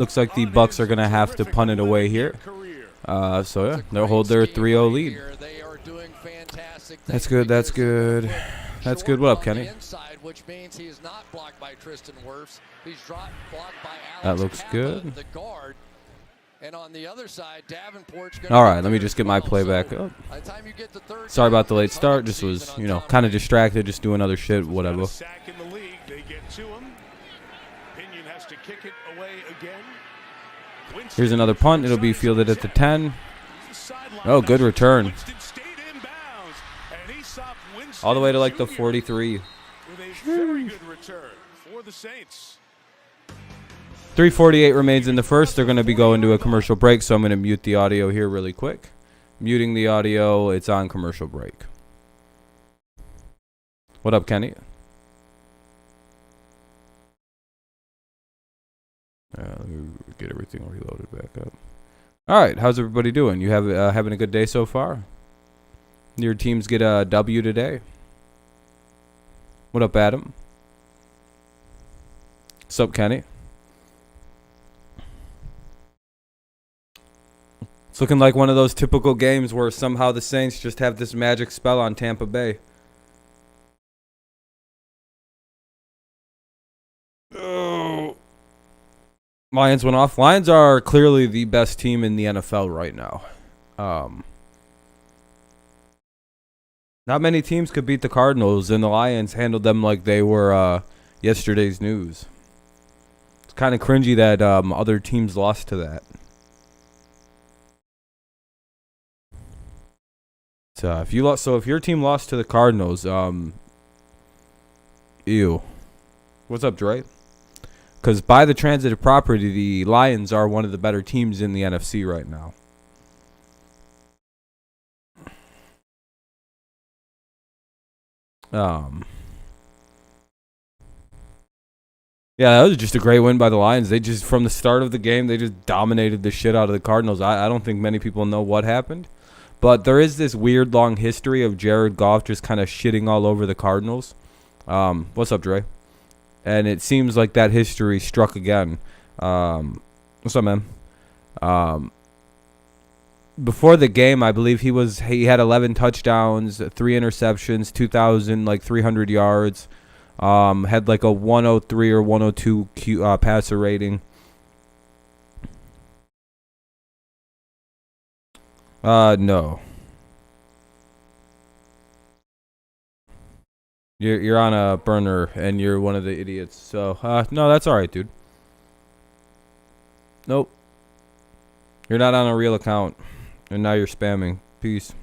Looks like the Bucs are going to have to punt it away here. So, yeah, they'll hold their 3-0 lead. That's good. That's good. That's good. What up, Kenny? That looks good. All right, let me just get my play back up. Sorry about the late start. Just was, kind of distracted, just doing other shit, whatever. Here's another punt. It'll be fielded at the 10. Oh, good return. All the way to like the 43. 3:48 remains in the first. They're going to be going to a commercial break, so I'm going to mute the audio here really quick. Muting the audio. It's on commercial break. What up, Kenny? Let me get everything reloaded back up. All right, how's everybody doing? You having a good day so far? Your teams get a W today. What up, Adam? What's up, Kenny? It's looking like one of those typical games where somehow the Saints just have this magic spell on Tampa Bay. Oh. Lions went off. Lions are clearly the best team in the NFL right now. Not many teams could beat the Cardinals, and the Lions handled them like they were yesterday's news. It's kind of cringy that other teams lost to that. If your team lost to the Cardinals, ew. What's up, Dre? Because by the transitive property, the Lions are one of the better teams in the NFC right now. Yeah, that was just a great win by the Lions. They just, from the start of the game, they just dominated the shit out of the Cardinals. I don't think many people know what happened. But there is this weird long history of Jared Goff just kind of shitting all over the Cardinals. What's up, Dre? And it seems like that history struck again. What's up, man? Before the game, I believe he had 11 touchdowns, 3 interceptions, 2,300 yards. Had like a 103 or 102 passer rating. No. You're on a burner and you're one of the idiots. So, no, that's all right, dude. Nope. You're not on a real account. And now you're spamming. Peace.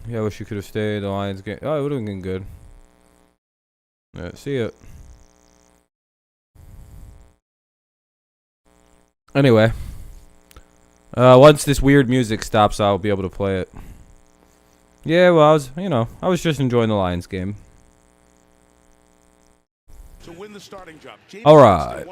Yeah, I wish you could have stayed. The Lions game. Oh, it would have been good. Yeah, see ya. Anyway. Once this weird music stops, I'll be able to play it. Yeah, well, I was just enjoying the Lions game. All right.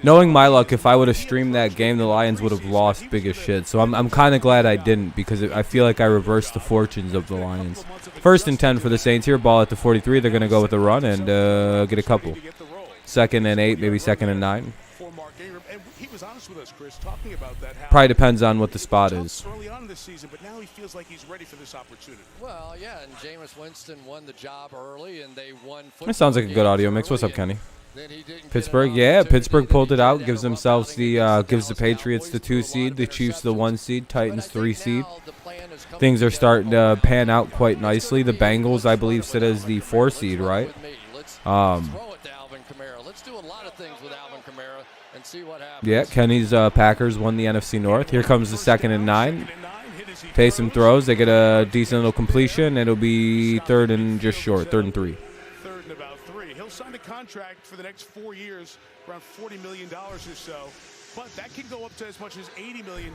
Knowing my luck, if I would have streamed that game, the Lions would have lost big as shit. So I'm kind of glad I didn't, because I feel like I reversed the fortunes of the Lions. 1st and 10 for the Saints here. Ball at the 43. They're going to go with a run and get a couple. 2nd and 8, maybe 2nd and 9. Probably depends on what the spot is. Early on this season, but now he feels like he's ready for this opportunity. Well, yeah, and Jameis Winston won the job early, and they won. That sounds like a good audio mix. What's up, Kenny? Pittsburgh, yeah, Pittsburgh pulled it out. Gives the Patriots the 2 seed, the Chiefs the 1 seed, Titans 3 seed. Things are starting to pan out quite nicely. The Bengals, I believe, sit as the 4 seed, right? Yeah, Kenny's Packers won the NFC North. Here comes the 2nd and 9. Taysom throws. They get a decent little completion. It'll be 3rd and just short, 3rd and 3. 3rd and about 3. He'll sign a contract for the next 4 years, around $40 million or so. But that can go up to as much as $80 million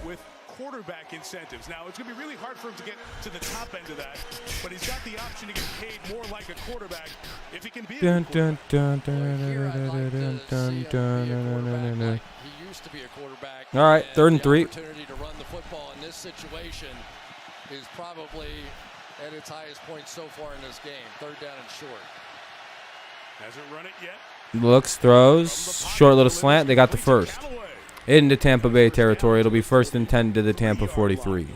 with quarterback incentives. Now, it's going to be really hard for him to get to the top end of that, but he's got the option to get paid more like a quarterback if he can be a quarterback. He used to be a quarterback. All right, 3rd and 3. The opportunity to run the football in this situation is probably at its highest point so far in this game. 3rd down and short. Hasn't run it yet. Looks, throws, short little slant. They got the first. Into Tampa Bay territory. It'll be 1st and 10 to the Tampa 43.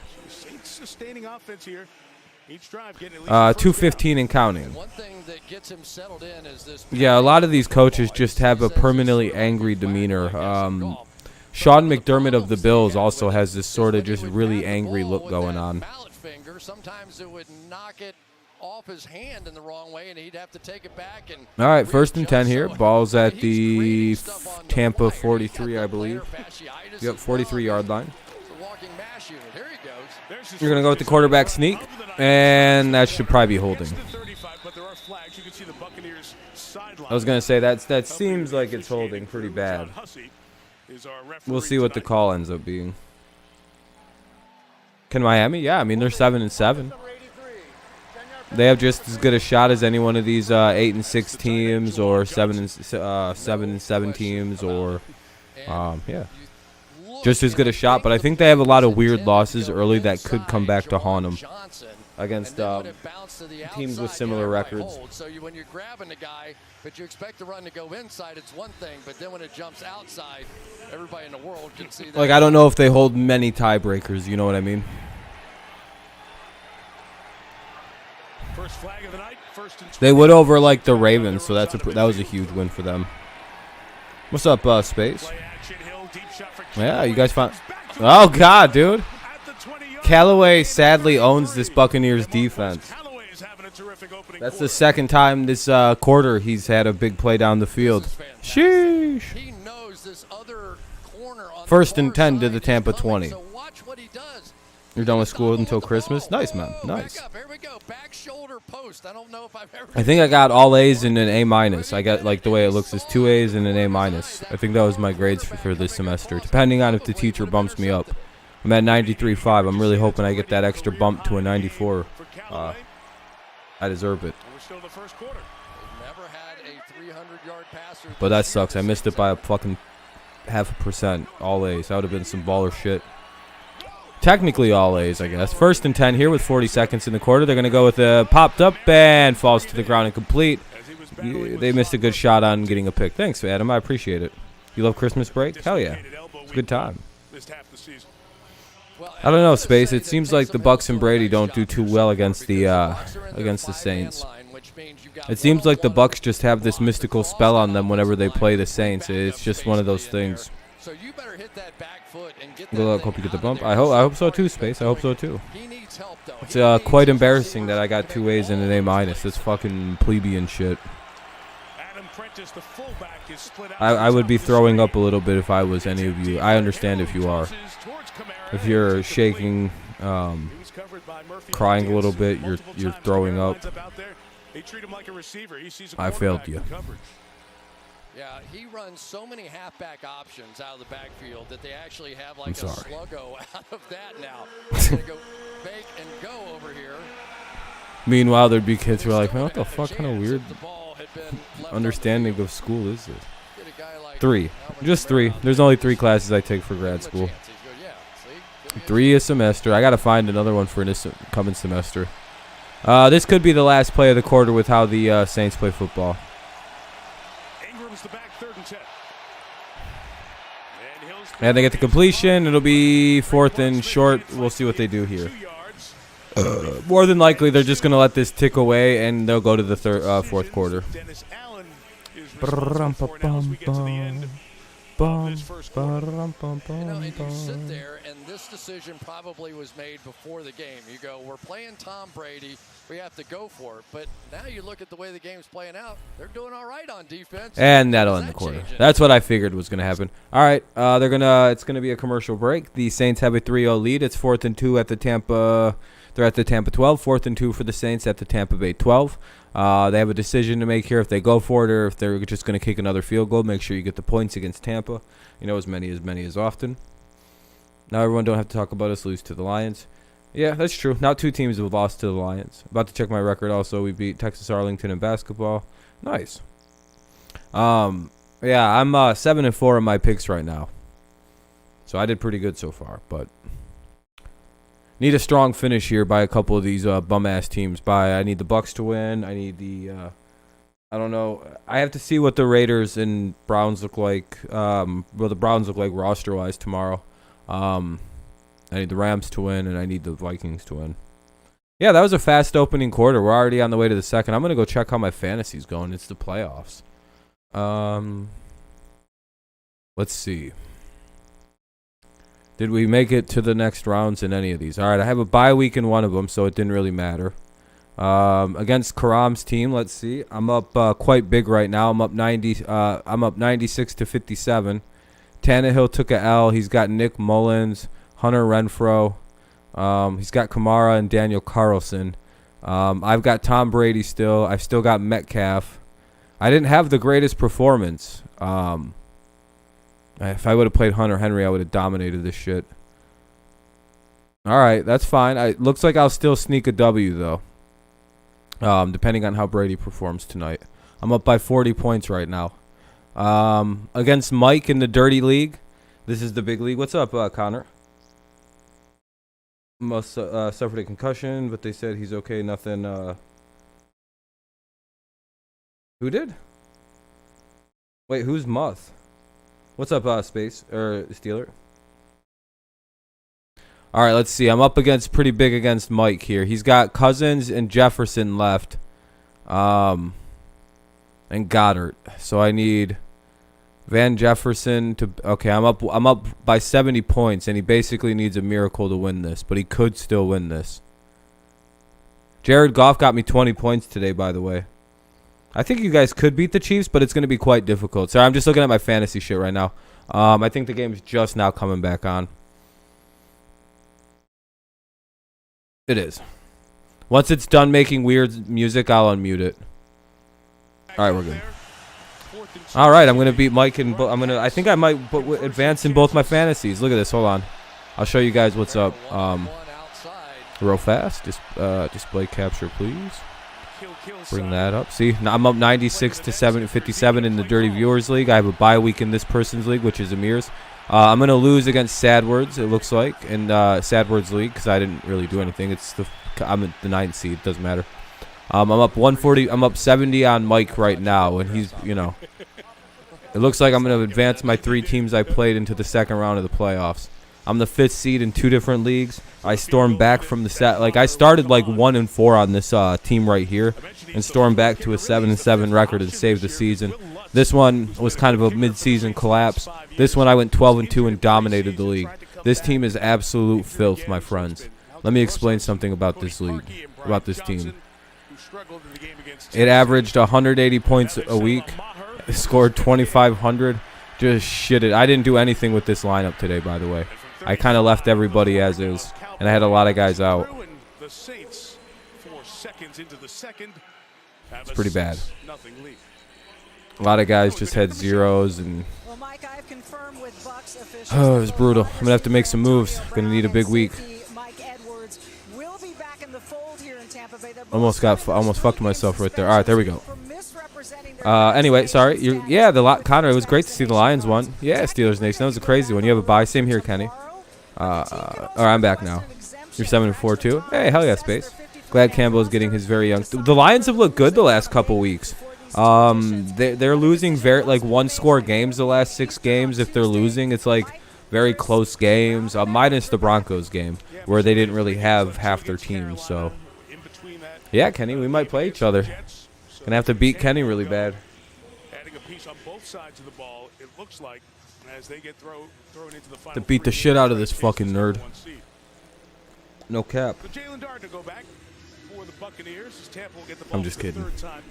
Sustaining offense here. Each drive getting at least 2:15 and counting. One thing that gets him settled in is this. Yeah, a lot of these coaches just have a permanently angry demeanor. Sean McDermott of the Bills also has this sort of just really angry look going on. Sometimes it would knock it off his hand in the wrong way, and he'd have to take it back. And all right, 1st and 10 here. Ball's at the Tampa 43, I believe. Yep, 43-yard line. You're going to go with the quarterback sneak, and that should probably be holding. I was going to say that seems like it's holding pretty bad. We'll see what the call ends up being. Can Miami? Yeah, I mean, they're 7-7. They have just as good a shot as any one of these 8-6 teams or 7-7 teams or yeah, just as good a shot. But I think they have a lot of weird losses early that could come back to haunt them against teams with similar records. So when you're grabbing the guy, but you expect the run to go inside, it's one thing. But then when it jumps outside, everybody in the world can see that. Like, I don't know if they hold many tiebreakers. You know what I mean? First flag of the night, 1st and 20. They would over like the Ravens, so that was a huge win for them. What's up, Space? Yeah, you guys found. Oh God, dude. Callaway sadly owns this Buccaneers defense. That's the second time this quarter he's had a big play down the field. Sheesh. 1st and 10 to the Tampa 20. You're done with school until Christmas? Nice, man. Nice. I think I got all A's and an A-. I got, like, the way it looks is 2 A's and an A-. I think that was my grades for this semester, depending on if the teacher bumps me up. I'm at 93.5. I'm really hoping I get that extra bump to a 94. I deserve it. But that sucks. I missed it by a fucking 0.5%. All A's. That would have been some baller shit. Technically all A's, I guess. 1st and 10 here with 40 seconds in the quarter. They're going to go with a popped up and falls to the ground incomplete. They missed a good shot on getting a pick. Thanks, Adam. I appreciate it. You love Christmas break? Hell yeah. It's a good time. I don't know, Space. It seems like the Bucs and Brady don't do too well against the Saints. It seems like the Bucs just have this mystical spell on them whenever they play the Saints. It's just one of those things. So you better hit that back foot and get Good luck. Hope you get the bump. I hope so too, Space. I hope so too. It's quite embarrassing that I got 2 A's and an A-. It's fucking plebeian shit. I would be throwing up a little bit if I was any of you. I understand if you are. If you're shaking, crying a little bit, you're throwing up. I failed you. Yeah, he runs so many halfback options out of the backfield that they actually have like a sluggo out of that now. They're going to go fake and go over here. Meanwhile, there'd be kids who are like, man, what the fuck kind of weird understanding of school is this? 3. Just 3. There's only 3 classes I take for grad school. 3 a semester. I got to find another one for this coming semester. This could be the last play of the quarter with how the Saints play football. And they get the completion. It'll be 4th and short. We'll see what they do here. More than likely, they're just going to let this tick away, and they'll go to the 4th quarter. And you sit there, and this decision probably was made before the game. You go, we're playing Tom Brady. We have to go for it. But now you look at the way the game's playing out. They're doing all right on defense. And that'll end the quarter. That's what I figured was going to happen. All right, it's going to be a commercial break. The Saints have a 3-0 lead. It's 4th and 2 at the Tampa. They're at the Tampa 12. 4th and 2 for the Saints at the Tampa Bay 12. They have a decision to make here if they go for it or if they're just going to kick another field goal. Make sure you get the points against Tampa. You know, as many as often. Now everyone don't have to talk about us lose to the Lions. Yeah, that's true. Now 2 teams have lost to the Lions. About to check my record also. We beat Texas Arlington in basketball. Nice. Yeah, I'm 7-4 in my picks right now. So I did pretty good so far, but need a strong finish here by a couple of these bum-ass teams. I need the Bucs to win. I need the I don't know. I have to see what the Raiders and Browns look like. Well, the Browns look like roster-wise tomorrow. I need the Rams to win, and I need the Vikings to win. Yeah, that was a fast opening quarter. We're already on the way to the second. I'm going to go check how my fantasy's going. It's the playoffs. Let's see. Did we make it to the next rounds in any of these? All right, I have a bye week in one of them, so it didn't really matter. Against Karam's team, let's see. I'm up quite big right now. I'm up 96 to 57. Tannehill took a L. He's got Nick Mullins, Hunter Renfrow. He's got Kamara and Daniel Carlson. I've got Tom Brady still. I've still got Metcalf. I didn't have the greatest performance. If I would have played Hunter Henry, I would have dominated this shit. All right, that's fine. It looks like I'll still sneak a W, though. Depending on how Brady performs tonight. I'm up by 40 points right now. Against Mike in the Dirty League. This is the big league. What's up, Connor? Must suffered a concussion, but they said he's okay. Nothing. Who did? Wait, who's Muth? What's up, Space or Steeler? All right, let's see. I'm up against pretty big against Mike here. He's got Cousins and Jefferson left, and Goddard. So I need Van Jefferson to. Okay, I'm up by 70 points, and he basically needs a miracle to win this, but he could still win this. Jared Goff got me 20 points today, by the way. I think you guys could beat the Chiefs, but it's going to be quite difficult. Sorry, I'm just looking at my fantasy shit right now. I think the game's just now coming back on. It is. Once it's done making weird music, I'll unmute it. All right, we're good. All right, I'm gonna beat Mike and I think I might advance in both my fantasies. Look at this. Hold on. I'll show you guys what's up. Real fast. Just display capture, please. Bring that up. See, now I'm up 96 to 57 in the Dirty Viewers League. I have a bye week in this person's league, which is Amir's. I'm going to lose against Sadwords, it looks like, in Sadwords League because I didn't really do anything. I'm at the 9th seed. Doesn't matter. I'm up 140. I'm up 70 on Mike right now, and he's, it looks like I'm going to advance my 3 teams I played into the second round of the playoffs. I'm the 5th seed in 2 different leagues. I stormed back from the set. Like, I started like 1-4 on this team right here and stormed back to a 7-7 record and saved the season. This one was kind of a mid-season collapse. This one I went 12-2 and dominated the league. This team is absolute filth, my friends. Let me explain something about this league, about this team. It averaged 180 points a week. It scored 2,500. Just shit it. I didn't do anything with this lineup today, by the way. I kind of left everybody as is, and I had a lot of guys out. It's pretty bad. A lot of guys just had zeros, and oh, it was brutal. I'm gonna have to make some moves. Gonna need a big week. Almost fucked myself right there. All right, there we go. Anyway, sorry. Connor, it was great to see the Lions won. Yeah, Steelers Nation. That was a crazy one. You have a bye. Same here, Kenny. All right, I'm back now. You're 7-4 too. Hey, hell yeah, Space. Glad Campbell is getting his very young. The Lions have looked good the last couple weeks. They're losing very one-score games the last 6 games. If they're losing, it's like very close games. Minus the Broncos game where they didn't really have half their team. So yeah, Kenny, we might play each other. Gonna have to beat Kenny really bad. Adding a piece on both sides of the ball, it looks like, as they get thrown into the final to beat the shit out of this fucking nerd. No cap. I'm just kidding.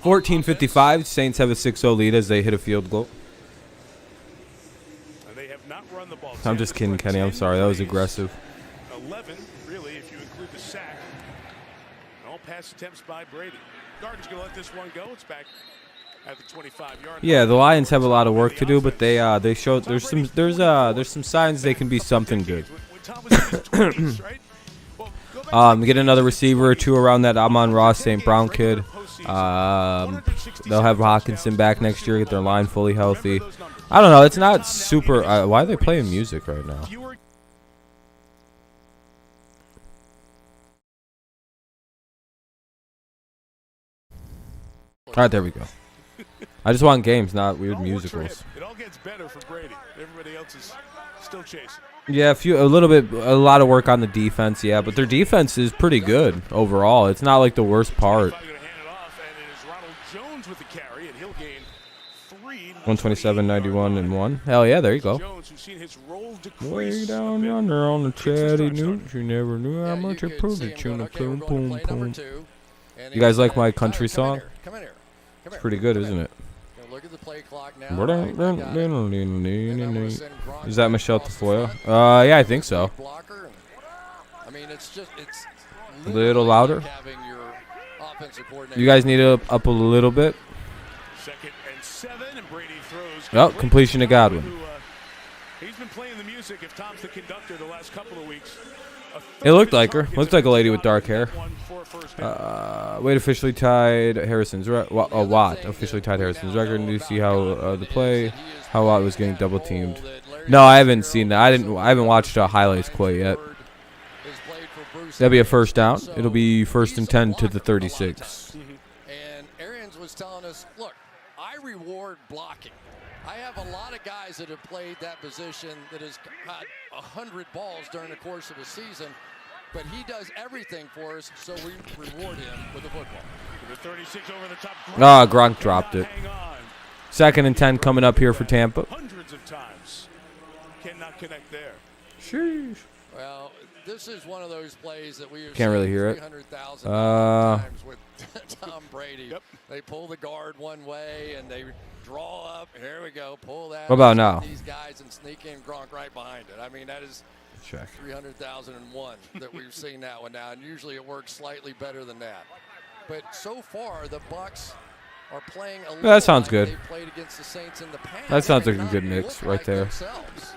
14:55. Saints have a 6-0 lead as they hit a field goal. I'm just kidding, Kenny. I'm sorry. That was aggressive. 11, really, if you include the sack. All pass attempts by Brady. Garden's going to let this one go. It's back at the 25-yard. Yeah, the Lions have a lot of work to do, but they show there's some signs they can be something good. Get another receiver or 2 around that Amon-Ra St. Brown kid. They'll have Hawkinson back next year, get their line fully healthy. I don't know. It's not super. Why are they playing music right now? All right, there we go. I just want games, not weird It all works for musicals. him. It all gets better for Brady. Everybody else is still chasing. Yeah, a lot of work on the defense, yeah, but their defense is pretty good overall. It's not like the worst part. 127, 91, and 1. Hell yeah, there you go. Way down yonder on the chatty newt, you never knew how much it proved it. Boom, boom, boom. You guys like my country song? It's pretty good, isn't it? Look at the play clock now. Is that Michelle Tafoya? Yeah, I think so. I mean, it's A little louder. having your offensive coordinator. You guys need it up a little bit. Second and 7, and Brady throws. Oh, completion to Godwin. He's been playing the music if Tom's the conductor the last couple of weeks. It looked like her. Looked like a lady with dark hair. Wade officially tied Harrison's Watt officially tied Harrison's record. And you see how how Watt was getting double teamed. No, I haven't seen that. I haven't watched highlights quite yet. That'll be a first down. It'll be 1st and 10 to the 36. And Arians was telling us, look, I reward blocking. I have a lot of guys that have played that position that has had 100 balls during the course of a season, but he does everything for us, so we reward him with the football. The 36 over the top. Gronk dropped it. 2nd and 10 coming up here for Tampa. Hundreds of times. Cannot connect there. Sheesh. Well, this is one of those plays that we have Can't really hear it. 300,000 times with Tom Brady. Yep. They pull the guard one way and they draw up. Here we go. Pull that. What about now? These guys and sneak in Gronk right behind it. I mean, that is Check. 300,001 that we've seen that one now, and usually it works slightly better than that. But so far, the Bucs are playing a little That sounds like good. they played against the Saints in the past. That sounds like a They good not mix look right like there. themselves.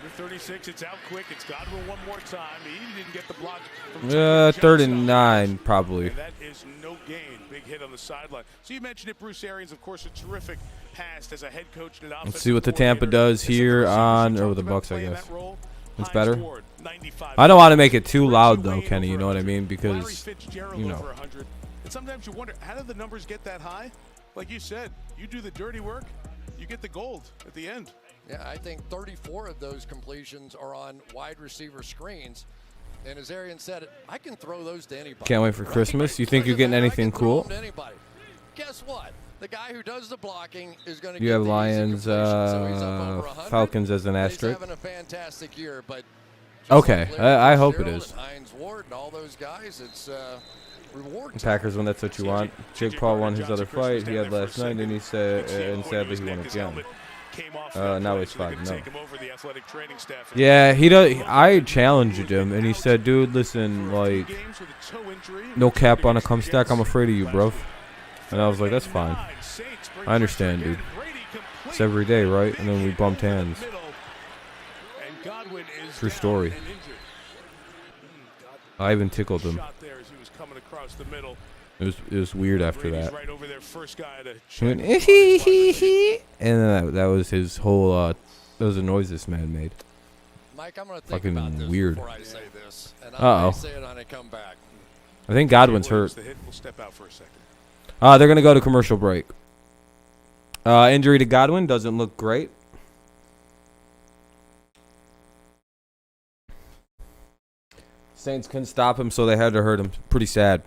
The 36, it's out quick. It's Godwin one more time. He didn't get the block. From 3rd and 9 probably. And that is no gain. Big hit on the sideline. So you mentioned it, Bruce Arians, of course, a terrific past as a head coach and an Let's see what the Tampa coordinator. does here And some on of the the Bucs, I playing guess. that role, It's Hines better. Ward, 95. I don't want to make it too loud though, Wayne Kenny. You over know what I 100. mean? Larry Because Fitzgerald you know. over 100. And sometimes you wonder, how did the numbers get that high? Like you said, you do the dirty work, you get the gold at the end. Yeah, I think 34 of those completions are on wide receiver screens. And as Arian said, I can throw those to anybody. Can't wait for Christmas. You think you're getting anything cool? To anybody. Guess what? The guy who does the blocking is going to You get have the easy Lions, completion. So he's up over 100. Falcons as an He's asterisk. having a fantastic year, but just Okay, like Larry I hope it Fitzgerald is. and Hines Ward and all those guys, it's reward time. Packers win. That's what you want. Jake Paul won his other fight he had last night, and he said, and sadly he won again. Now he's 5-0. Yeah, he does. I challenged him, and he said, "Dude, listen, like, no cap on a come stack. I'm afraid of you, bro." And I was like, "That's fine. I understand, dude. It's every day, right?" And then we bumped hands. True story. I even tickled him. It was weird after that. He went, and then that was his whole. That was a noise this man made. Mike, I'm going to think Fucking about this weird. before I say this, and Uh-oh. I may say it on a comeback. I think Godwin's hurt. We'll step out for a second. They're gonna go to commercial break. Injury to Godwin doesn't look great. Saints couldn't stop him, so they had to hurt him. Pretty sad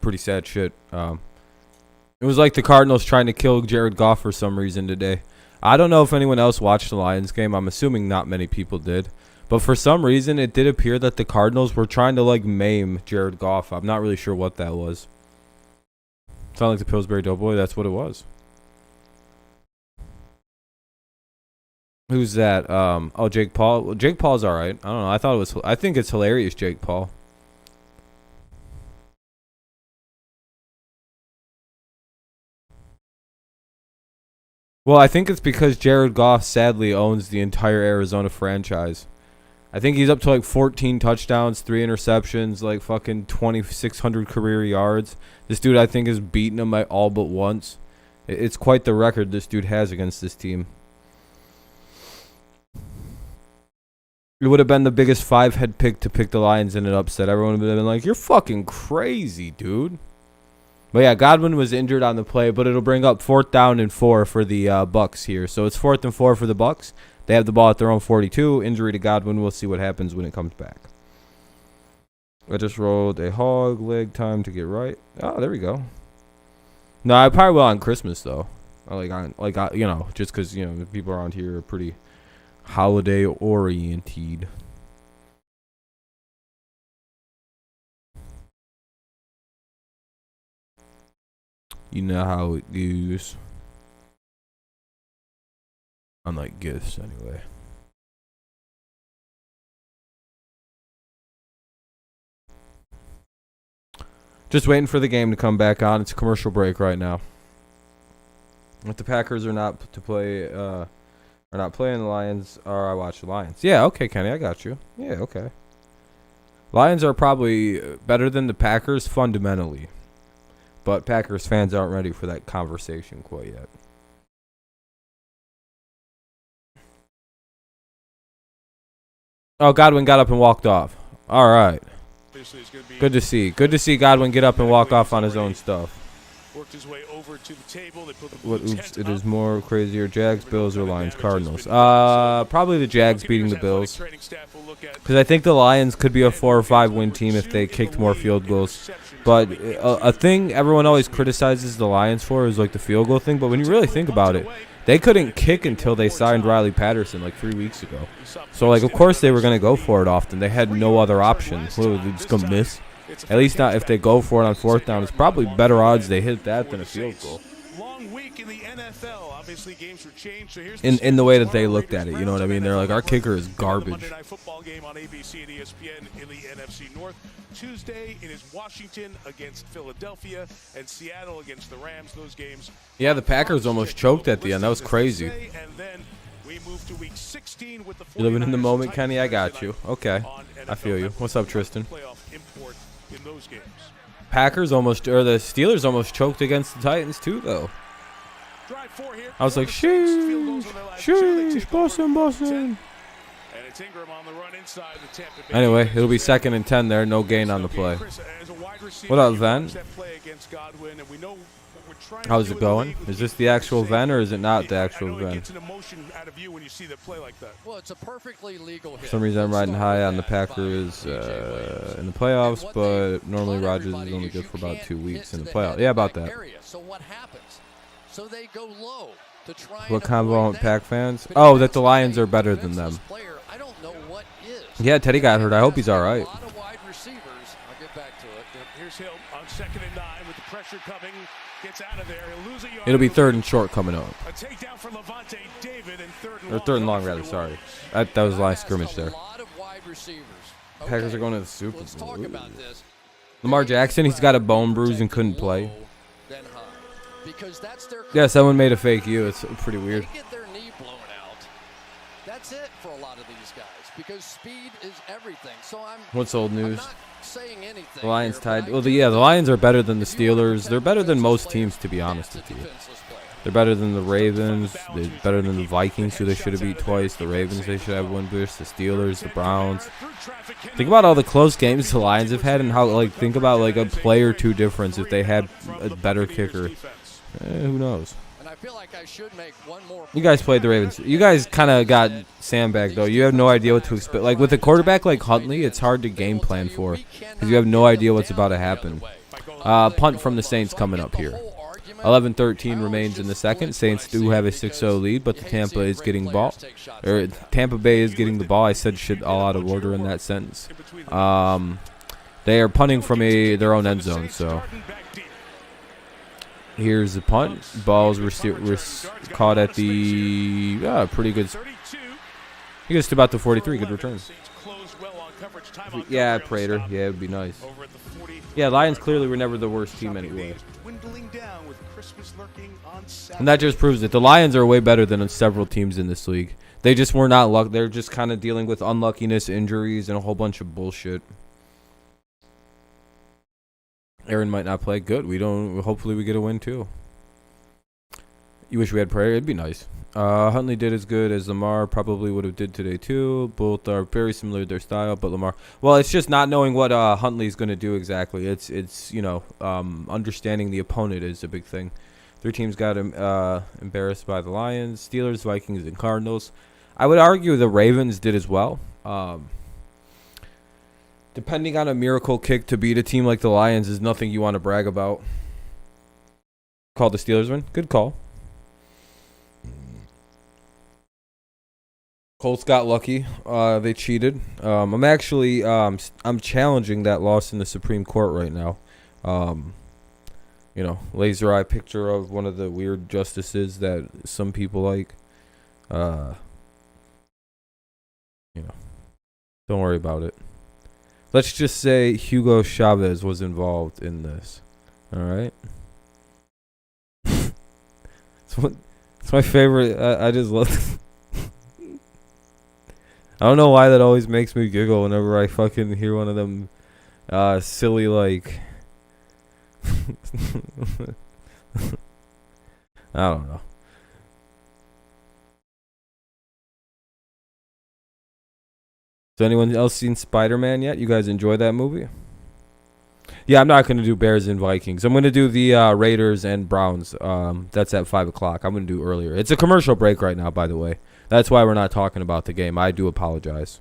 shit. It was like the Cardinals trying to kill Jared Goff for some reason today. I don't know if anyone else watched the Lions game. I'm assuming not many people did. But for some reason, it did appear that the Cardinals were trying to, like, maim Jared Goff. I'm not really sure what that was. Sound like the Pillsbury Doughboy? That's what it was. Who's that? Oh, Jake Paul. Well, Jake Paul's all right. I don't know. I think it's hilarious, Jake Paul. Well, I think it's because Jared Goff sadly owns the entire Arizona franchise. I think he's up to like 14 touchdowns, 3 interceptions, like fucking 2,600 career yards. This dude, I think, has beaten him by all but once. It's quite the record this dude has against this team. It would have been the biggest 5-head pick to pick the Lions in an upset. Everyone would have been like, "You're fucking crazy, dude." But yeah, Godwin was injured on the play, but it'll bring up 4th down and 4 for the Bucs here. So it's 4th and 4 for the Bucs. They have the ball at their own 42. Injury to Godwin. We'll see what happens when it comes back. I just rolled a hog leg time to get right. Oh, there we go. No, I probably will on Christmas though. You know, just because the people around here are pretty holiday oriented. You know how it goes. Unlike gifts, anyway. Just waiting for the game to come back on. It's a commercial break right now. If the Packers are not playing the Lions, or I watch the Lions. Yeah, okay, Kenny, I got you. Yeah, okay. Lions are probably better than the Packers fundamentally. But Packers fans aren't ready for that conversation quite yet. Oh, Godwin got up and walked off. All right. Good to see. Good to see Godwin get up and walk off on his own stuff. Worked his way over to the table. They put the What oops, it is more crazier, Jags, Bills, or Lions, Cardinals? Probably the Jags beating the Bills. Because I think the Lions could be a 4 or 5 win team if they kicked more field goals. But a thing everyone always criticizes the Lions for is like the field goal thing. But when you really think about it, they couldn't kick until they signed Riley Patterson like 3 weeks ago. So like of course they were going to go for it often. They had no other option. What, were they just going to miss? At least not if they go for it on 4th down. It's probably better odds they hit that than a field goal. In the way that they looked at it, you know what I mean? They're like, our kicker is garbage. Tuesday, it is Washington against Philadelphia and Seattle against the Rams. Those games. Yeah, the Packers almost choked at the end. That was crazy. You're living in the moment, Kenny. I got you. Okay, I feel you. What's up, Tristan? Packers almost, or the Steelers almost choked against the Titans too, though. I was like, sheesh, Boston. Anyway, it'll be 2nd and 10 there. No gain on the play. What up, Ven? How's it going? Is this the actual Ven or is it not the actual Ven? For some reason, I'm riding high on the Packers in the playoffs, but normally Rodgers is only good for about 2 weeks in the playoffs. Yeah, about that. What combo on Pack fans? Oh, that the Lions are better than them. Yeah, Teddy got hurt. I hope he's all right. It'll be 3rd and short coming up. Or 3rd and long, rather. Sorry. That was the last scrimmage there. Packers are going to the Super Bowl. Lamar Jackson, he's got a bone bruise and couldn't play. Yeah, someone made a fake you. It's pretty weird. That's it for a lot of these guys because speed is everything. So what's old news? I'm not saying anything. The Lions tied. Well, the Lions are better than the Steelers. They're better than most teams, to be honest with you. They're better than the Ravens. They're better than the Vikings, who they should have beat twice. The Ravens, they should have won versus the Steelers, the Browns. Think about all the close games the Lions have had and how, like, think about, like, a play or two difference if they had a better kicker. Who knows? You guys played the Ravens. You guys kind of got sandbagged, though. You have no idea what to expect. Like, with a quarterback like Huntley, it's hard to game plan for because you have no idea what's about to happen. Punt from the Saints coming up here. 11-13 remains in the second. Saints do have a 6-0 lead, but the Tampa is getting ball. Or Tampa Bay is getting the ball. I said shit all out of order in that sentence. They are punting from their own end zone, so here's the punt. Balls were caught at the pretty good. He gets to about the 43. Good return. Yeah, Prater. Yeah, it would be nice. Yeah, Lions clearly were never the worst team anyway. And that just proves it. The Lions are way better than several teams in this league. They just were not luck. They're just kind of dealing with unluckiness, injuries, and a whole bunch of bullshit. Aaron might not play good. Hopefully we get a win too. You wish we had prayer? It'd be nice. Huntley did as good as Lamar probably would have did today too. Both are very similar to their style, but Lamar. Well, it's just not knowing what Huntley's going to do exactly. It's understanding the opponent is a big thing. Their teams got embarrassed by the Lions, Steelers, Vikings, and Cardinals. I would argue the Ravens did as well. Depending on a miracle kick to beat a team like the Lions is nothing you want to brag about. Call the Steelers win. Good call. Colts got lucky. They cheated. I'm actually I'm challenging that loss in the Supreme Court right now. Laser eye picture of one of the weird justices that some people like. Don't worry about it. Let's just say Hugo Chavez was involved in this. All right. It's my favorite. I just love. I don't know why that always makes me giggle whenever I fucking hear one of them silly like. I don't know. Has anyone else seen Spider-Man yet? You guys enjoy that movie? Yeah, I'm not going to do Bears and Vikings. I'm going to do the Raiders and Browns. That's at 5 o'clock. I'm going to do earlier. It's a commercial break right now, by the way. That's why we're not talking about the game. I do apologize.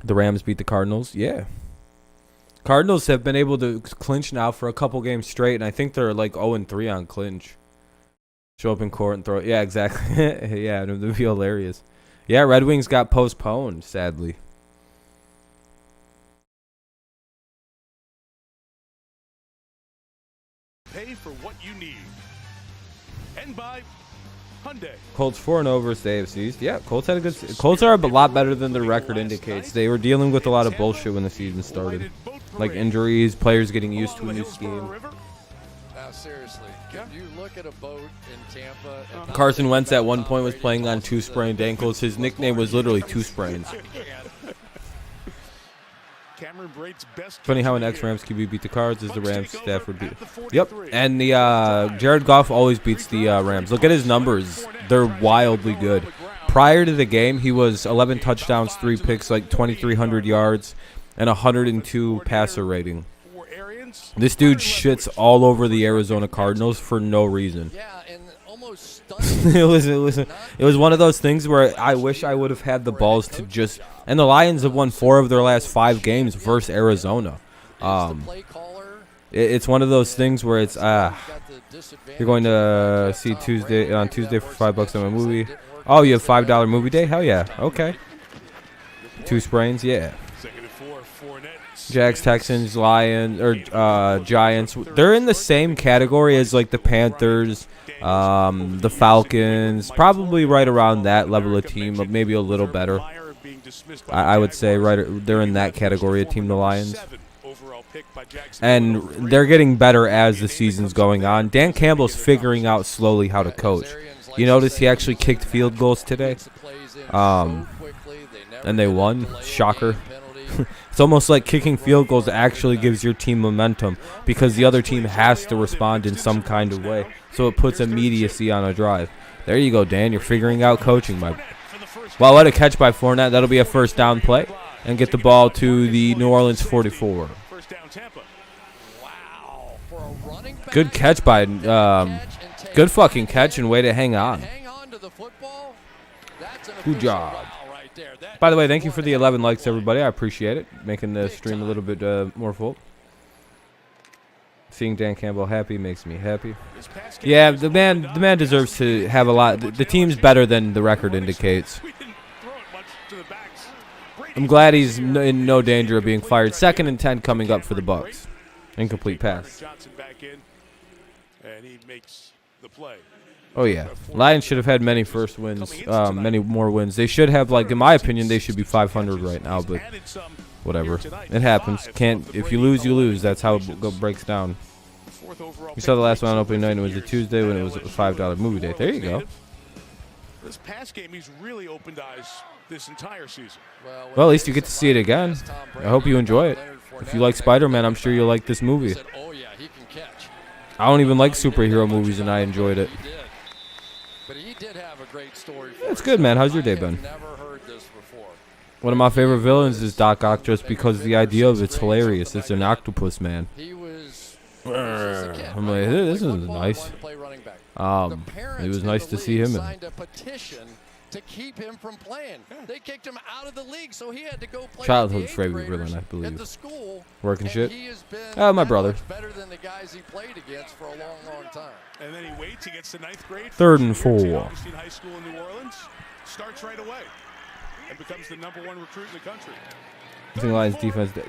The Rams beat the Cardinals? Yeah. Cardinals have been able to clinch now for a couple games straight, and I think they're like 0-3 on clinch. Show up in court and throw it. Yeah, exactly. Yeah, it would be hilarious. Yeah, Red Wings got postponed, sadly. Pay for what you need. And by Hyundai. Colts 4-0 versus the AFC East. Yeah, Colts had a good. Colts are a lot better than their record indicates. They were dealing with a lot of bullshit when the season started, like injuries, players getting used to a new scheme. Now, seriously, can you look at a boat in Tampa? Carson Wentz at one point was playing on 2 sprained ankles. His nickname was literally 2 sprains. Funny how an ex-Rams QB beat the Cards as the Rams Stafford beat. Yep, and the Jared Goff always beats the Rams. Look at his numbers; they're wildly good. Prior to the game, he was 11 touchdowns, 3 picks, like 2,300 yards, and 102 passer rating. This dude shits all over the Arizona Cardinals for no reason. It was one of those things where I wish I would have had the balls to just. And the Lions have won 4 of their last 5 games versus Arizona. It's one of those things where it's you're going to see Tuesday for $5 on a movie. Oh, you have $5 movie day? Hell yeah. Okay. 2 sprains, yeah. Jags, Texans, Lions, or Giants. They're in the same category as like the Panthers, the Falcons. Probably right around that level of team, but maybe a little better. I would say they're in that category of team, the Lions. And they're getting better as the season's going on. Dan Campbell's figuring out slowly how to coach. You notice he actually kicked field goals today. And they won. Shocker. It's almost like kicking field goals actually gives your team momentum because the other team has to respond in some kind of way. So it puts immediacy on a drive. There you go, Dan. You're figuring out coaching. Well, what a catch by Fournette. That'll be a first down play and get the ball to the New Orleans 44. Good catch by good fucking catch and way to hang on. Good job. By the way, thank you for the 11 likes, everybody. I appreciate it. Making the stream a little bit more full. Seeing Dan Campbell happy makes me happy. Yeah, the man deserves to have a lot. The team's better than the record indicates. I'm glad he's in no danger of being fired. 2nd and 10 coming up for the Bucs. Incomplete pass. Oh, yeah. Lions should have had many first wins, many more wins. They should have, like, in my opinion, they should be 500 right now, but whatever. It happens. If you lose, you lose. That's how it breaks down. You saw the last one on opening night. It was a Tuesday when it was a $5 movie day. There you go. This past game, he's really opened eyes this entire season. Well, at least you get to see it again. I hope you enjoy it. If you like Spider-Man, I'm sure you'll like this movie. I don't even like superhero movies, and I enjoyed it. He did. But he did have a great story. It's good, man. How's your day been? Never heard this before. One of my favorite villains is Doc Ock, just because the idea of it's hilarious. It's an octopus man. He was. I'm like, this is nice. It was nice to see him. Signed a petition to keep him from playing. They kicked him out of the league, so he had to go play Childhood favorite villain, I believe. at the school. Working shit. He has been My brother. better than the guys he played against for a long, long time. And then he waits. He gets to 9th grade. 3rd and 4. Augustine High School in New Orleans. Starts right away and becomes the #1 recruit in the country. I think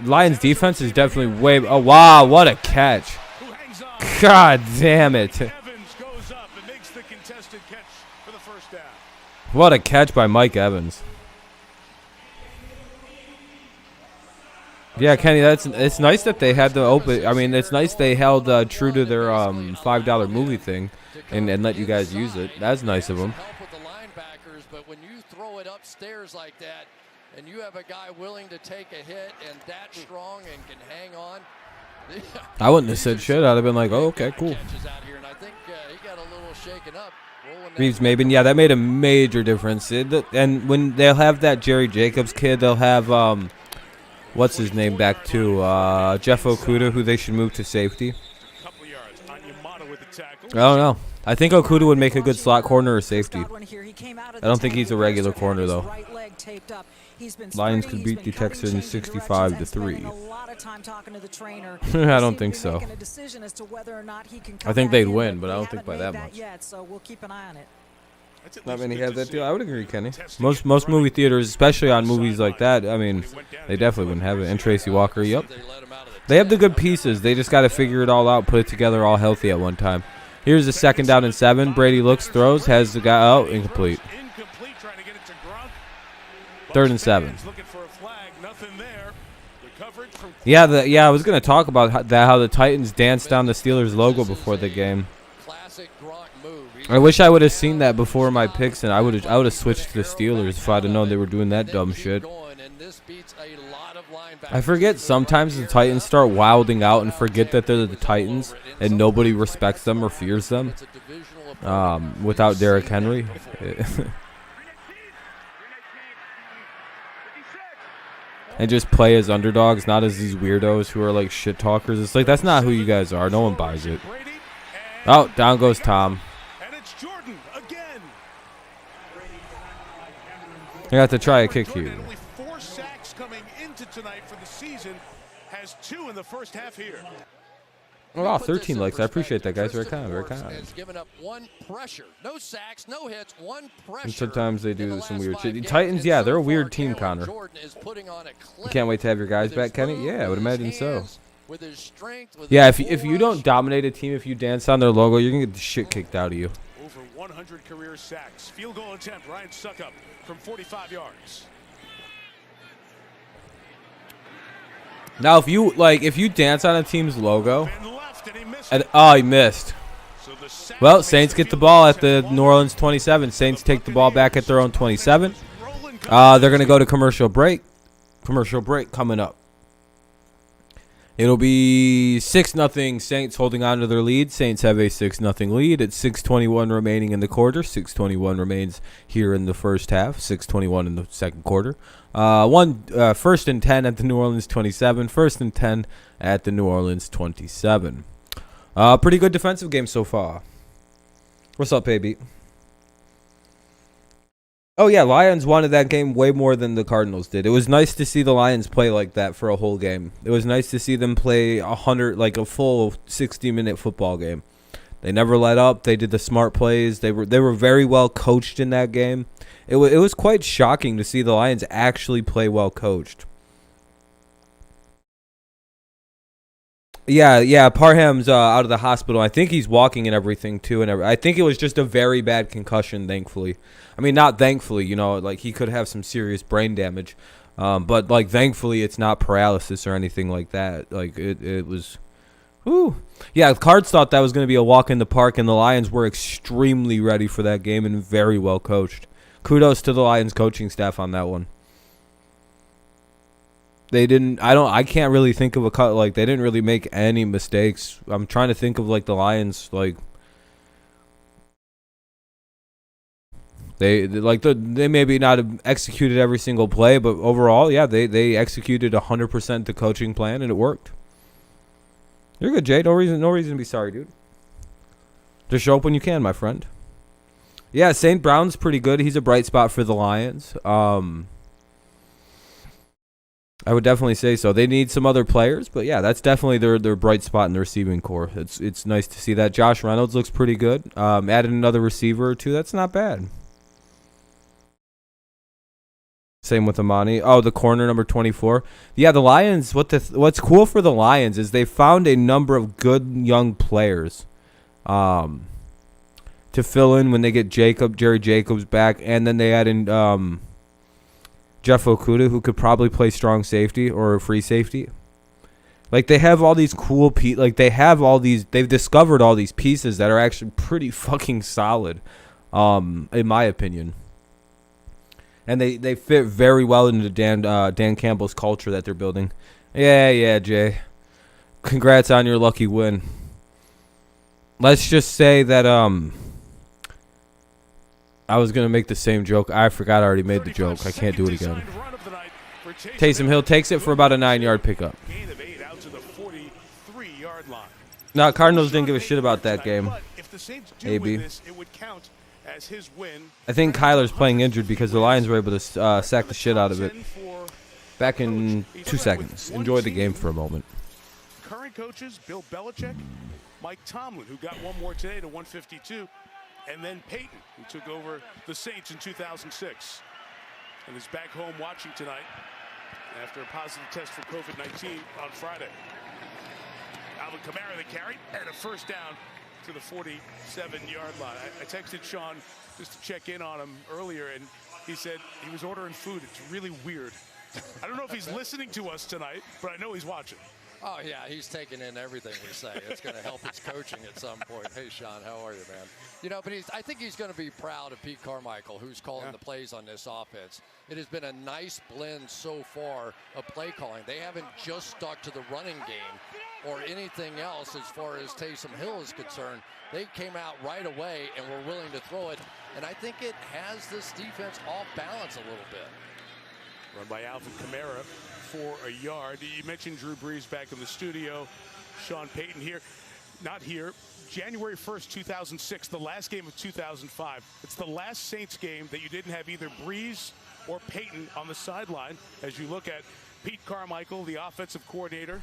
Lions defense is definitely way. Oh wow, what a catch! Who hangs on? God damn it! Evans goes up and makes the contested catch for the first down. What a catch by Mike Evans. Yeah, Kenny, it's nice that they had the open. I mean, it's nice they held true to their $5 movie thing, and let you guys use it. That's nice of them. Help with the linebackers, but when you throw it upstairs like that, and you have a guy willing to take a hit and that strong and can hang on. I wouldn't have said shit. I'd have been like, oh, okay, cool. Reeves Maben, yeah, that made a major difference. And when they'll have that Jerry Jacobs kid, they'll have, what's his name back to? Jeff Okuda, who they should move to safety. I don't know. I think Okuda would make a good slot corner or safety. I don't think he's a regular corner, though. Lions could beat the Texans 65-3. I don't think so. I think they'd win, but I don't think by that much. Not many have that deal. I would agree, Kenny. Most movie theaters, especially on movies like that, I mean, they definitely wouldn't have it. And Tracy Walker, yep. They have the good pieces. They just got to figure it all out, put it together all healthy at one time. Here's the 2nd down and 7. Brady looks, throws, has the guy out, incomplete. 3rd and 7. Yeah, I was gonna talk about how the Titans danced down the Steelers logo before the game. I wish I would have seen that before my picks, and I would have switched to the Steelers if I'd have known they were doing that dumb shit. I forget sometimes the Titans start wilding out and forget that they're the Titans, and nobody respects them or fears them. Without Derrick Henry. And just play as underdogs, not as these weirdos who are like shit talkers. It's like, that's not who you guys are. No one buys it. Oh, down goes Tom. And it's Jordan again. I got to try a kick here. Only 4 sacks coming into tonight for the season. Has 2 in the first half here. Oh, wow, 13 likes. I appreciate that, guys. Very kind, very kind. Has given up 1 pressure. No sacks, no hits, 1 pressure. And sometimes they do some weird shit. The Titans, yeah, they're a weird team, Connor. You can't wait to have your guys back, Kenny? Yeah, I would imagine so. Yeah, if you don't dominate a team, if you dance on their logo, you're going to get the shit kicked out of you. Over 100 career sacks. Field goal attempt. Ryan Suckup from 45 yards. Now, if you dance on a team's logo, he missed. Well, Saints get the ball at the New Orleans 27. Saints take the ball back at their own 27. They're going to go to commercial break. Commercial break coming up. It'll be 6-0 Saints holding on to their lead. Saints have a 6-0 lead. It's 6:21 remaining in the quarter. 6:21 remains here in the first half. 6:21 in the second quarter. 1st and 10 at the New Orleans 27. 1st and 10 at the New Orleans 27. Pretty good defensive game so far. What's up, baby? Oh, yeah, Lions wanted that game way more than the Cardinals did. It was nice to see the Lions play like that for a whole game. It was nice to see them play a full 60-minute football game. They never let up. They did the smart plays. They were very well coached in that game. It was quite shocking to see the Lions actually play well coached. Yeah, Parham's out of the hospital. I think he's walking and everything, too. I think it was just a very bad concussion, thankfully. I mean, not thankfully, like, he could have some serious brain damage. But, like, thankfully, it's not paralysis or anything like that. Like, it was... Whew. Yeah, the Cards thought that was going to be a walk in the park, and the Lions were extremely ready for that game and very well coached. Kudos to the Lions coaching staff on that one. They didn't. I can't really think of a cut. Like, they didn't really make any mistakes. I'm trying to think of, like, the Lions. Like, they maybe not have executed every single play, but overall, yeah, they executed 100% the coaching plan, and it worked. You're good, Jay. No reason to be sorry, dude. Just show up when you can, my friend. Yeah, St. Brown's pretty good. He's a bright spot for the Lions. I would definitely say so. They need some other players, but yeah, that's definitely their bright spot in the receiving core. It's nice to see that. Josh Reynolds looks pretty good. Added another receiver or two. That's not bad. Same with Amani. Oh, the corner, number 24. Yeah, the Lions. What's cool for the Lions is they found a number of good young players, to fill in when they get Jerry Jacobs back, and then they add in Jeff Okudah, who could probably play strong safety or free safety. Like, they have all these cool they've discovered all these pieces that are actually pretty fucking solid, in my opinion. And they fit very well into Dan Campbell's culture that they're building. Yeah, Jay. Congrats on your lucky win. Let's just say that I was going to make the same joke. I forgot I already made the joke. I can't do it again. Taysom Hill takes it for about a 9-yard pickup. No, Cardinals didn't give a shit about that game. AB. I think Kyler's playing injured because the Lions were able to sack the shit out of it. Back in 2 seconds. Enjoy the game for a moment. Current coaches, Bill Belichick, Mike Tomlin, who got one more today to 152, and then Peyton, who took over the Saints in 2006. And is back home watching tonight after a positive test for COVID-19 on Friday. Alvin Kamara the carry and a first down to the 47-yard line. I texted Sean just to check in on him earlier, and he said he was ordering food. It's really weird. I don't know if he's listening to us tonight, but I know he's watching. Oh, yeah, he's taking in everything we say. It's going to help his coaching at some point. Hey, Sean, how are you, man? You know, but I think he's going to be proud of Pete Carmichael, who's calling the plays on this offense. It has been a nice blend so far of play calling. They haven't just stuck to the running game or anything else as far as Taysom Hill is concerned. They came out right away and were willing to throw it, and I think it has this defense off balance a little bit. Run by Alvin Kamara for a yard. You mentioned Drew Brees back in the studio. Sean Payton here. Not here. January 1st, 2006, the last game of 2005. It's the last Saints game that you didn't have either Brees or Payton on the sideline as you look at Pete Carmichael, the offensive coordinator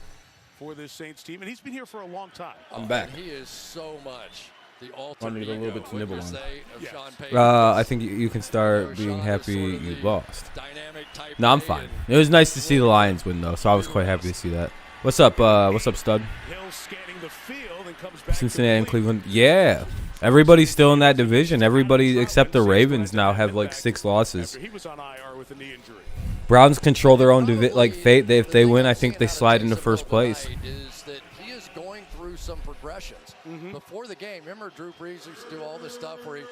for this Saints team. And he's been here for a long time. I'm back. He is so much the ultimate. I need a little bit to nibble on. Yes. I think you can start being happy you lost. No, I'm fine. It was nice to see the Lions win, though, so I was quite happy to see that. What's up, stud? Cincinnati and Cleveland. Yeah. Everybody's still in that division. Everybody except the Ravens now have, like, 6 losses. Browns control their own fate. If they win, I think they slide into first place. He is going through some progressions. Before the game, remember Drew Brees used to do all this stuff where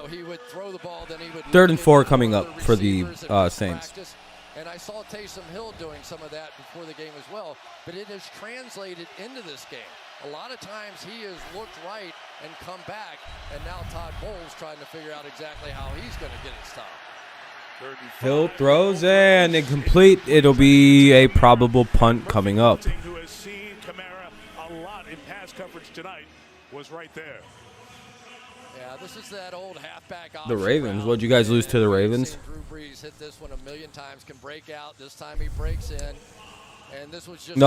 he would throw the ball, then he would 3rd and 4 coming up for the Saints. And I saw Taysom Hill doing some of that before the game as well, but it has translated into this game. A lot of times he has looked right and come back, and now Todd Bowles trying to figure out exactly how he's going to get it stopped. Hill throws and incomplete. It'll be a probable punt coming up. Who has seen Kamara a lot in pass coverage tonight was right there. Yeah, this is that old halfback option. The Ravens. What'd you guys lose to the Ravens? Drew Brees hit this one a million times, can break out. This time he breaks in. And this was just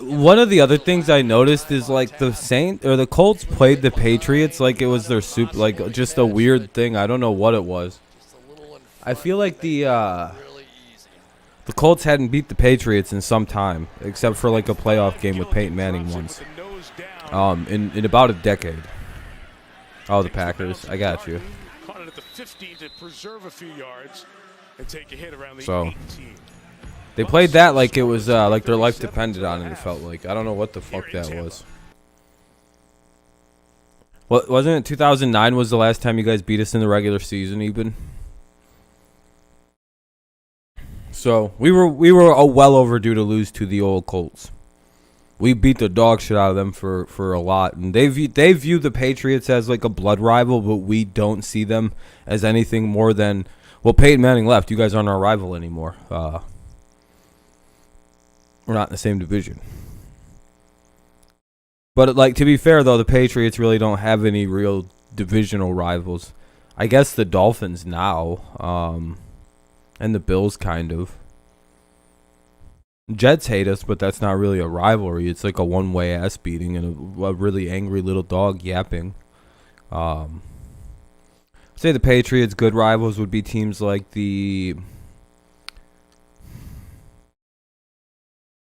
one of the other things I noticed is like the Colts played the Patriots like it was their just a weird thing. I don't know what it was. I feel like the Colts hadn't beat the Patriots in some time, except for like a playoff game with Peyton Manning once. In about a decade. Oh, the Packers. I got you. Caught it at the 15 to preserve a few yards and take a hit around the 18. They played that like it was like their life depended on it. It felt like I don't know what the fuck that was. What wasn't it? 2009 was the last time you guys beat us in the regular season, even. So we were well overdue to lose to the old Colts. We beat the dog shit out of them for a lot, and they view the Patriots as like a blood rival, but we don't see them as anything more than, well, Peyton Manning left. You guys aren't our rival anymore. We're not in the same division. But like, to be fair though, the Patriots really don't have any real divisional rivals. I guess the Dolphins now, and the Bills kind of. Jets hate us, but that's not really a rivalry. It's like a one-way ass beating and a really angry little dog yapping. Say the Patriots' good rivals would be teams like the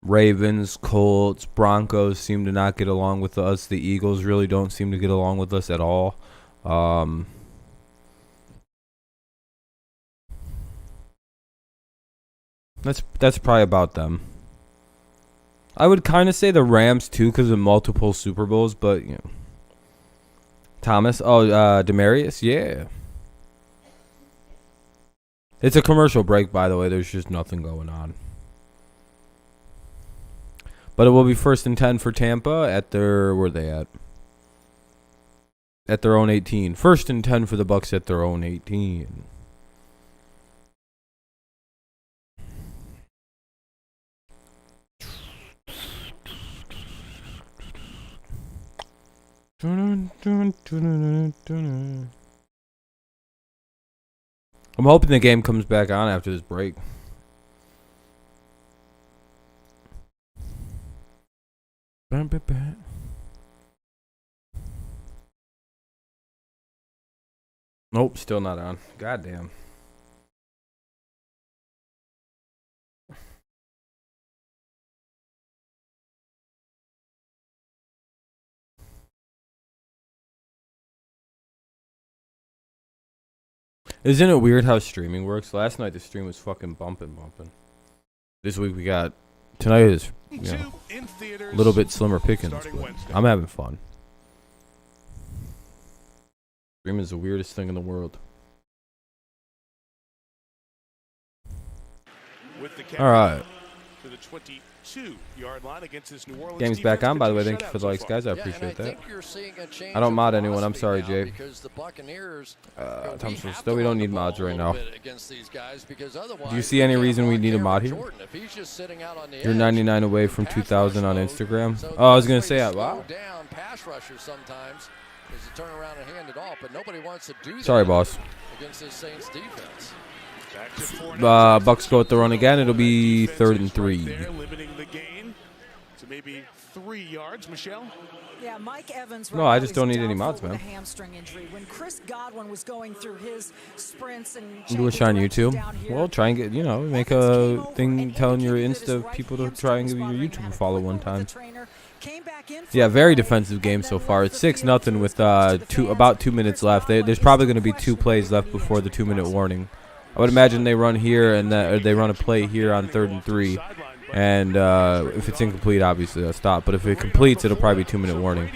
Ravens, Colts, Broncos seem to not get along with us. The Eagles really don't seem to get along with us at all. That's probably about them. I would kind of say the Rams too because of multiple Super Bowls, but you know, Thomas. Oh, Demarius. Yeah. It's a commercial break, by the way. There's just nothing going on. But it will be 1st and 10 for Tampa at their, where are they at? At their own 18. 1st and 10 for the Bucs at their own 18. I'm hoping the game comes back on after this break. Nope, still not on. Goddamn. Isn't it weird how streaming works? Last night the stream was fucking bumping. This week we got, tonight is, you know, a little bit slimmer pickings, but I'm having fun. Streaming is the weirdest thing in the world. All right. To the 22-yard line against this New Orleans Game's back on, by the way. Thank you for the likes, guys. I appreciate that. I don't mod anyone. I'm sorry, Jay. Because the Buccaneers still, we don't need mods right now. Do you see any reason we need a mod here? You're 99 away from 2,000 on Instagram. Oh, I was going to say that. Wow. Pass rushers sometimes is to turn around and hand it off, but nobody wants to do that. Sorry, boss. Against this Saints defense. Bucs go with the run again. It'll be 3rd and 3. Limiting the gain to maybe 3 yards. Michelle? Yeah, Mike Evans. No, I just don't need any mods, man. Hamstring injury. When Chris Godwin was going through his sprints and do a shine YouTube. Well, try and get, you know, make a thing telling your Insta people to try and give you your YouTube a follow one time. Yeah, very defensive game so far. It's 6-0 with about 2 minutes left. There's probably going to be 2 plays left before the 2-minute warning. I would imagine they run here and they run a play here on 3rd and 3, and if it's incomplete, obviously they'll stop. But if it completes, it'll probably be 2-minute warning.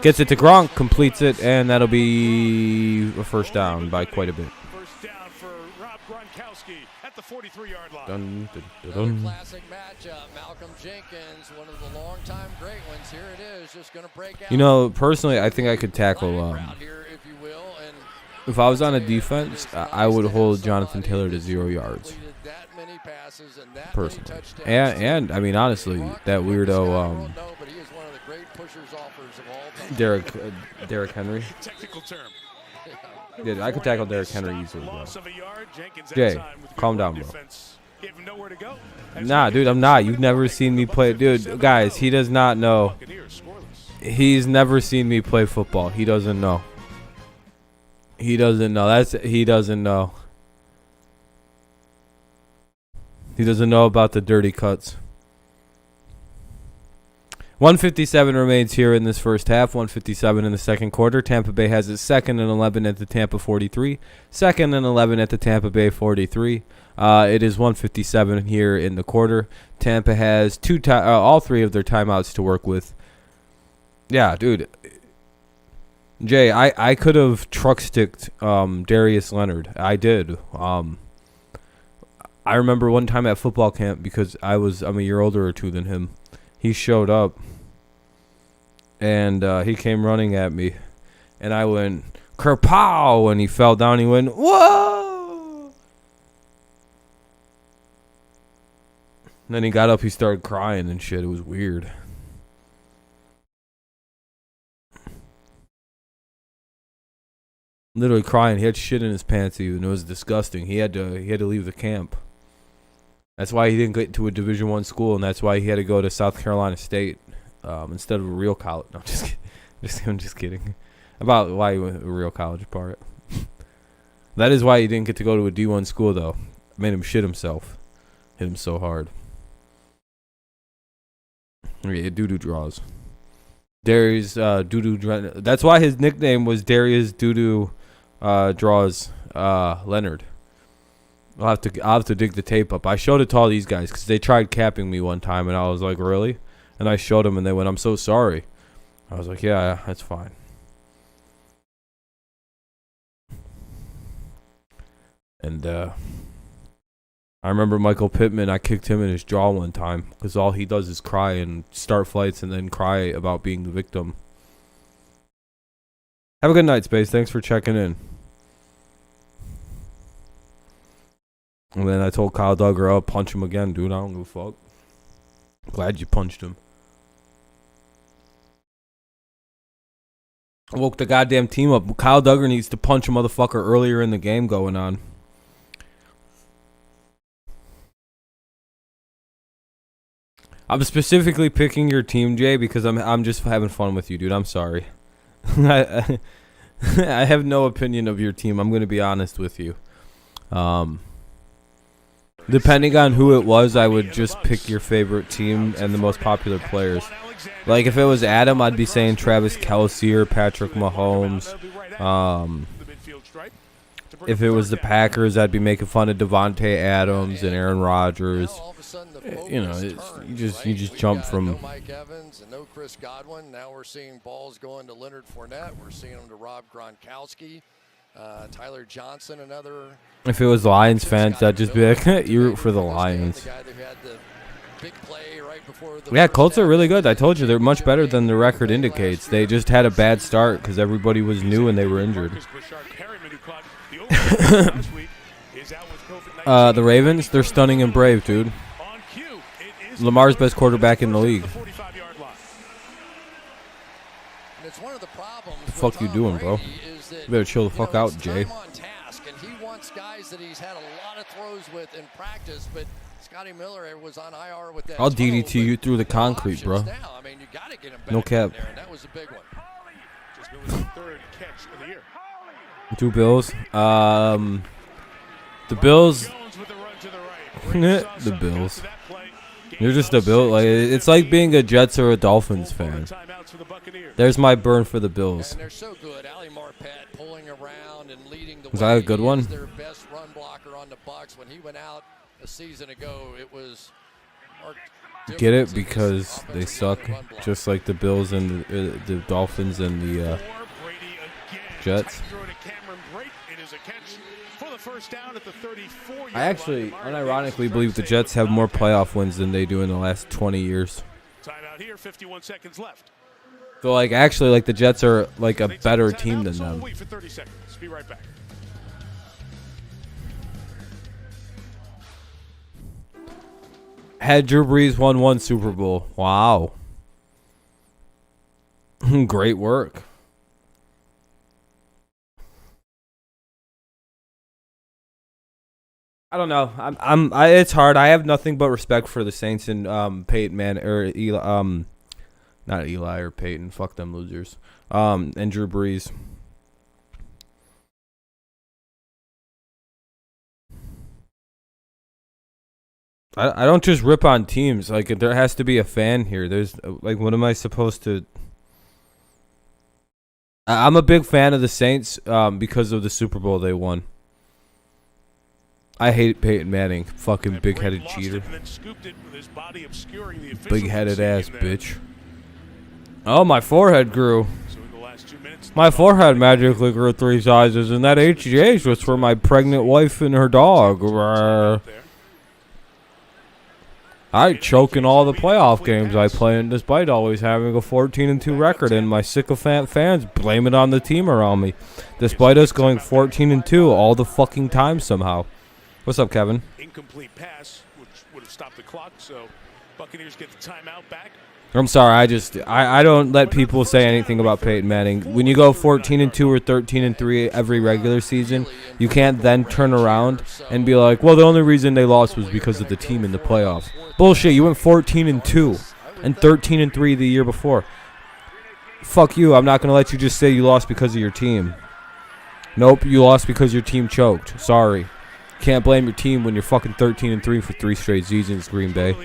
Gets it to Gronk, completes it, and that'll be a first down by quite a bit. First down for Rob Gronkowski at the 43-yard line. Dun, dun, dun, Another dun. classic matchup. Malcolm Jenkins, one of the longtime great ones. Here it is, just going to break out. You know, personally, I think I could tackle. Here, if you will, and If I was on a defense, I would hold Jonathan Taylor to 0 yards. Personally. And I mean, honestly, that weirdo, Derrick Henry. Technical term. Yeah, I could tackle Derrick Henry easily, bro. Jay, calm down, bro. Nah, dude, I'm not. You've never seen me play. Dude, guys, he does not know. He's never seen me play football. He doesn't know. He doesn't know. He doesn't know. He doesn't know about the dirty cuts. 157 remains here in this first half. 157 in the second quarter. Tampa Bay has it 2nd and 11 at the Tampa 43. 2nd and 11 at the Tampa Bay 43. It is 157 here in the quarter. Tampa has all 3 of their timeouts to work with. Yeah, dude. Jay, I could have truck sticked Darius Leonard. I did. I remember one time at football camp, because I'm a year older or two than him. He showed up, and he came running at me, and I went kerpow, and he fell down. He went whoa. And then he got up, he started crying and shit. It was weird. Literally crying. He had shit in his pants even. It was disgusting. He had to leave the camp. That's why he didn't get to a Division I school, and that's why he had to go to South Carolina State instead of a real college. No, I'm just kidding. About why he went to a real college part. That is why he didn't get to go to a D1 school, though. It made him shit himself. Hit him so hard. Yeah, doo-doo draws. Darius doo-doo. That's why his nickname was Darius doo-doo draws Leonard. I'll have to dig the tape up. I showed it to all these guys because they tried capping me one time, and I was like, really? And I showed them, and they went, I'm so sorry. I was like, yeah, that's fine. And I remember Michael Pittman, I kicked him in his jaw one time because all he does is cry and start fights and then cry about being the victim. Have a good night, Space. Thanks for checking in. And then I told Kyle Duggar, I'll punch him again, dude. I don't give a fuck. Glad you punched him. I woke the goddamn team up. Kyle Duggar needs to punch a motherfucker earlier in the game going on. I'm specifically picking your team, Jay, because I'm just having fun with you, dude. I'm sorry. I have no opinion of your team. I'm going to be honest with you. Depending on who it was, I would just pick your favorite team and the most popular players. Like, if it was Adam, I'd be saying Travis Kelce or Patrick Mahomes. If it was the Packers, I'd be making fun of Devontae Adams and Aaron Rodgers. You know, you just jump from. No Mike Evans and no Chris Godwin. Now we're seeing balls going to Leonard Fournette. We're seeing them to Rob Gronkowski. Tyler Johnson, another. If it was Lions fans, I'd just be like, you root for the Lions. Yeah, Colts are really good. I told you, they're much better than the record indicates. They just had a bad start because everybody was new and they were injured. The Ravens, they're stunning and brave, dude. Lamar's best quarterback in the league. What the fuck you doing, bro? You better chill the fuck out, Jay. He wants guys that he's had a lot of throws with in practice, but Scotty Miller was on IR with that. I'll DDT you through the concrete, bro. I mean, you gotta get him back no cap. there, and that was a big one. Just was the third catch of the year. 2 Bills. The Bills. The Bills. You're just a Bill. Like, it's like being a Jets or a Dolphins fan. There's my burn for the Bills. And they're so good. Ali Marpet pulling around and leading the Was that a good one? Their best run blocker on the Bucs. When he went out a season ago, it was. Get it? Because they suck, just like the Bills and the Dolphins and the Jets. I actually, unironically, believe the Jets have more playoff wins than they do in the last 20 years. Timeout here, 51 seconds left. So, like, actually, like, the Jets are, like, a better team than them. Wait for 30 seconds. Be right back. Had Drew Brees won 1 Super Bowl. Wow. Great work. I don't know. It's hard. I have nothing but respect for the Saints and Peyton Manning or Eli, not Eli or Peyton. Fuck them losers. And Drew Brees. I don't just rip on teams. Like, there has to be a fan here. There's like, what am I supposed to? I'm a big fan of the Saints because of the Super Bowl they won. I hate Peyton Manning, fucking big-headed cheater. Big-headed ass bitch. Oh, my forehead grew. My forehead magically grew 3 sizes, and that HGH was for my pregnant wife and her dog. I choke in all the playoff games I play in, despite always having a 14-2 record, and my sycophant fans blame it on the team around me, despite us going 14-2 all the fucking time somehow. What's up, Kevin? Incomplete pass, which would have stopped the clock, so Buccaneers get the timeout back. I'm sorry, I don't let people say anything about Peyton Manning. When you go 14-2 or 13-3 every regular season, you can't then turn around and be like, well, the only reason they lost was because of the team in the playoffs. Bullshit, you went 14-2 and 13-3 the year before. Fuck you, I'm not going to let you just say you lost because of your team. Nope, you lost because your team choked. Sorry. Can't blame your team when you're fucking 13-3 for 3 straight seasons, Green Bay.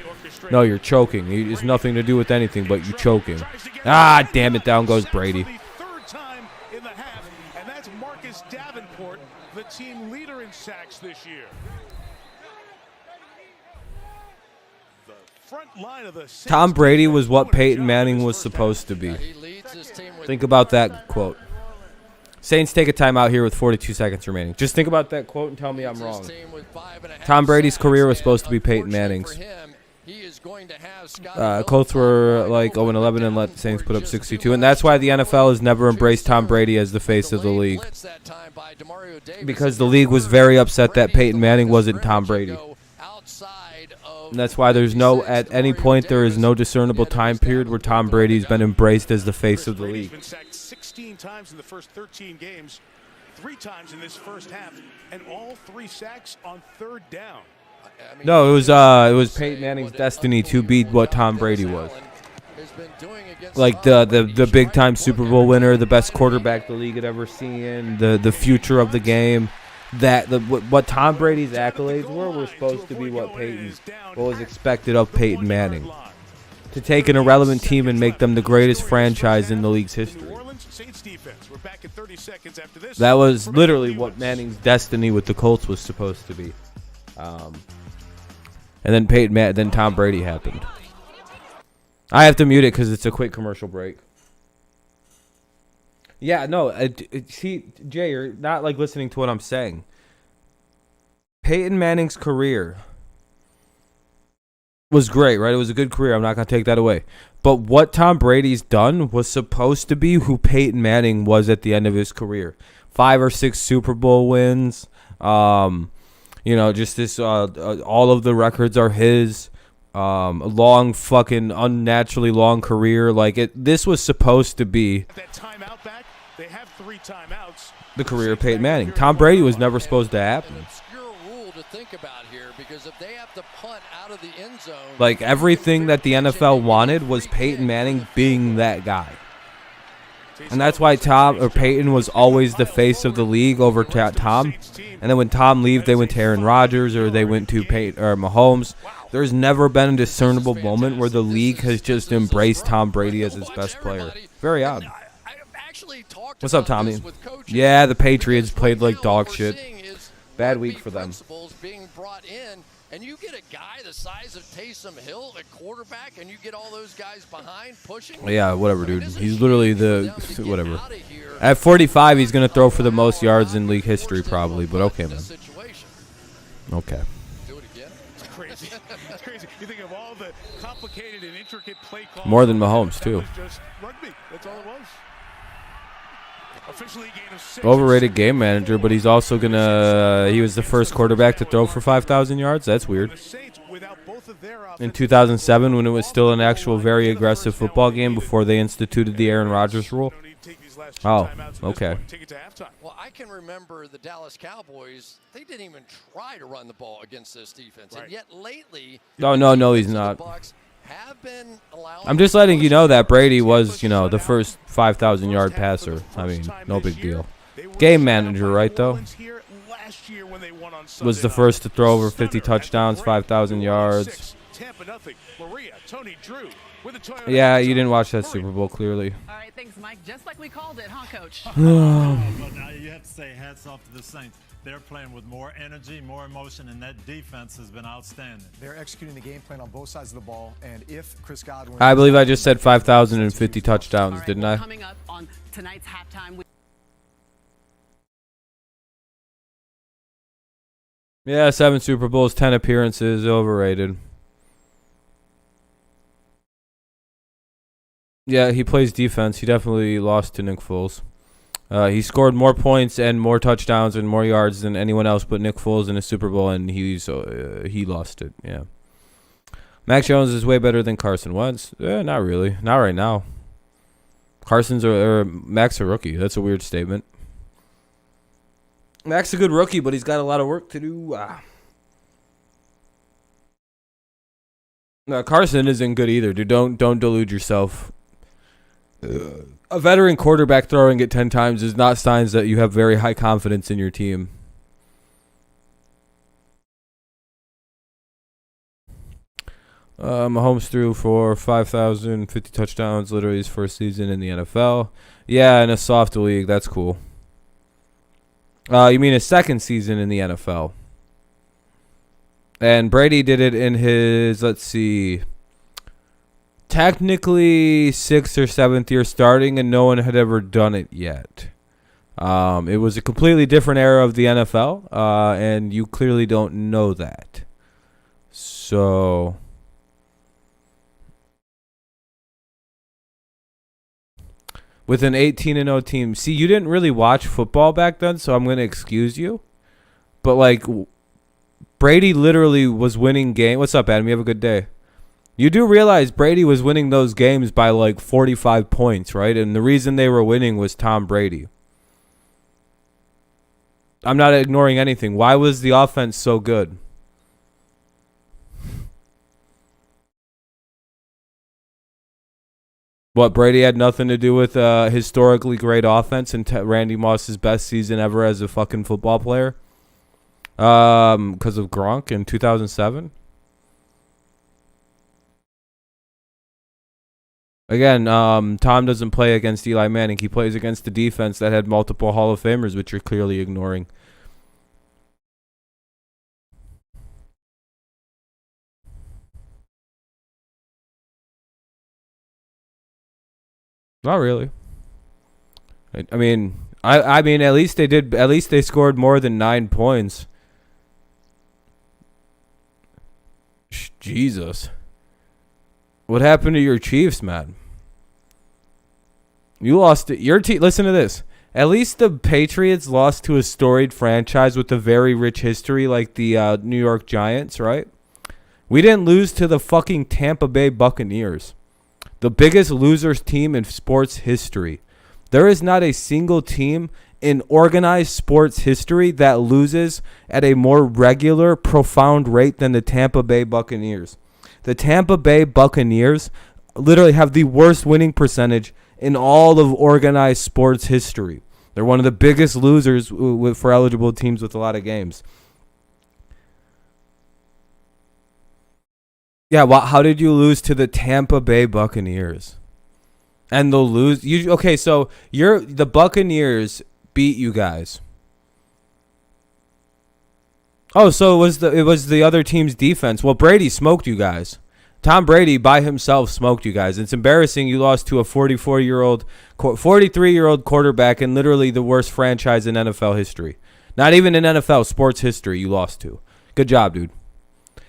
No, you're choking. It's nothing to do with anything but you choking. Ah, damn it, down goes Brady. Third time in the half, and that's Marcus Davenport, the team leader in sacks this year. The front line of the Tom Brady was what Peyton Manning was supposed to be. Think about that quote. Saints take a timeout here with 42 seconds remaining. Just think about that quote and tell me I'm wrong. Tom Brady's career was supposed to be Peyton Manning's. Colts were like 0-11 and let the Saints put up 62, and that's why the NFL has never embraced Tom Brady as the face of the league, because the league was very upset that Peyton Manning wasn't Tom Brady. And that's why at any point there is no discernible time period where Tom Brady's been embraced as the face of the league. 16 times in the first 13 games, 3 times in this first half, and all 3 sacks on third down. No, it was Peyton Manning's destiny to be what Tom Brady was. Like the big time Super Bowl winner, the best quarterback the league had ever seen, the future of the game. What Tom Brady's accolades were supposed to be what was expected of Peyton Manning. To take an irrelevant team and make them the greatest franchise in the league's history. That was literally what Manning's destiny with the Colts was supposed to be. And then Tom Brady happened. I have to mute it because it's a quick commercial break. Yeah, no, see, Jay, you're not like listening to what I'm saying. Peyton Manning's career was great, right? It was a good career. I'm not going to take that away. But what Tom Brady's done was supposed to be who Peyton Manning was at the end of his career. 5 or 6 Super Bowl wins. Just this, all of the records are his. A long fucking unnaturally long career. This was supposed to be that timeout back. They have 3 timeouts. The career of Peyton Manning. Tom Brady was never supposed to happen. Like everything that the NFL wanted was Peyton Manning being that guy. And that's why Peyton was always the face of the league over Tom. And then when Tom left, they went to Aaron Rodgers or they went to Mahomes. There's never been a discernible moment where the league has just embraced Tom Brady as its best player. Very odd. What's up, Tommy? Yeah, the Patriots played like dog shit. Bad week for them. And you get a guy the size of Taysom Hill at quarterback, and you get all those guys behind pushing. Yeah, whatever, dude. He's literally whatever. At 45, he's going to throw for the most yards in league history probably, but okay, man. Okay. Do it again. It's crazy. It's crazy. You think of all the complicated and intricate play calls. More than Mahomes, too. That was just rugby. That's all it was. Officially a gain of 6. Overrated game manager, but he's also going to he was the first quarterback to throw for 5,000 yards. That's weird. In 2007, when it was still an actual very aggressive football game before they instituted the Aaron Rodgers rule. Oh, okay. Well, I can remember the Dallas Cowboys. They didn't even try to run the ball against this defense. And yet lately, no, he's not. I'm just letting you know that Brady was, the first 5,000-yard passer. I mean, no big deal. Game manager, right, though? Was the first to throw over 50 touchdowns, 5,000 yards. Yeah, you didn't watch that Super Bowl, clearly. All right, thanks, Mike. Just like we called it, huh, Coach? But now you have to say hats off to the Saints. They're playing with more energy, more emotion, and that defense has been outstanding. They're executing the game plan on both sides of the ball, and if Chris Godwin... I believe I just said 5,050 touchdowns, didn't I? Coming up on tonight's halftime... Yeah, 7 Super Bowls, 10 appearances, overrated. Yeah, he plays defense. He definitely lost to Nick Foles. He scored more points and more touchdowns and more yards than anyone else but Nick Foles in a Super Bowl, and he lost it. Yeah. Mac Jones is way better than Carson Wentz. Not really. Not right now. Mac's a rookie. That's a weird statement. Mac's a good rookie, but he's got a lot of work to do. No, Carson isn't good either, dude. Don't delude yourself. A veteran quarterback throwing it 10 times is not signs that you have very high confidence in your team. Mahomes threw for 5,050 touchdowns, literally his first season in the NFL. Yeah, in a soft league, that's cool. You mean his second season in the NFL? And Brady did it in his, technically 6th or 7th year starting, and no one had ever done it yet. It was a completely different era of the NFL, and you clearly don't know that. So, with an 18-0 team, see, you didn't really watch football back then, so I'm going to excuse you. But, Brady literally was winning games. What's up, Adam? You have a good day. You do realize Brady was winning those games by 45 points, right? And the reason they were winning was Tom Brady. I'm not ignoring anything. Why was the offense so good? What, Brady had nothing to do with historically great offense and Randy Moss's best season ever as a fucking football player? Because of Gronk in 2007? Again, Tom doesn't play against Eli Manning. He plays against the defense that had multiple Hall of Famers, which you're clearly ignoring. Not really. I mean, at least they did. At least they scored more than 9 points. Jesus. What happened to your Chiefs, man? You lost it. Your team. Listen to this. At least the Patriots lost to a storied franchise with a very rich history like the New York Giants, right? We didn't lose to the fucking Tampa Bay Buccaneers, the biggest losers team in sports history. There is not a single team in organized sports history that loses at a more regular, profound rate than the Tampa Bay Buccaneers. The Tampa Bay Buccaneers literally have the worst winning percentage in all of organized sports history. They're one of the biggest losers for eligible teams with a lot of games. Yeah, well, how did you lose to the Tampa Bay Buccaneers? And they'll lose. So the Buccaneers beat you guys. Oh, so it was the other team's defense. Well, Brady smoked you guys. Tom Brady by himself smoked you guys. It's embarrassing you lost to a 43-year-old quarterback in literally the worst franchise in NFL history. Not even in NFL sports history you lost to. Good job, dude.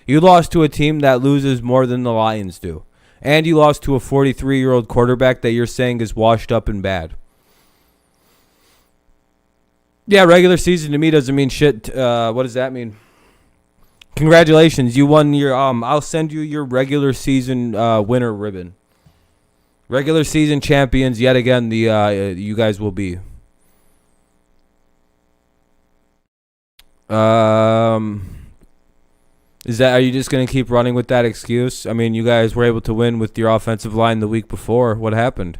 You lost to a team that loses more than the Lions do. And you lost to a 43-year-old quarterback that you're saying is washed up and bad. Yeah, regular season to me doesn't mean shit. What does that mean? Congratulations, you won your. I'll send you your regular season winner ribbon. Regular season champions yet again. You guys will be. Are you just gonna keep running with that excuse? I mean, you guys were able to win with your offensive line the week before. What happened?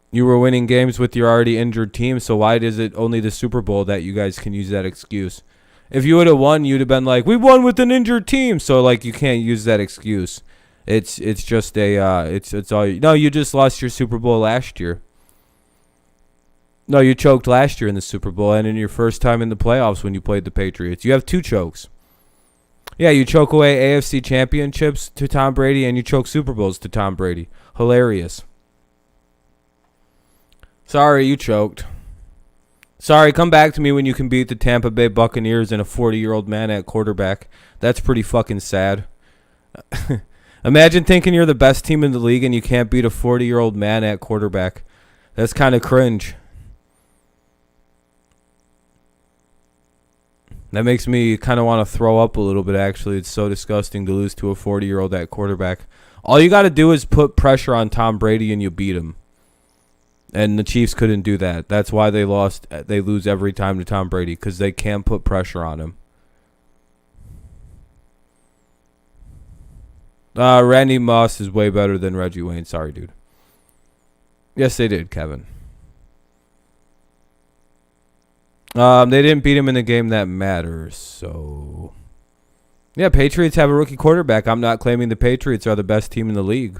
You were winning games with your already injured team, so why is it only the Super Bowl that you guys can use that excuse? If you would have won, you'd have been like, we won with an injured team, so you can't use that excuse. It's just it's all. No, you just lost your Super Bowl last year. No, you choked last year in the Super Bowl and in your first time in the playoffs when you played the Patriots. You have 2 chokes. Yeah, you choke away AFC championships to Tom Brady and you choke Super Bowls to Tom Brady. Hilarious. Sorry, you choked. Sorry, come back to me when you can beat the Tampa Bay Buccaneers and a 40-year-old man at quarterback. That's pretty fucking sad. Imagine thinking you're the best team in the league and you can't beat a 40-year-old man at quarterback. That's kind of cringe. That makes me kind of want to throw up a little bit, actually. It's so disgusting to lose to a 40-year-old at quarterback. All you got to do is put pressure on Tom Brady and you beat him. And the Chiefs couldn't do that. That's why they lost. They lose every time to Tom Brady, because they can't put pressure on him. Randy Moss is way better than Reggie Wayne. Sorry, dude. Yes, they did, Kevin. They didn't beat him in the game that matters, so... Yeah, Patriots have a rookie quarterback. I'm not claiming the Patriots are the best team in the league.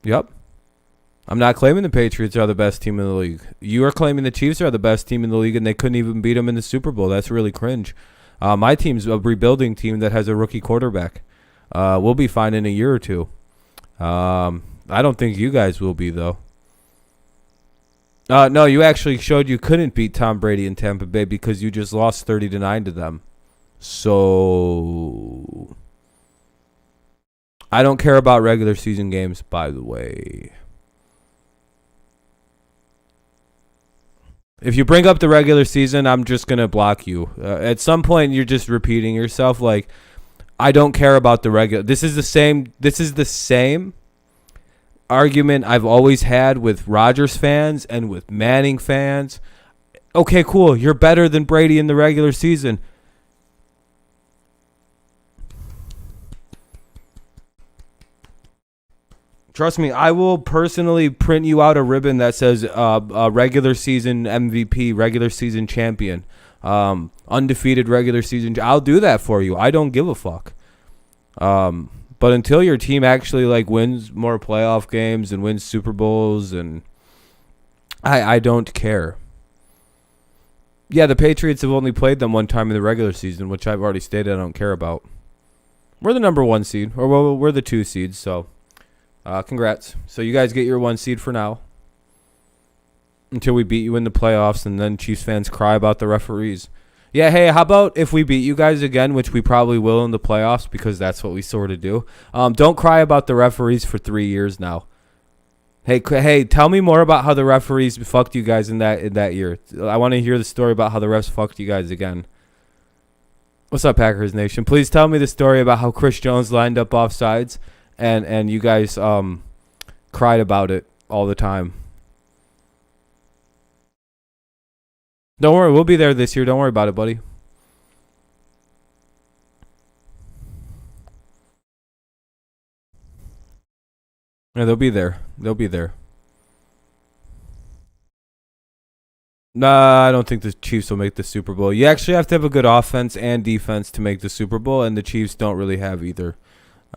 Yep. I'm not claiming the Patriots are the best team in the league. You are claiming the Chiefs are the best team in the league, and they couldn't even beat them in the Super Bowl. That's really cringe. My team's a rebuilding team that has a rookie quarterback. We'll be fine in a year or two. I don't think you guys will be, though. No, you actually showed you couldn't beat Tom Brady in Tampa Bay because you just lost 30-9 to them. So I don't care about regular season games, by the way. If you bring up the regular season, I'm just going to block you. At some point, you're just repeating yourself. Like, I don't care about the regular. This is the same argument I've always had with Rodgers fans and with Manning fans. Okay, cool. You're better than Brady in the regular season. Trust me, I will personally print you out a ribbon that says regular season MVP, regular season champion, undefeated regular season. I'll do that for you. I don't give a fuck. But until your team actually like wins more playoff games and wins Super Bowls, and I don't care. Yeah, the Patriots have only played them one time in the regular season, which I've already stated I don't care about. We're the number 1 seed, or well, we're the 2 seeds, so congrats. So you guys get your 1 seed for now until we beat you in the playoffs, and then Chiefs fans cry about the referees. Yeah, hey, how about if we beat you guys again, which we probably will in the playoffs because that's what we sort of do. Don't cry about the referees for 3 years now. Hey, tell me more about how the referees fucked you guys in that year. I want to hear the story about how the refs fucked you guys again. What's up, Packers Nation? Please tell me the story about how Chris Jones lined up offsides and you guys cried about it all the time. Don't worry, we'll be there this year. Don't worry about it, buddy. Yeah, they'll be there. They'll be there. Nah, I don't think the Chiefs will make the Super Bowl. You actually have to have a good offense and defense to make the Super Bowl, and the Chiefs don't really have either.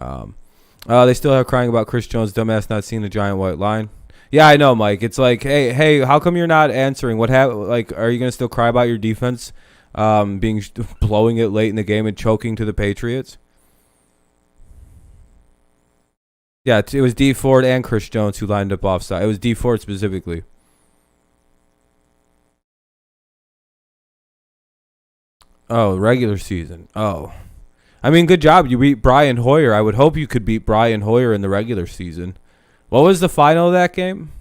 They still are crying about Chris Jones' dumbass not seeing the giant white line. Yeah, I know, Mike. It's like, hey, how come you're not answering? What happened? Like, are you gonna still cry about your defense blowing it late in the game and choking to the Patriots? Yeah, it was D Ford and Chris Jones who lined up offside. It was D Ford specifically. Oh, regular season. Oh, I mean, good job. You beat Brian Hoyer. I would hope you could beat Brian Hoyer in the regular season. What was the final of that game?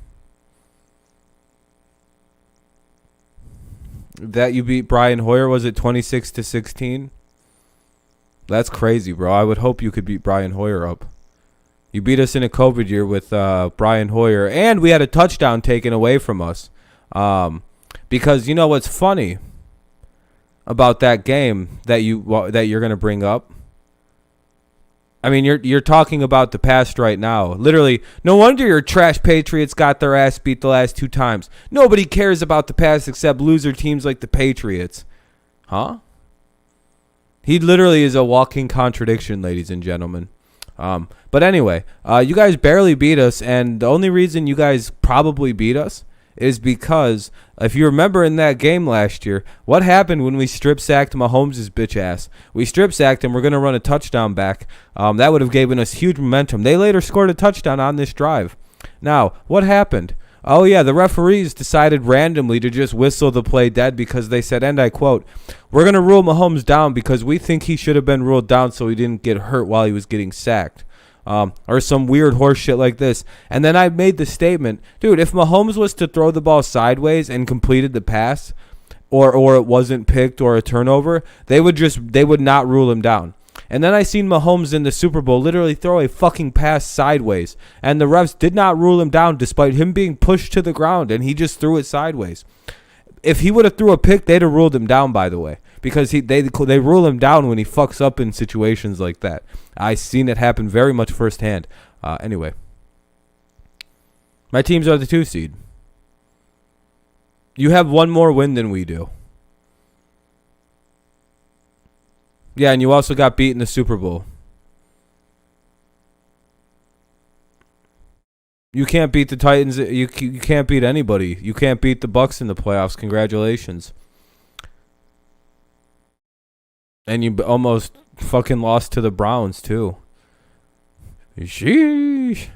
That you beat Brian Hoyer, was it 26-16? That's crazy, bro. I would hope you could beat Brian Hoyer up. You beat us in a COVID year with Brian Hoyer, and we had a touchdown taken away from us. Because you know what's funny about that game that you're going to bring up? I mean, you're talking about the past right now. Literally, no wonder your trash Patriots got their ass beat the last 2 times. Nobody cares about the past except loser teams like the Patriots. Huh? He literally is a walking contradiction, ladies and gentlemen. But anyway, you guys barely beat us, and the only reason you guys probably beat us is because if you remember in that game last year, what happened when we strip-sacked Mahomes' bitch ass? We strip-sacked him. We're going to run a touchdown back. That would have given us huge momentum. They later scored a touchdown on this drive. Now, what happened? Oh, yeah, the referees decided randomly to just whistle the play dead because they said, and I quote, "We're going to rule Mahomes down because we think he should have been ruled down so he didn't get hurt while he was getting sacked." or some weird horse shit like this. And then I made the statement, dude, if Mahomes was to throw the ball sideways and completed the pass, or it wasn't picked or a turnover, they would not rule him down. And then I seen Mahomes in the Super Bowl literally throw a fucking pass sideways, and the refs did not rule him down despite him being pushed to the ground, and he just threw it sideways. If he would have threw a pick, they'd have ruled him down, by the way, because they rule him down when he fucks up in situations like that. I seen it happen very much firsthand. Anyway, my teams are the 2 seed. You have one more win than we do. Yeah, and you also got beat in the Super Bowl. You can't beat the Titans. You can't beat anybody. You can't beat the Bucs in the playoffs. Congratulations. And you almost fucking lost to the Browns, too. Sheesh.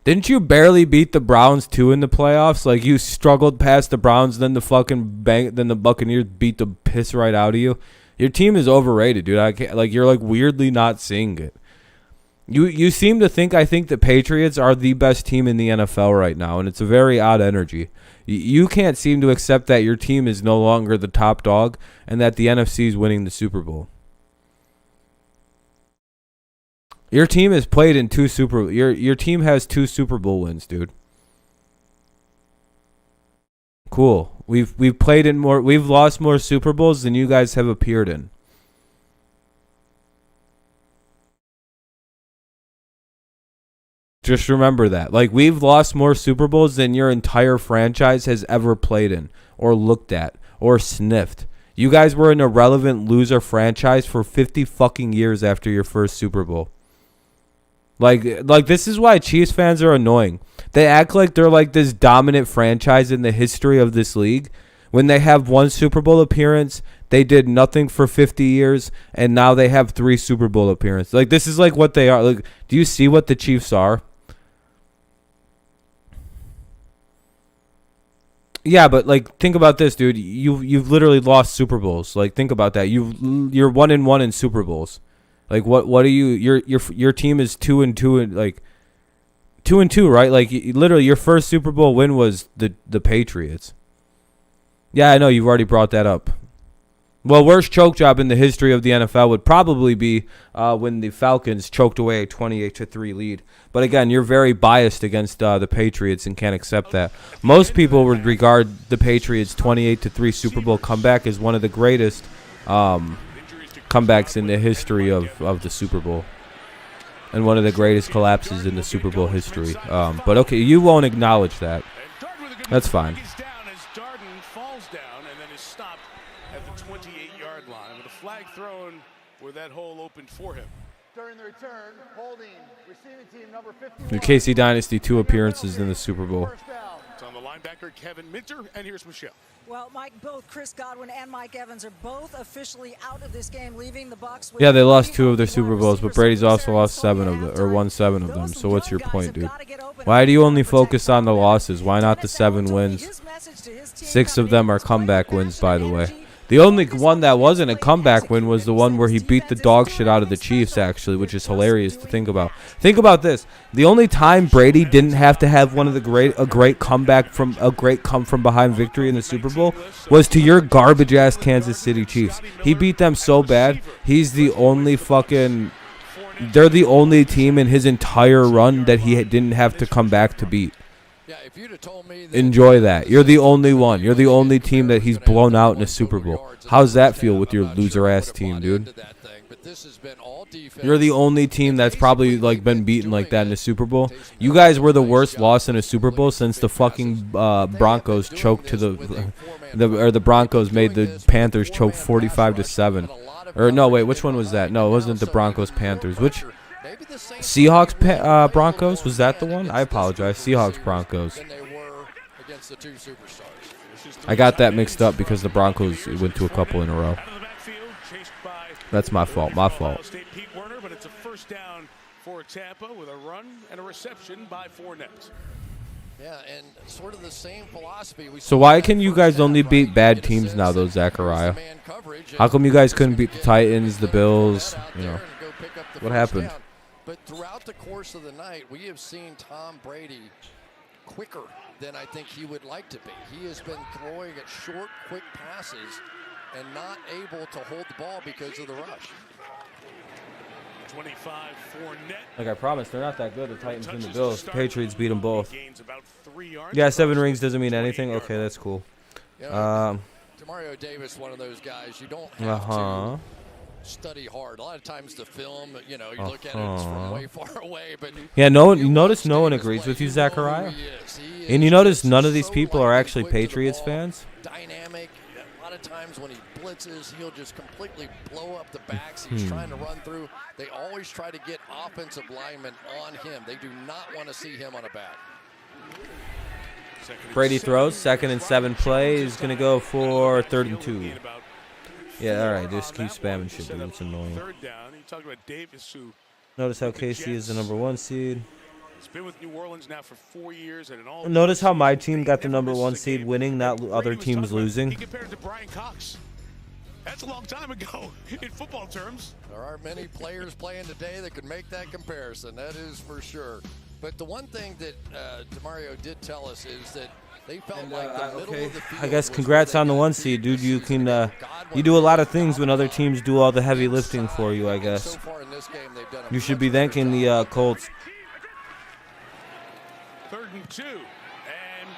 Didn't you barely beat the Browns, too, in the playoffs? Like, you struggled past the Browns, then then the Buccaneers beat the piss right out of you. Your team is overrated, dude. You're like weirdly not seeing it. You seem to think I think the Patriots are the best team in the NFL right now, and it's a very odd energy. You can't seem to accept that your team is no longer the top dog and that the NFC is winning the Super Bowl. Your team has played in your team has 2 Super Bowl wins, dude. Cool. We've played in more. We've lost more Super Bowls than you guys have appeared in. Just remember that. Like, we've lost more Super Bowls than your entire franchise has ever played in, or looked at, or sniffed. You guys were an irrelevant loser franchise for 50 fucking years after your first Super Bowl. Like this is why Chiefs fans are annoying. They act like they're like this dominant franchise in the history of this league. When they have 1 Super Bowl appearance, they did nothing for 50 years, and now they have 3 Super Bowl appearances. Like, this is like what they are. Like, do you see what the Chiefs are? Yeah, but like, think about this, dude. You've literally lost Super Bowls. Like, think about that. You're 1-1 in Super Bowls. Like, what are you? Your team is 2-2 and like 2-2, right? Like, literally, your first Super Bowl win was the Patriots. Yeah, I know you've already brought that up. Well, worst choke job in the history of the NFL would probably be when the Falcons choked away a 28-3 lead. But again, you're very biased against the Patriots and can't accept that. Most people would regard the Patriots' 28-3 Super Bowl comeback as one of the greatest comebacks in the history of the Super Bowl, and one of the greatest collapses in the Super Bowl history. But okay, you won't acknowledge that. That's fine. That hole opened for him. During the return, holding receiving team number 50. The KC Dynasty 2 appearances in the Super Bowl. It's on the linebacker Kevin Minter, and here's Michelle. Well, Mike, both Chris Godwin and Mike Evans are both officially out of this game, leaving the Bucs. Yeah, they lost 2 of their Super Bowls, but Brady's also lost 7 of them, or won 7 of them. So what's your point, dude? Why do you only focus on the losses? Why not the 7 wins? 6 of them are comeback wins, by the way. The only one that wasn't a comeback win was the one where he beat the dog shit out of the Chiefs, actually, which is hilarious to think about. Think about this. The only time Brady didn't have to have a great come from behind victory in the Super Bowl was to your garbage ass Kansas City Chiefs. He beat them so bad. He's the only they're the only team in his entire run that he didn't have to come back to beat. Enjoy that. You're the only one. You're the only team that he's blown out in a Super Bowl. How's that feel with your loser-ass team, dude? You're the only team that's probably like been beaten like that in a Super Bowl. You guys were the worst loss in a Super Bowl since the fucking Broncos choked to the Broncos made the Panthers choke 45-7. Or no, wait, which one was that? No, it wasn't the Broncos Panthers. Which Seahawks Broncos, was that the one? I apologize. Seahawks Broncos. I got that mixed up because the Broncos went to a couple in a row. That's my fault. My fault. But it's a first down for Tampa with a run and a reception by Fournette. Yeah, and sort of the same philosophy. So why can you guys only beat bad teams now, though, Zachariah? How come you guys couldn't beat the Titans, the Bills? You know, what happened? But throughout the course of the night, we have seen Tom Brady quicker than I think he would like to be. He has been throwing at short, quick passes and not able to hold the ball because of the rush. 25 for net. Like I promised, they're not that good. The Titans and the Bills. The Patriots beat them both. Yeah, 7 rings doesn't mean anything. Okay, that's cool. You know, Demario Davis, one of those guys you don't have to study hard. A lot of times the film, you know, you look at it, it's from way far away. But yeah, no one. You notice no one agrees with you, Zachariah. And you notice none of these people are actually Patriots fans. Dynamic. A lot of times when he blitzes, he'll just completely blow up the backs he's trying to run through. They always try to get offensive linemen on him. They do not want to see him on a back. Brady throws. 2nd and 7 play. He's going to go for 3rd and 2. Yeah, all right. Just keep spamming shit, dude. It's annoying. Notice how KC is the number 1 seed. He's been with New Orleans now for 4 years. And Notice how my team got the number 1 seed winning, not other teams losing. He compared it to Brian Cox. That's a long time ago in football terms. There aren't many players playing today that could make that comparison. That is for sure. But the one thing that Demario did tell us is that they felt like the middle of the field. I guess congrats on the 1 seed, dude. You can you do a lot of things when other teams do all the heavy lifting for you, I guess. So far in this game, they've done You should be thanking the Colts. 3rd and 2. And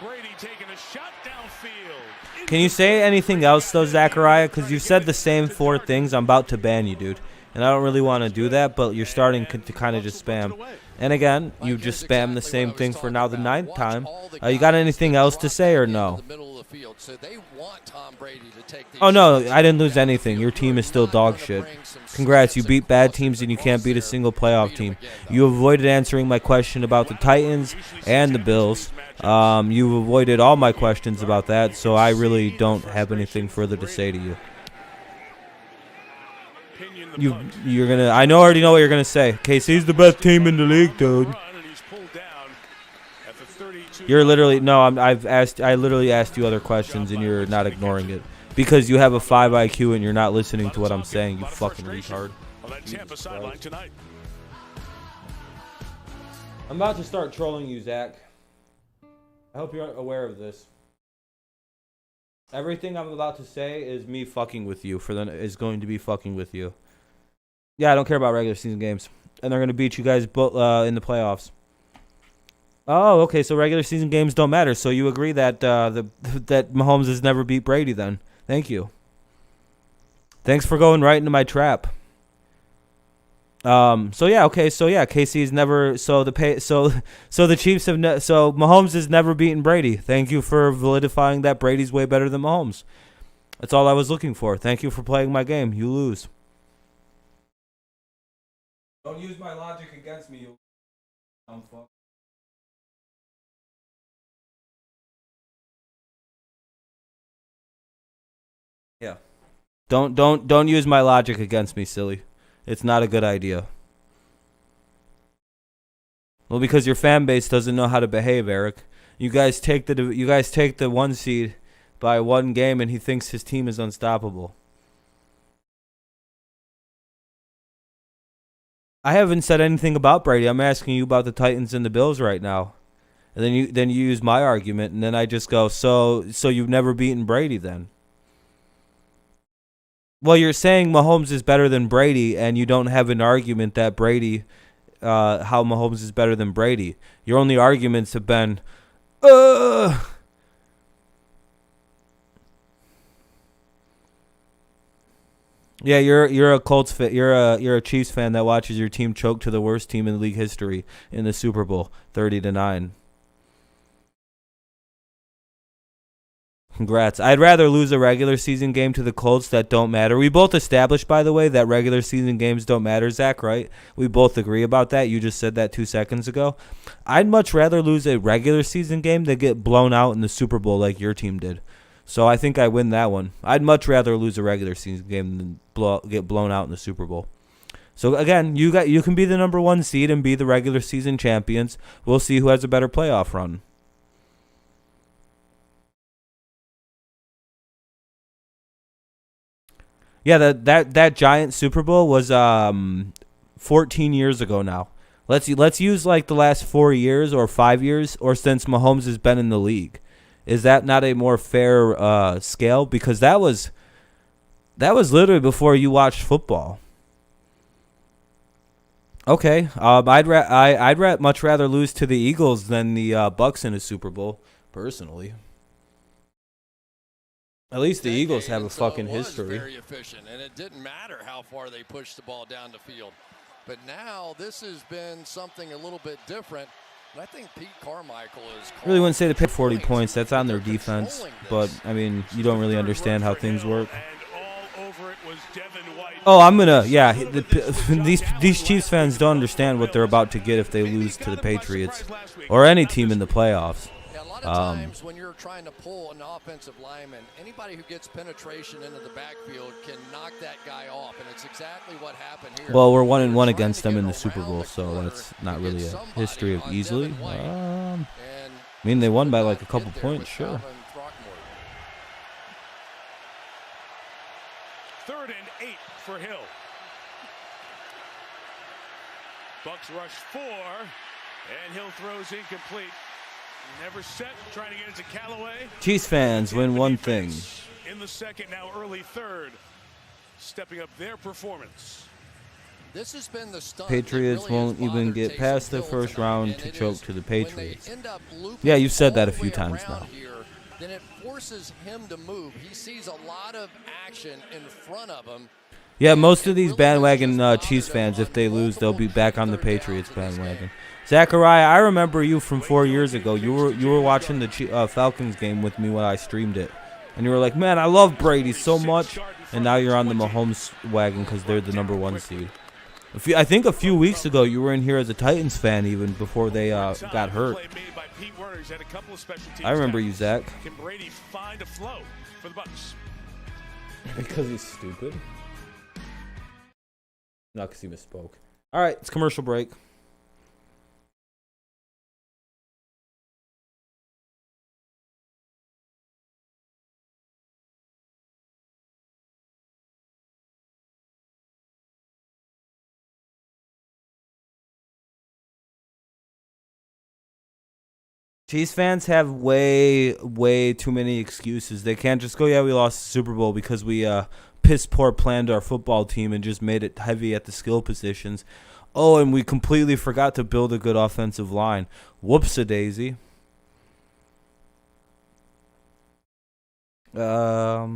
Brady taking a shot downfield. Can you say anything else, though, Zachariah? Because you said the same 4 things. I'm about to ban you, dude. And I don't really want to do that, but you're starting to kind of just spam. And again, you just spam the same thing for now the 9th time. You got anything else to say or no? Oh, no, I didn't lose anything. Your team is still dog shit. Congrats, you beat bad teams and you can't beat a single playoff team. You avoided answering my question about the Titans and the Bills. You avoided all my questions about that, so I really don't have anything further to say to you. You're gonna. I already know what you're gonna say. KC's the best team in the league, dude. You're literally I literally asked you other questions and you're not ignoring it because you have a 5 IQ and you're not listening to what I'm saying. You fucking retard. I'm about to start trolling you, Zach. I hope you're aware of this. Everything I'm about to say is me fucking with you. Is going to be fucking with you. Yeah, I don't care about regular season games, and they're gonna beat you guys in the playoffs. Oh, okay. So regular season games don't matter. So you agree that that Mahomes has never beat Brady? Then thank you. Thanks for going right into my trap. So yeah, okay. So yeah, KC's never. So the Chiefs have. So Mahomes has never beaten Brady. Thank you for validifying that Brady's way better than Mahomes. That's all I was looking for. Thank you for playing my game. You lose. Don't use my logic against me, you dumb fuck. Yeah. Don't use my logic against me, silly. It's not a good idea. Well, because your fan base doesn't know how to behave, Eric. You guys take the 1 seed by 1 game, and he thinks his team is unstoppable. I haven't said anything about Brady. I'm asking you about the Titans and the Bills right now. And then you use my argument, and then I just go, so you've never beaten Brady then? Well, you're saying Mahomes is better than Brady, and you don't have an argument that Brady, how Mahomes is better than Brady. Your only arguments have been, Yeah, you're a Colts fan. You're a Chiefs fan that watches your team choke to the worst team in league history in the Super Bowl, 30-9. Congrats. I'd rather lose a regular season game to the Colts that don't matter. We both established, by the way, that regular season games don't matter, Zach, right? We both agree about that. You just said that 2 seconds ago. I'd much rather lose a regular season game than get blown out in the Super Bowl like your team did. So I think I win that one. I'd much rather lose a regular season game than get blown out in the Super Bowl. So again, you can be the number 1 seed and be the regular season champions. We'll see who has a better playoff run. Yeah, that giant Super Bowl was 14 years ago now. Let's use like the last 4 years or 5 years or since Mahomes has been in the league. Is that not a more fair scale? Because that was literally before you watched football. Okay, I'd much rather lose to the Eagles than the Bucs in a Super Bowl, personally. At least the Eagles have a fucking history. Very efficient, and it didn't matter how far they pushed the ball down the field. But now this has been something a little bit different. And I think Pete Carmichael is. I really wouldn't say they picked 40 points. That's on their defense. But, I mean, you don't really understand how things work. Oh, I'm going to, yeah. These Chiefs fans don't understand what they're about to get if they lose to the Patriots or any team in the playoffs. A lot of times when you're trying to pull an offensive lineman, anybody who gets penetration into the backfield can knock that guy off, and it's exactly what happened here. Well, we're 1-1 against them in the Super Bowl, so that's not really a history of easily. I mean, they won by like a couple points, sure. 3rd and 8 for Hill. Bucs rush 4, and Hill throws incomplete. Never set, trying to get into Callaway. Chiefs fans win one thing. In the second, now early third, stepping up their performance. This has been the stunt. Patriots really won't even get past the first round to choke to the Patriots. Yeah, you've said that a few times now. Here, then it forces him to move. He sees a lot of action in front of him. Yeah, most of these bandwagon Chiefs fans, if they lose, they'll be back on the Patriots bandwagon. Zachariah, I remember you from 4 years ago. You were watching the Falcons game with me when I streamed it, and you were like, "Man, I love Brady so much," and now you're on the Mahomes wagon because they're the #1 seed. I think a few weeks ago you were in here as a Titans fan even before they got hurt. I remember you, Zach. Can Brady find a flow for the Bucs? Because he's stupid. Not because he misspoke. All right, it's commercial break. Chiefs fans have way too many excuses. They can't just go, yeah, we lost the Super Bowl because we piss poor planned our football team and just made it heavy at the skill positions. Oh, and we completely forgot to build a good offensive line. Whoops-a-daisy. Yeah,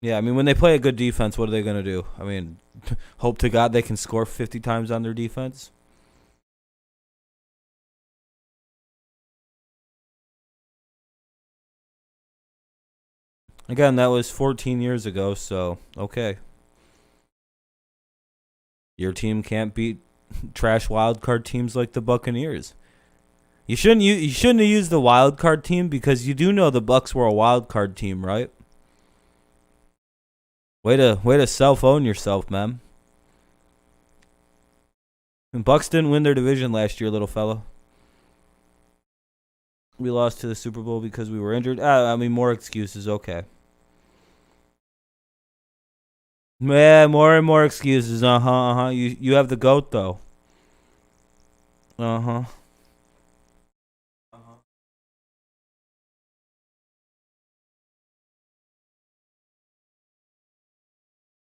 I mean, when they play a good defense, what are they going to do? I mean, hope to God they can score 50 times on their defense. Again, that was 14 years ago, so okay. Your team can't beat trash wildcard teams like the Buccaneers. You shouldn't have used the wildcard team because you do know the Bucs were a wildcard team, right? Way to self-own yourself, man. And Bucs didn't win their division last year, little fella. We lost to the Super Bowl because we were injured. I mean, more excuses, okay. Yeah, more and more excuses. You have the GOAT, though.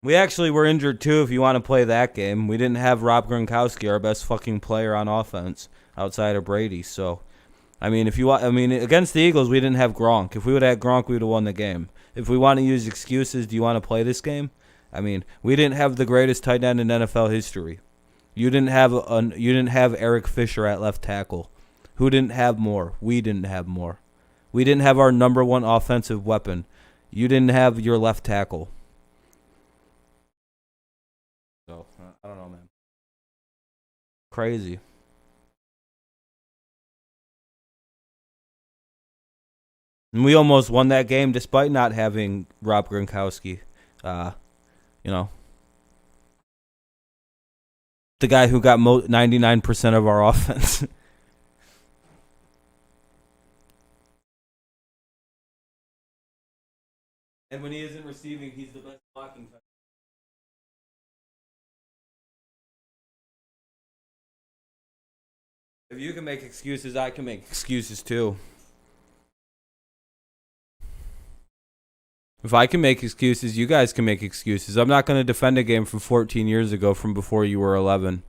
We actually were injured, too, if you want to play that game. We didn't have Rob Gronkowski, our best fucking player on offense, outside of Brady. So, I mean, against the Eagles, we didn't have Gronk. If we would have had Gronk, we would have won the game. If we want to use excuses, do you want to play this game? I mean, we didn't have the greatest tight end in NFL history. You didn't have Eric Fisher at left tackle. Who didn't have more? We didn't have more. We didn't have our #1 offensive weapon. You didn't have your left tackle. So, I don't know, man. Crazy. And we almost won that game despite not having Rob Gronkowski. You know, the guy who got 99% of our offense. And when he isn't receiving, he's the best blocking. If you can make excuses, I can make excuses too. If I can make excuses, you guys can make excuses. I'm not going to defend a game from 14 years ago from before you were 11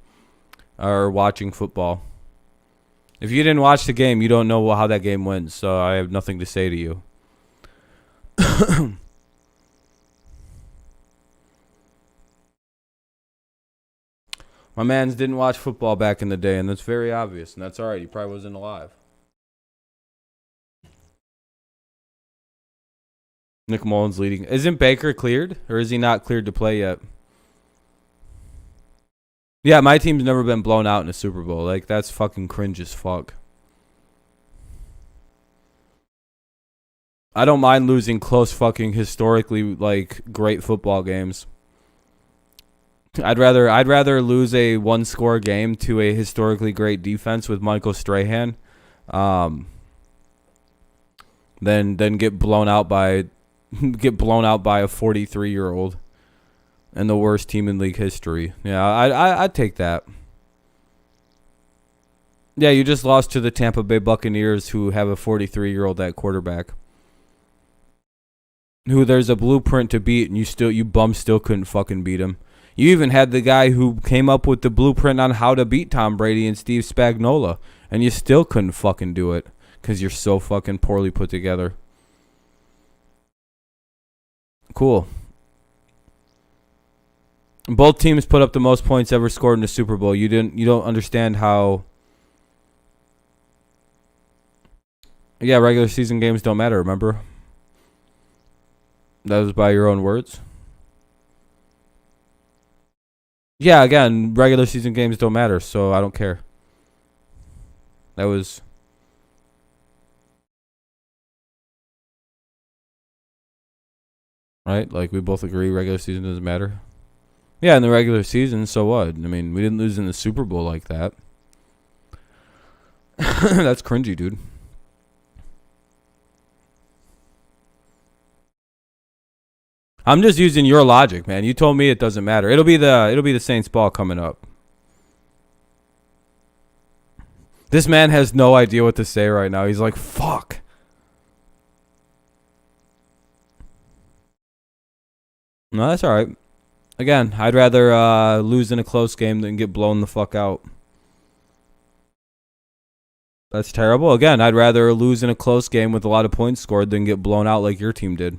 or watching football. If you didn't watch the game, you don't know how that game went, so I have nothing to say to you. My mans didn't watch football back in the day, and that's very obvious, and that's all right. He probably wasn't alive. Nick Mullins leading. Isn't Baker cleared, or is he not cleared to play yet? Yeah, my team's never been blown out in a Super Bowl. Like, that's fucking cringe as fuck. I don't mind losing close fucking historically, like, great football games. I'd rather lose a one-score game to a historically great defense with Michael Strahan than get blown out by a 43-year-old and the worst team in league history. Yeah, I'd take that. Yeah, you just lost to the Tampa Bay Buccaneers, who have a 43-year-old at quarterback, who there's a blueprint to beat, and you bums still couldn't fucking beat him. You even had the guy who came up with the blueprint on how to beat Tom Brady and Steve Spagnuolo, and you still couldn't fucking do it because you're so fucking poorly put together. Cool. Both teams put up the most points ever scored in the Super Bowl. You don't understand how. Yeah, regular season games don't matter, remember? That was by your own words. Yeah, again, regular season games don't matter, so I don't care. That was. Right? Like, we both agree regular season doesn't matter. Yeah, in the regular season, so what? I mean, we didn't lose in the Super Bowl like that. That's cringy, dude. I'm just using your logic, man. You told me it doesn't matter. It'll be the Saints ball coming up. This man has no idea what to say right now. He's like, fuck. No, that's all right. Again, I'd rather lose in a close game than get blown the fuck out. That's terrible. Again, I'd rather lose in a close game with a lot of points scored than get blown out like your team did.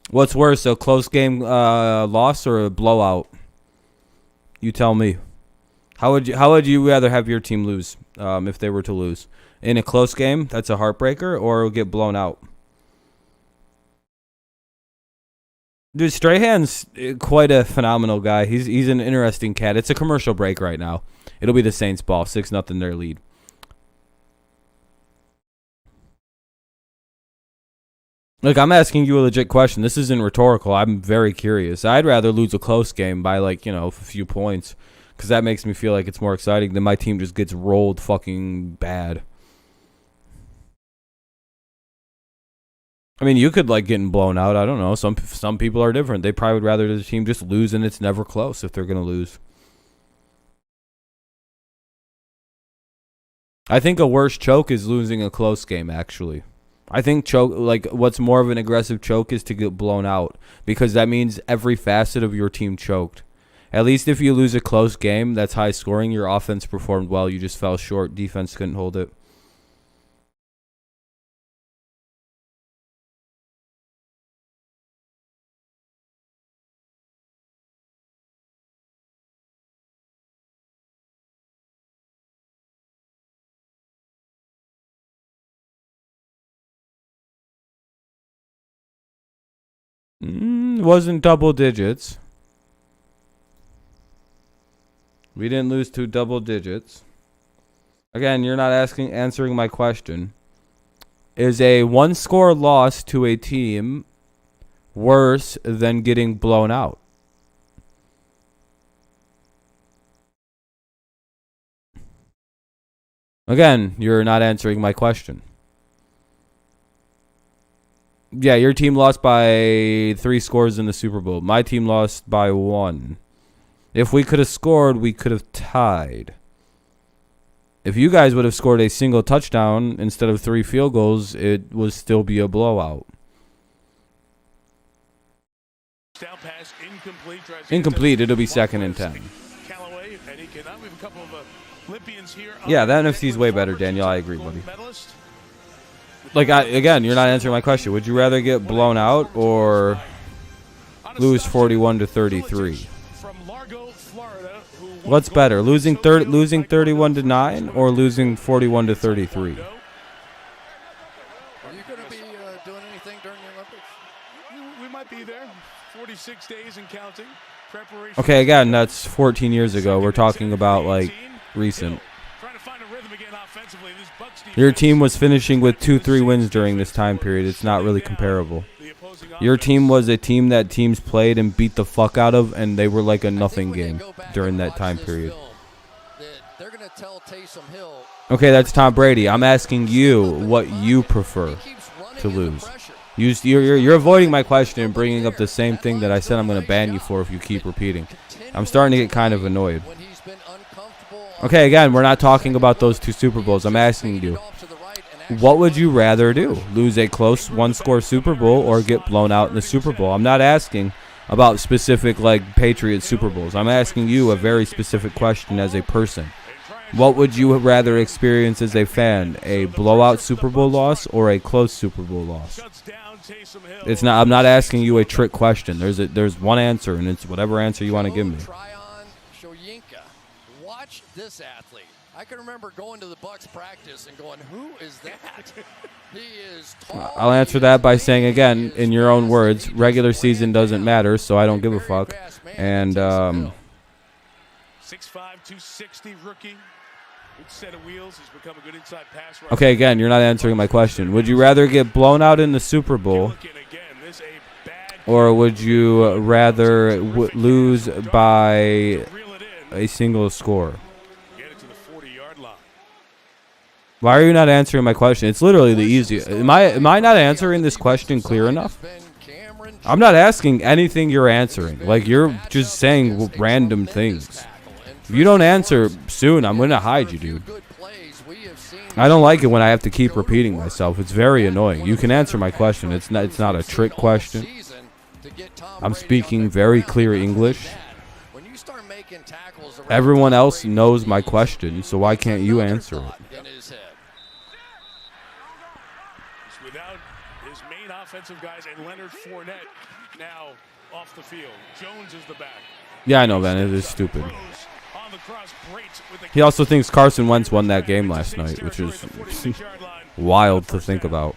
What's worse, a close game loss or a blowout? You tell me. How would you rather have your team lose if they were to lose? In a close game, that's a heartbreaker, or get blown out? Dude, Strahan's quite a phenomenal guy. He's an interesting cat. It's a commercial break right now. It'll be the Saints ball, 6-0 their lead. Look, I'm asking you a legit question. This isn't rhetorical. I'm very curious. I'd rather lose a close game by, like, a few points, because that makes me feel like it's more exciting than my team just gets rolled fucking bad. I mean, you could like getting blown out. I don't know. Some people are different. They probably would rather the team just lose and it's never close if they're going to lose. I think a worse choke is losing a close game, actually. I think choke, like, what's more of an aggressive choke is to get blown out, because that means every facet of your team choked. At least if you lose a close game that's high scoring, your offense performed well. You just fell short. Defense couldn't hold it. Wasn't double digits. We didn't lose to double digits. Again, you're not answering my question. Is a one-score loss to a team worse than getting blown out? Again, you're not answering my question. Yeah, your team lost by 3 scores in the Super Bowl. My team lost by 1. If we could have scored, we could have tied. if you guys would have scored a single touchdown instead of 3 field goals, it would still be a blowout. Down pass, Incomplete. It'll be 2nd and 10. Callaway, and he cannot. We have a couple of Olympians here. Yeah, the NFC's way better, Daniel. I agree, buddy. Like, again, you're not answering my question. Would you rather get blown out or lose 41-33? What's better, losing 31-9 or losing 41-33? Are you going to be doing anything during the Olympics? We might be there. 46 days and counting. Preparation. Okay, again, that's 14 years ago. We're talking about, like, recent. Your team was finishing with 2-3 wins during this time period. It's not really comparable. Your team was a team that teams played and beat the fuck out of, and they were like a nothing game during that time period. Okay, that's Tom Brady. I'm asking you what you prefer to lose. You're avoiding my question and bringing up the same thing that I said I'm going to ban you for if you keep repeating. I'm starting to get kind of annoyed. Okay, again, we're not talking about those 2 Super Bowls. I'm asking you, what would you rather do? Lose a close 1-score Super Bowl or get blown out in the Super Bowl? I'm not asking about specific, like, Patriots Super Bowls. I'm asking you a very specific question as a person. What would you rather experience as a fan? A blowout Super Bowl loss or a close Super Bowl loss? It's not. I'm not asking you a trick question. There's one answer, and it's whatever answer you want to give me. Watch this athlete. I can remember going to the Bucs practice and going, "Who is that?" He is tall. I'll answer that by saying again, in your own words, regular season doesn't matter, so I don't give a fuck. And 6'5", 260 rookie. Good set of wheels. He's become a good inside pass rusher. Okay, again, you're not answering my question. Would you rather get blown out in the Super Bowl, or would you rather lose by a single score? Why are you not answering my question? It's literally the easiest. Am I not answering this question clear enough? I'm not asking anything you're answering. Like, you're just saying random things. If you don't answer soon, I'm going to hide you, dude. I don't like it when I have to keep repeating myself. It's very annoying. You can answer my question. It's not a trick question. I'm speaking very clear English. Everyone else knows my question, so why can't you answer it? Without his main offensive guys and Leonard Fournette now off the field. Jones is the back. Yeah, I know, man. It is stupid. He also thinks Carson Wentz won that game last night, which is wild to think about.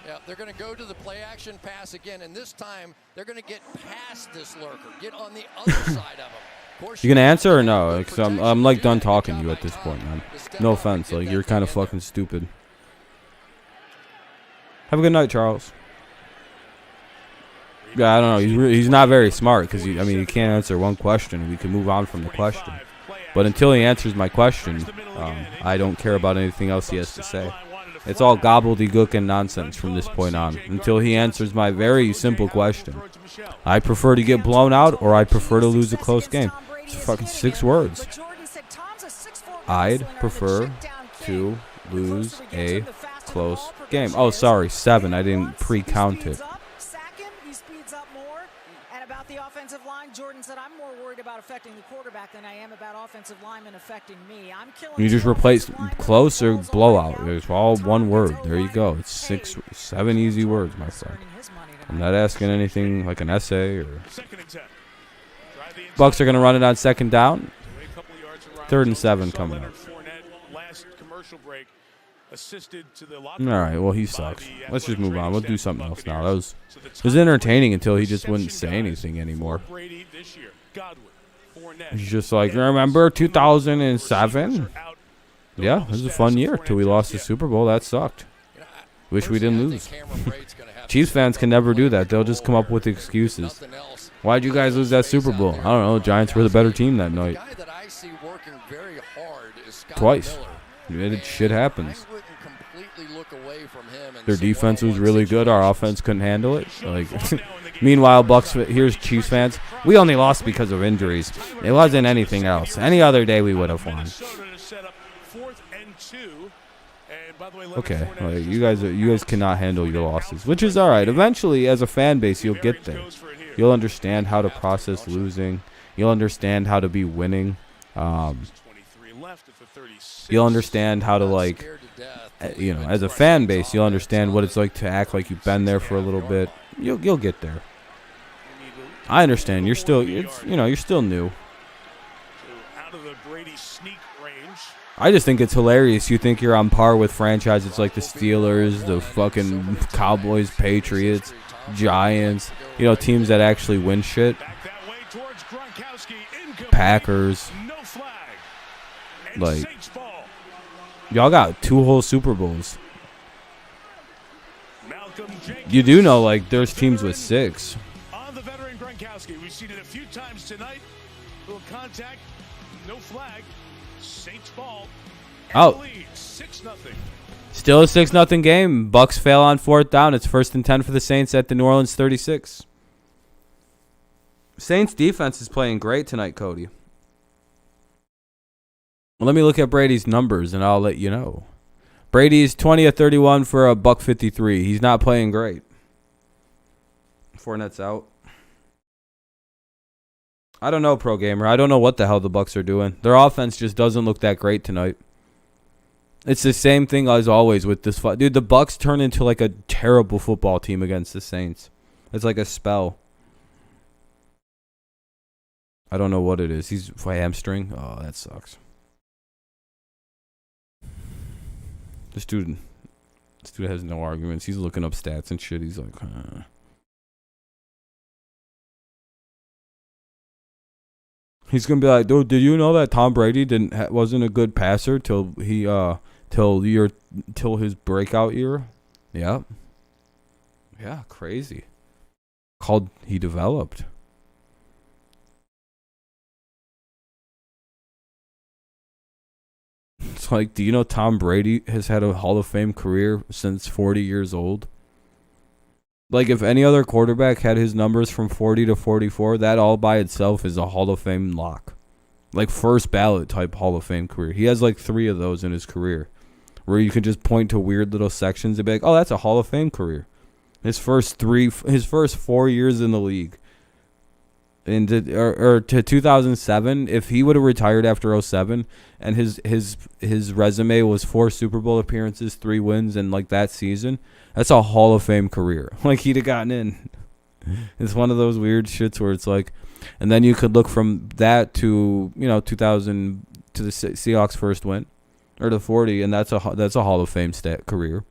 Yeah, they're going to go to the play action pass again, and this time they're going to get past this lurker, get on the other side of him. You gonna answer or no? Because I'm like done talking to you at this point, man. No offense, like you're kind of fucking stupid. Have a good night, Charles. Yeah, I don't know. He's not very smart because he can't answer one question, and we can move on from the question. But until he answers my question, I don't care about anything else he has to say. It's all gobbledygook and nonsense from this point on. Until he answers my very simple question. I prefer to get blown out or I prefer to lose a close game. It's fucking 6 words. I'd prefer to lose a close game. Oh, sorry, 7. I didn't pre-count it. Jordan said, I'm more worried about affecting the quarterback than I am about offensive linemen affecting me. I'm killing. You just replace close or blowout. It's all one word. There you go. It's 7 easy words, my friend. I'm not asking anything like an essay or. Bucs are going to run it on 2nd down. 3rd and 7 coming up. All right, well, he sucks. Let's just move on. We'll do something else now. It was entertaining until he just wouldn't say anything anymore. He's just like, remember 2007? Yeah, it was a fun year till we lost the Super Bowl. That sucked. Wish we didn't lose. Chiefs fans can never do that. They'll just come up with excuses. Why'd you guys lose that Super Bowl? I don't know. Giants were the better team that night. Twice. Shit happens. Their defense was really good. Our offense couldn't handle it. Like, meanwhile, here's Chiefs fans. We only lost because of injuries. It wasn't anything else. Any other day we would have won. Okay, like, you guys cannot handle your losses, which is all right. Eventually, as a fan base, you'll get there. You'll understand how to process losing. You'll understand how to be winning. You'll understand how to, like, as a fan base, you'll understand what it's like to act like you've been there for a little bit. You'll get there. I understand. You're still new. I just think it's hilarious. You think you're on par with franchises like the Steelers, the fucking Cowboys, Patriots, Giants, teams that actually win shit. Packers. Like, y'all got 2 whole Super Bowls. You do know, like, there's teams with 6. On the veteran Gronkowski, we've seen it a few times tonight. Little contact, no flag. Saints ball. Oh. 6-0. Still a 6-0 game. Bucs fail on 4th down. It's 1st and 10 for the Saints at the New Orleans 36. Saints defense is playing great tonight, Cody. Well, let me look at Brady's numbers, and I'll let you know. Brady's 20 of 31 for a $153. He's not playing great. Fournette's out. I don't know, Pro Gamer. I don't know what the hell the Bucs are doing. Their offense just doesn't look that great tonight. It's the same thing as always with this fight. Dude, the Bucs turn into like a terrible football team against the Saints. It's like a spell. I don't know what it is. He's hamstring. Oh, that sucks. This dude has no arguments. He's looking up stats and shit. He's like, He's gonna be like, dude, did you know that Tom Brady wasn't a good passer till his breakout year? Yeah. Yeah, crazy. He developed. It's like, do you know Tom Brady has had a Hall of Fame career since 40 years old? Like, if any other quarterback had his numbers from 40 to 44, that all by itself is a Hall of Fame lock. Like, first ballot type Hall of Fame career. He has like 3 of those in his career, where you can just point to weird little sections and be like, oh, that's a Hall of Fame career. His first 4 years in the league. To 2007, if he would have retired after 07 and his resume was 4 Super Bowl appearances, 3 wins, and like that season, that's a Hall of Fame career. Like, he'd have gotten in. It's one of those weird shits where it's like, and then you could look from that to 2000 to the Seahawks' first win, or to 40, and that's a Hall of Fame career.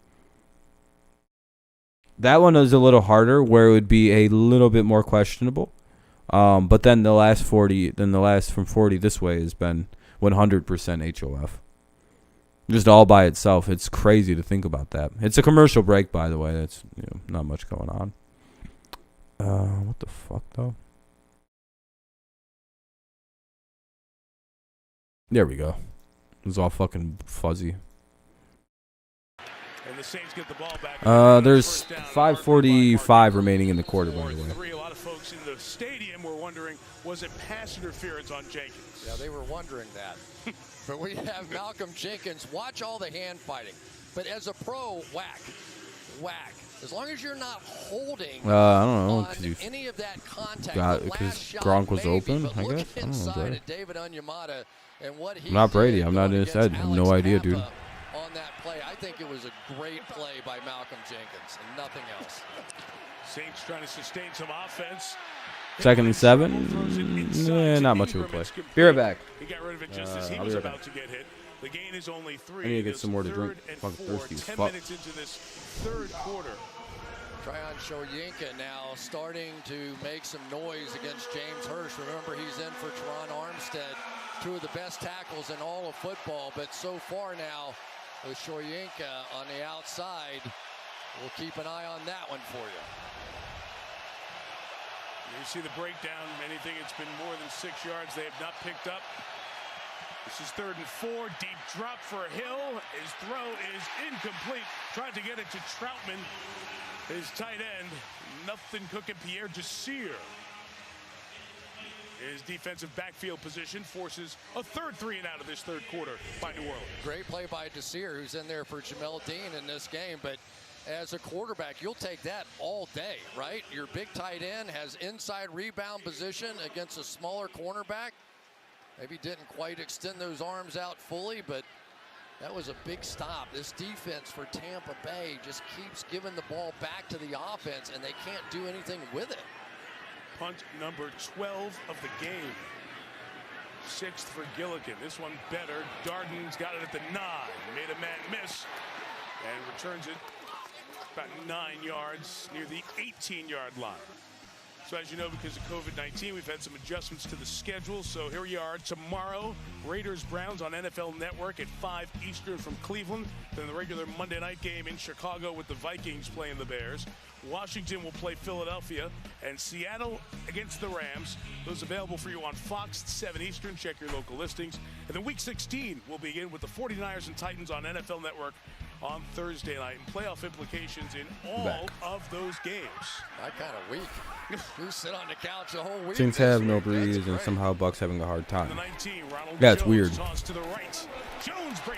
That one is a little harder, where it would be a little bit more questionable. But then the last from 40 this way has been 100% HOF. Just all by itself. It's crazy to think about that. It's a commercial break, by the way. That's not much going on. What the fuck though? There we go. It was all fucking fuzzy. And the Saints get the ball back. There's 5:45 remaining in the quarter, by the way. A lot of folks in the stadium were wondering, was it pass interference on Jenkins? Yeah, they were wondering that. But we have Malcolm Jenkins. Watch all the hand fighting. But as a pro, whack. As long as you're not holding I don't know, on any of that contact. Because Gronk was open, I guess. I don't know. David Onyemata and what he I'm not Brady. I'm not in his head. I have no idea, dude. On that play, I think it was a great play by Malcolm Jenkins and nothing else. Saints trying to sustain some offense. 2nd and 7. Not much of a play. Be right back. He got rid of it just as he was about to get hit. The gain is only 3. I need to get some more to drink. Fucking thirsty as fuck. 10 minutes into this third quarter. Tryon Shoyinka now starting to make some noise against James Hurst. Remember, he's in for Teron Armstead, 2 of the best tackles in all of football. But so far now, with Shoyinka on the outside, we'll keep an eye on that one for you. You see the breakdown. Anything that's been more than 6 yards, they have not picked up. This is 3rd and 4. Deep drop for Hill. His throw is incomplete. Tried to get it to Troutman, his tight end. Nothing cooking. Pierre Desir His defensive backfield position forces a third 3 and out of this third quarter by New Orleans. Great play by Desir, who's in there for Jamel Dean in this game. But as a quarterback, you'll take that all day, right? Your big tight end has inside rebound position against a smaller cornerback. Maybe didn't quite extend those arms out fully, but that was a big stop. This defense for Tampa Bay just keeps giving the ball back to the offense, and they can't do anything with it. Punt number 12 of the game. 6th for Gilligan. This one better. Darden's got it at the 9. Made a man miss and returns it about 9 yards near the 18-yard line. So as you know, because of COVID-19, we've had some adjustments to the schedule. So here we are tomorrow. Raiders-Browns on NFL Network at 5 Eastern from Cleveland. Then the regular Monday night game in Chicago with the Vikings playing the Bears. Washington will play Philadelphia, and Seattle against the Rams. Those available for you on Fox at 7 Eastern. Check your local listings. And then Week 16 will begin with the 49ers and Titans on NFL Network on Thursday night. And playoff implications in all of those games. That kind of week. You sit on the couch the whole week. Saints have no Brees, and somehow Bucs having a hard time. Yeah, it's weird.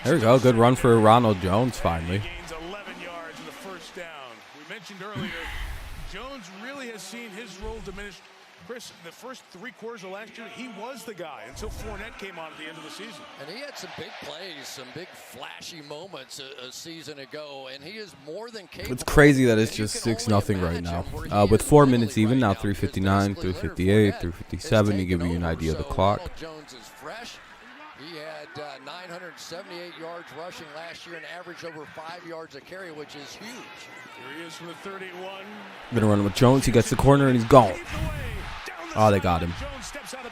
There we go. Good run for Ronald Jones finally. Gains 11 yards in the first down. We mentioned earlier, Jones really has seen his role diminish. Chris, the first 3 quarters of last year, he was the guy until Fournette came on at the end of the season. And he had some big plays, some big flashy moments a season ago, and he is more than capable. It's crazy that it's just 6-0 right now. With 4 minutes even, now 3:59, 3:58, 3:57 to give you an idea of the clock. Jones is fresh. He had 978 yards rushing last year and averaged over 5 yards a carry, which is huge. Here he is from the 31. Gonna run with Jones. He gets the corner and he's gone. Oh, they got him.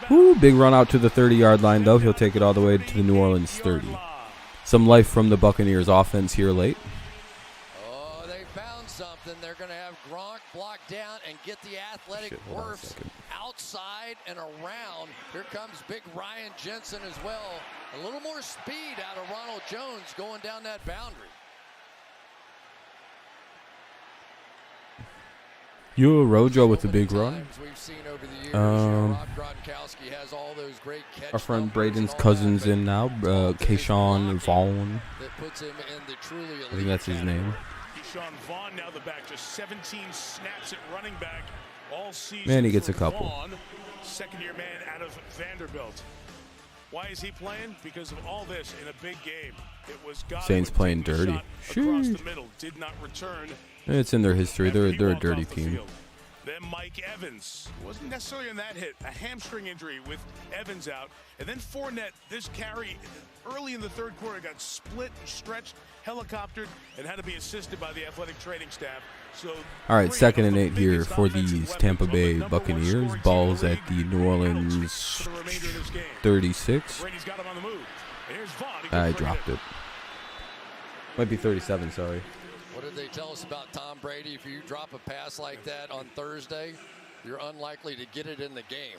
Woo, big run out to the 30-yard line, though. He'll take it all the way to the New Orleans 30. Some life from the Buccaneers offense here late. Oh, they found something. They're going to have Gronk block down and get the athletic bursts outside and around. Here comes big Ryan Jensen as well. A little more speed out of Ronald Jones going down that boundary. You Rojo with the big run. Our friend Braden's cousin's in now. Kayshawn Vaughn. I think that's his name. Kayshawn Vaughn now the back, just 17 snaps at running back all season. Man, he gets a couple. Vaughn, second-year man out of Vanderbilt. Why is he playing? Because of all this in a big game. It was Saints playing dirty. Across the middle, did not return. It's in their history. They're a dirty team. Then Mike Evans wasn't necessarily in that hit. A hamstring injury with Evans out. And then Fournette, this carry early in the third quarter got split and stretched, helicoptered, and had to be assisted by the athletic training staff. So all right, 2nd and 8 here for these Tampa Bay Buccaneers. Ball's at the New Orleans 36. I dropped it. Might be 37, sorry. What did they tell us about Tom Brady? If you drop a pass like that on Thursday, you're unlikely to get it in the game.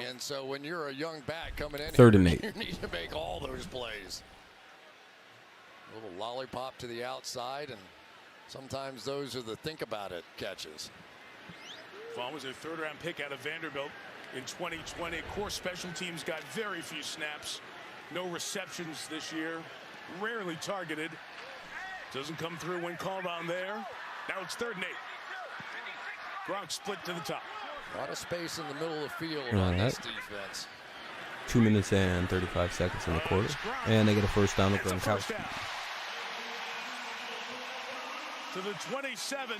And so when you're a young back coming in, 3rd and 8. You need to make all those plays. A little lollipop to the outside, and sometimes those are the think about it catches. Vaughn was a 3rd-round pick out of Vanderbilt in 2020. Core special teams got very few snaps. No receptions this year. Rarely targeted. Doesn't come through when called on there. Now it's 3rd and 8. Gronk split to the top. A lot of space in the middle of the field on this defense. 2 minutes and 35 seconds in the quarter. And they get a first down with Gronkowski. To the 27.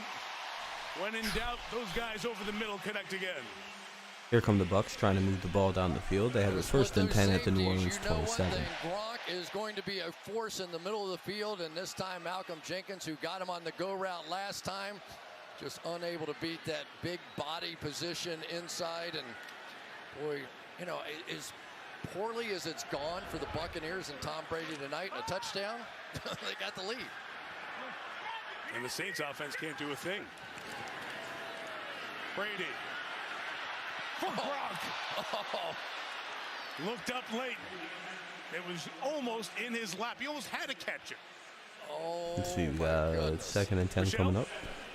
When in doubt, those guys over the middle connect again. Here come the Bucs trying to move the ball down the field. They have it 1st and 10 at the New Orleans 27. Gronk is going to be a force in the middle of the field, and this time Malcolm Jenkins, who got him on the go route last time, just unable to beat that big body position inside. And boy, you know, as poorly as it's gone for the Buccaneers and Tom Brady tonight, a touchdown, they got the lead. And the Saints offense can't do a thing. Brady. For Gronk. Oh. Looked up late. It was almost in his lap. He almost had to catch it. Oh, Let's see, we my got goodness. 2nd and 10 coming up.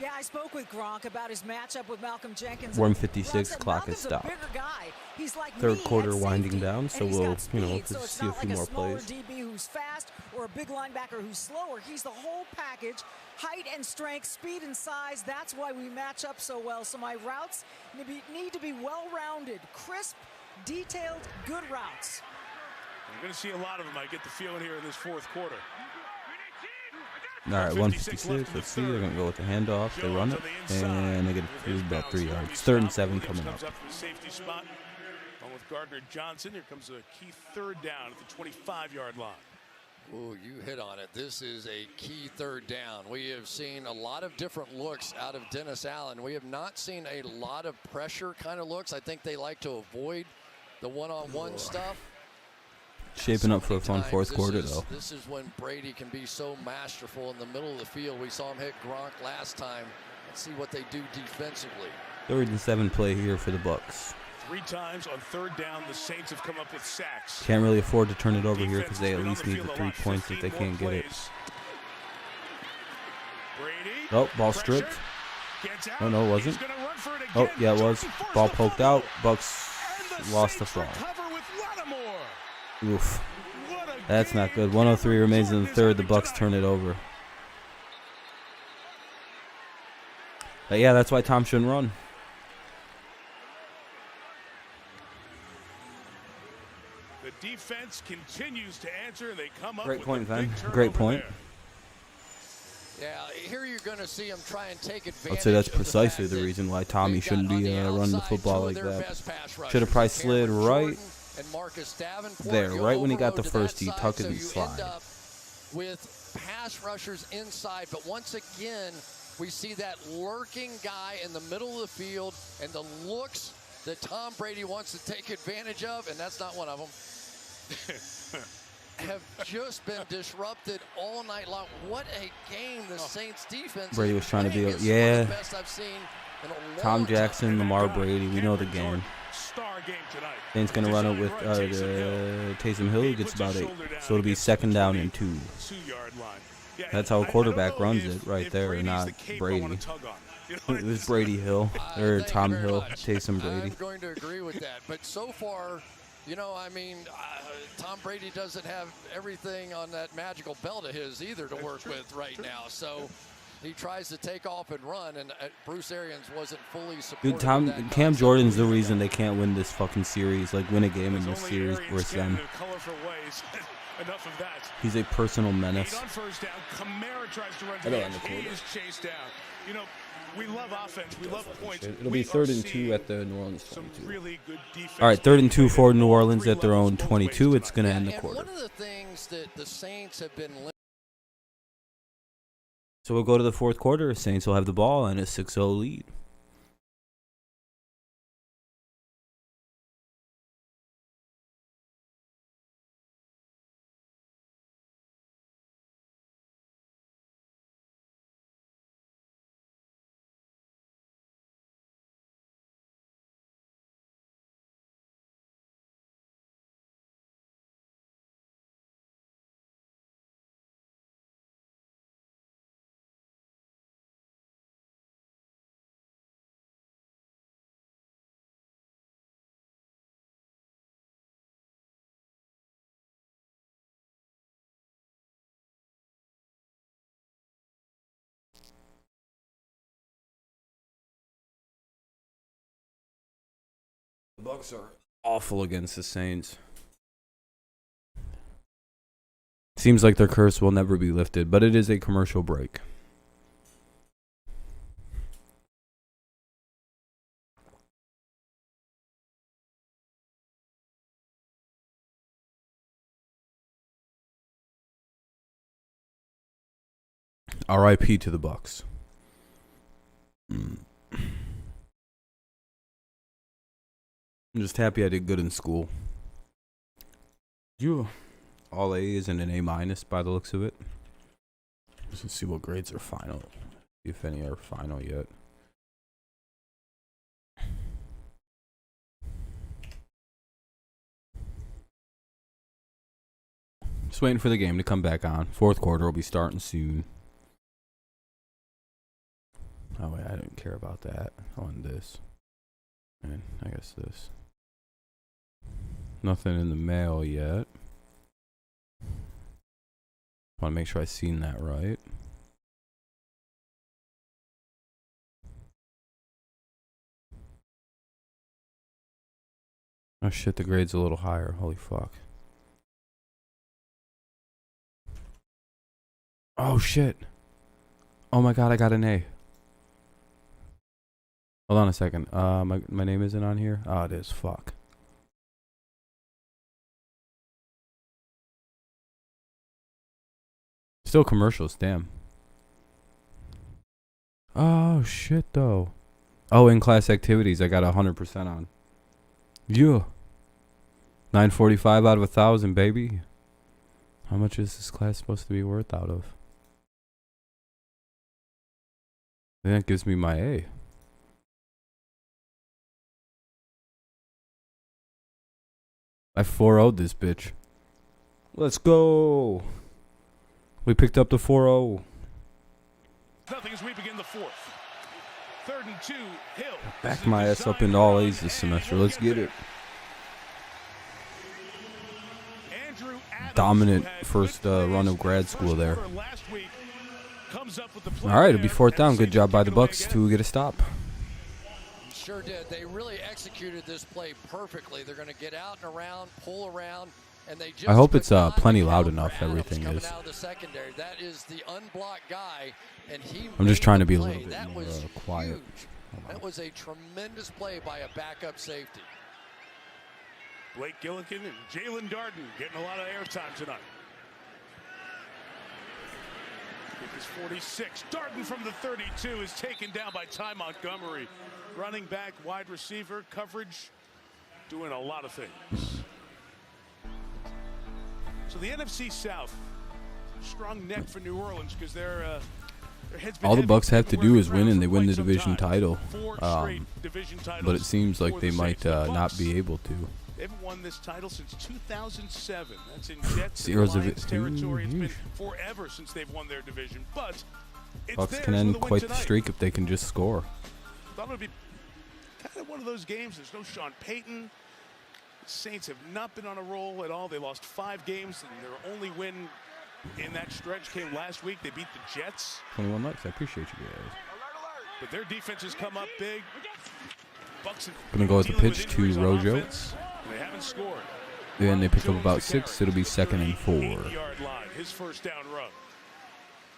Yeah, I spoke with Gronk about his matchup with Malcolm Jenkins. 1:56, Gronk said clock is Malcolm's a stopped. bigger guy. He's like Third me quarter at winding safety, down, so and he's we'll, got you know, speed, so just it's see a not few like more smaller plays. DB who's fast or a big linebacker who's slower. He's the whole package, height and strength, speed and size. That's why we match up so well. So my routes need to be well-rounded, crisp, detailed, good routes. You're going to see a lot of them, I get the feeling, here in this fourth quarter. All right, 1:56. Let's see. They're going to go with the handoff. They run it, and they get about 3 yards. 3rd and 7 coming up. Comes up from the safety spot. Along with Gardner Johnson, here comes a key 3rd down at the 25-yard line. Ooh, you hit on it. This is a key 3rd down. We have seen a lot of different looks out of Dennis Allen. We have not seen a lot of pressure kind of looks. I think they like to avoid the one-on-one stuff. Shaping up for a fun fourth quarter, though. This is when Brady can be so masterful in the middle of the field. We saw him hit Gronk last time. Let's see what they do defensively. 3rd and 7 play here for the Bucs. 3 times on 3rd down, the Saints have come up with sacks. Can't really afford to turn it over here because they at least need the 3 points if they can't get it. Oh, ball stripped. Oh, no, it wasn't. Oh, yeah, it was. Ball poked out. Bucs lost the ball. Oof. That's not good. 1:03 remains in the 3rd. The Bucs turn it over. But yeah, that's why Tom shouldn't run. The defense continues to answer, and they come up Great with point, a Van. big turnover Great point. There. Yeah, here you're going to see him try and take advantage. I'd say that's of the precisely fact the that reason why Tommy they've got shouldn't on be the running the outside football two like of their that. best pass rushers. Should have probably slid Cameron right Jordan and Marcus Davenport. there, You'll right when he got the overload to first, that he side, tuck it so and you slide. end up with pass rushers inside, but once again, we see that lurking guy in the middle of the field and the looks that Tom Brady wants to take advantage of, and that's not one of them, have just been disrupted all night long. What a game the Saints defense. Brady was trying to be, One of the best I've seen in a long Tom time. Jackson, Lamar Brady, we know the game. Star game tonight. Saints going to run it with Taysom Hill, who gets about 8. So it'll be 2nd down and 2. 2-yard line. Yeah, That's how a quarterback runs if- it right if there, Brady's not the cape I Brady. wanna tug on. You know what It I'm was Brady Hill, or Thank you Tom very Hill, much. Taysom Brady. I'm going to agree with that. But so far, you know, I mean, Tom Brady doesn't have everything on that magical belt of his either to work with right now. So he tries to take off and run, and Bruce Arians wasn't fully supportive. Dude, Cam Jordan's the reason they can't win this fucking series, like win a game in this series versus them. Enough of that. He's a personal 8 menace. on 1st down. Kamara tries to run to I the don't edge. understand He it. is chased down. You know, we love offense. We love points. It'll We be 3rd are and 2 seeing at the New Orleans some 22. really good defense. All right, 3rd and 2 for New All Orleans 3 at their levels, own both 22. ways It's going to end the And quarter. one of the things that the Saints have been So we'll go to the fourth quarter. Saints will have the ball and a 6-0 lead. The Bucs are awful against the Saints. Seems like their curse will never be lifted, but it is a commercial break. R.I.P. to the Bucs. I'm just happy I did good in school. You all A's and an A minus by the looks of it. Let's see what grades are final. If any are final yet. Just waiting for the game to come back on. Fourth quarter will be starting soon. Oh, wait, I didn't care about that. I want this. And I guess this. Nothing in the mail yet. Want to make sure I seen that right. Oh shit, the grade's a little higher. Holy fuck. Oh shit. Oh my god, I got an A. Hold on a second. My name isn't on here. Oh, it is. Fuck. Still commercials, damn. Oh shit though. Oh, in-class activities, I got 100% on. Yeah. 945 out of 1,000, baby. How much is this class supposed to be worth out of? Then that gives me my A. I 4-0'd this bitch. Let's go. We picked up the 4-0. Nothing as we begin the fourth. 3rd and 2, Hill. Back my ass up into all A's this semester. Let's get it. Dominant first run of grad school there. All right, it'll be 4th down. Good job by the Bucs to get a stop. Sure did. They really executed this play perfectly. They're going to get out and around, pull around, and they just I hope it's plenty loud enough. Everything is. Out of the secondary. That is the unblocked guy, and he I'm just trying to be a play. little bit That more was quiet. That was a tremendous play by a backup safety. Blake Gillikin and Jalen Darden getting a lot of airtime tonight. Kick is 46. Darden from the 32 is taken down by Ty Montgomery. Running back, wide receiver, coverage, doing a lot of things. So the NFC South, strong neck for New Orleans because their head's been All the heavy Bucs have to do is win, and they win the for quite division some time. title. 4 straight division titles But it seems like for they the might Saints. The not Bucs, be able to. they haven't won this title since 2007. That's in Jets Zeros and of Lions it. territory. It's been forever since they've won their division. But it's Bucs theirs can with end a win quite the tonight. streak if they can just score. Thought it would be kind of one of those games. There's no Sean Payton. The Saints have not been on a roll at all. They lost 5 games, and their only win in that stretch came last week. They beat the Jets. 21 likes. I appreciate you guys. But their defense has come up big. Bucs have Gonna go with the dealing pitch with to injuries on Rojo. offense. They haven't scored. And they pick up about Jones to 6. carry. It'll be 2nd and 4. 8-yard line, his first down run.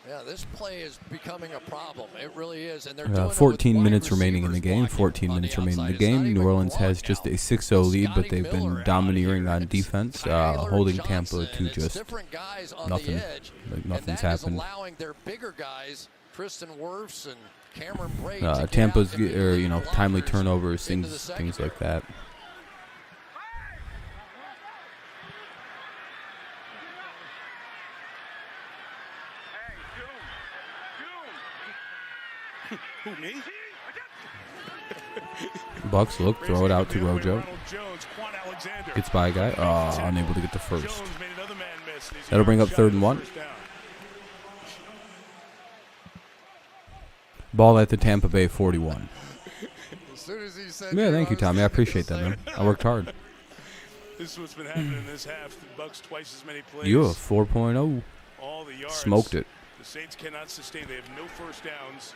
Yeah, this play is becoming a problem. It really is, and they're doing it with 14 wide minutes remaining in the receivers game. blocking 14 on minutes the remaining in the outside. It's not game. New even Orleans has blocked just now. a 6-0 lead, but Scotty they've Miller been out domineering here. on It's defense, Tyler holding Johnson. Tampa to It's just different guys on nothing. the edge, Like and nothing's that is happened. allowing their bigger guys, Kristen Wirfs and Cameron Braid, to get Tampa's, out and be lead timely blockers turnovers, into the things like secondary. that. Who, me? Bucs look, throw it out to Rojo. Ronald Jones, Quan Alexander. Gets by a guy. Unable to get the first. Jones made another man miss. He's That'll bring up shot 3rd at and the 1. first down. Ball at the Tampa Bay 41. As soon as he said Yeah, thank you, Tommy. I appreciate that, man. I worked hard. This is what's been happening in this half. The Bucs twice as many plays. You 4.0. All the yards. Smoked it. The Saints cannot sustain. They have no first downs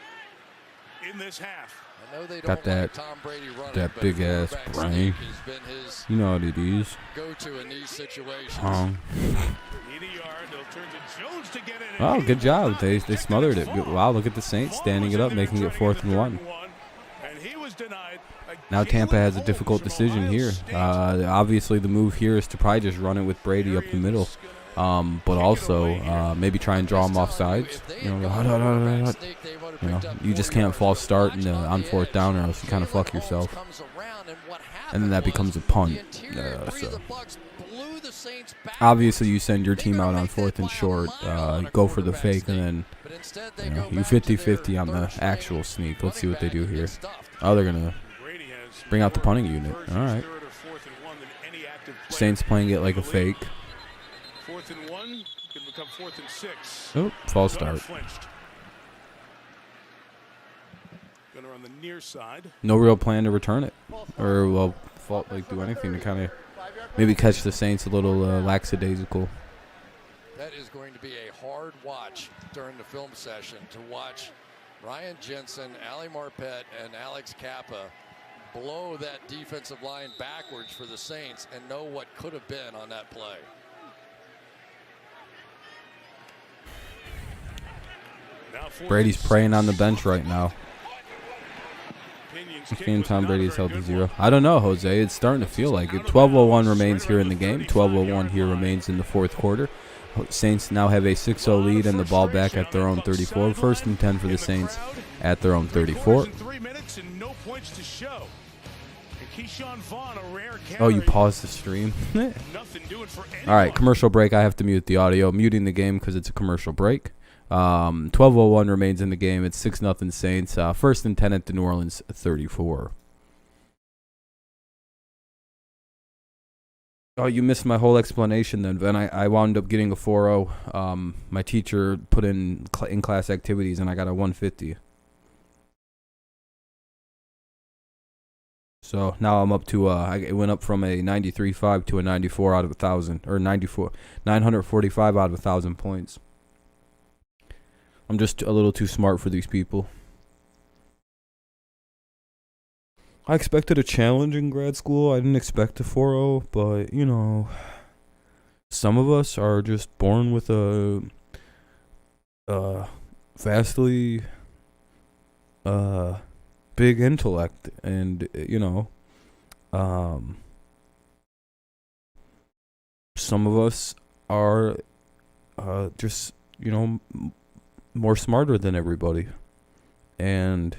in this half. I know they Got don't like that- Tom Brady running, that but big ass quarterback brain. sneak has been his You know what it is. go-to in these situations. Need a yard. They'll turn to Jones to get it. Oh, good job. They smothered it. Wow, look at the Saints standing it up, making it 4th and 1. And he was denied. Now Tampa has a difficult decision here. Obviously, the move here is to probably just run it with Brady up the middle. But also maybe try and draw him off sides. You just can't false start on 4th down, or else you kind of fuck yourself. And then that becomes a punt. So obviously, you send your team out on 4th and short, go for the fake, and then you 50-50 on the actual sneak. Let's see what they do here. Oh, they're gonna bring out the punting unit. All right. Saints playing it like a fake. 4th and 1. come 4th and 6. Oh, false start. Flinched. Gonna run the near side. No real plan to return it, or well, do anything to kind of maybe catch the Saints a little lackadaisical. That is going to be a hard watch during the film session to watch Ryan Jensen, Ali Marpet, and Alex Kappa blow that defensive line backwards for the Saints and know what could have been on that play. Brady's praying on the bench right now. Game Tom Brady's held to 0. I don't know, Jose. It's starting to feel like it. 12:01 remains here in the game. 12:01 here remains in the fourth quarter. Saints now have a 6-0 lead and the ball back at their own 34. 1st and 10 for the Saints at their own 34. 3 minutes and no points to show. Oh, you paused the stream. Nothing doing for anyone. All right, commercial break. I have to mute the audio. Muting the game because it's a commercial break. 12:01 remains in the game. It's 6-0 Saints. 1st and 10 at the New Orleans 34. Oh, you missed my whole explanation then, Ven. I wound up getting a 4.0. My teacher put in in-class activities, and I got a 150. So now I'm up to, it went up from a 93.5 to a 94 out of 1,000, or 945 out of 1,000 points. I'm just a little too smart for these people. I expected a challenge in grad school. I didn't expect a 4.0, but, you know, some of us are just born with a vastly big intellect, and, you know, some of us are just, you know, more smarter than everybody, and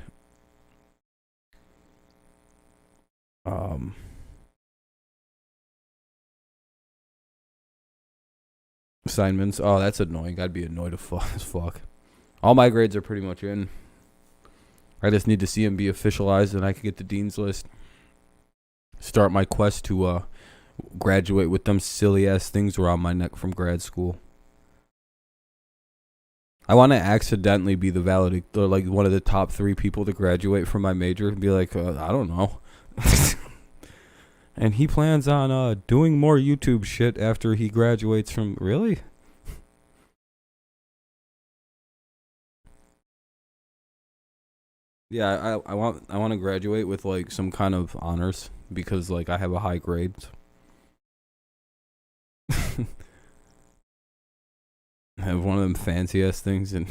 assignments. Oh, that's annoying. I'd be annoyed as fuck. All my grades are pretty much in. I just need to see them be officialized, and I can get the dean's list. Start my quest to graduate with them silly ass things around my neck from grad school. I want to accidentally be the valedictorian, like one of the top 3 people to graduate from my major, and be like, I don't know. And he plans on doing more YouTube shit after he graduates from. Really? Yeah, I want to graduate with like some kind of honors because like I have a high grade. Have one of them fancy ass things, and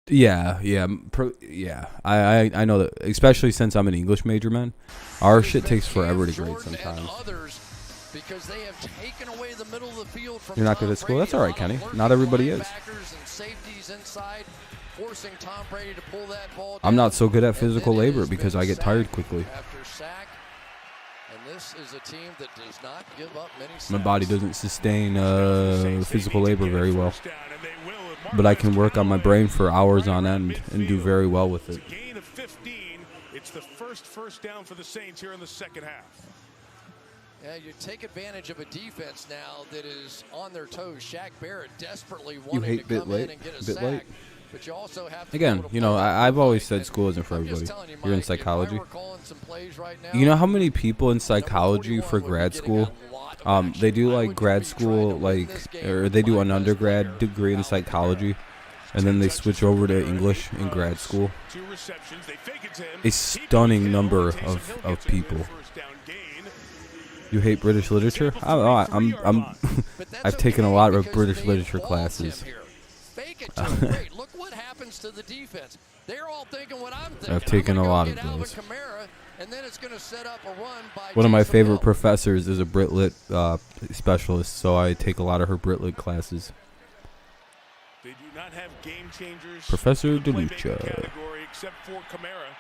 yeah. I know that, especially since I'm an English major, man. Our shit takes forever to grade sometimes. Because they have taken away the middle of the field from You're not good at school. That's all right, Kenny. Not everybody is. I'm not so good at physical labor because I get tired quickly. This is a team that does not give up many sacks. My body doesn't sustain physical labor very well, but I can work on my brain for hours on end and do very well with it. Gain of 15. It's the first down for the Saints here in the second half. Yeah, you take advantage of a defense now that is on their toes. Shaq Barrett desperately wanting to come in and get a sack. But you also have to again, you know, I've always said school isn't for everybody. You're in psychology. You know how many people in psychology for grad school, they do like grad school, like, or they do an undergrad degree in psychology, and then they switch over to English in grad school. A stunning number of people. You hate British literature? I've taken a lot of British literature classes. Look what happens to the defense. They're all thinking what I'm thinking. I've taken a lot of those. And then it's going to set up a run by one of my favorite professors is a Brit Lit specialist, so I take a lot of her Brit Lit classes. They do not have game changers. Professor DeLucia. Category except for Kamara.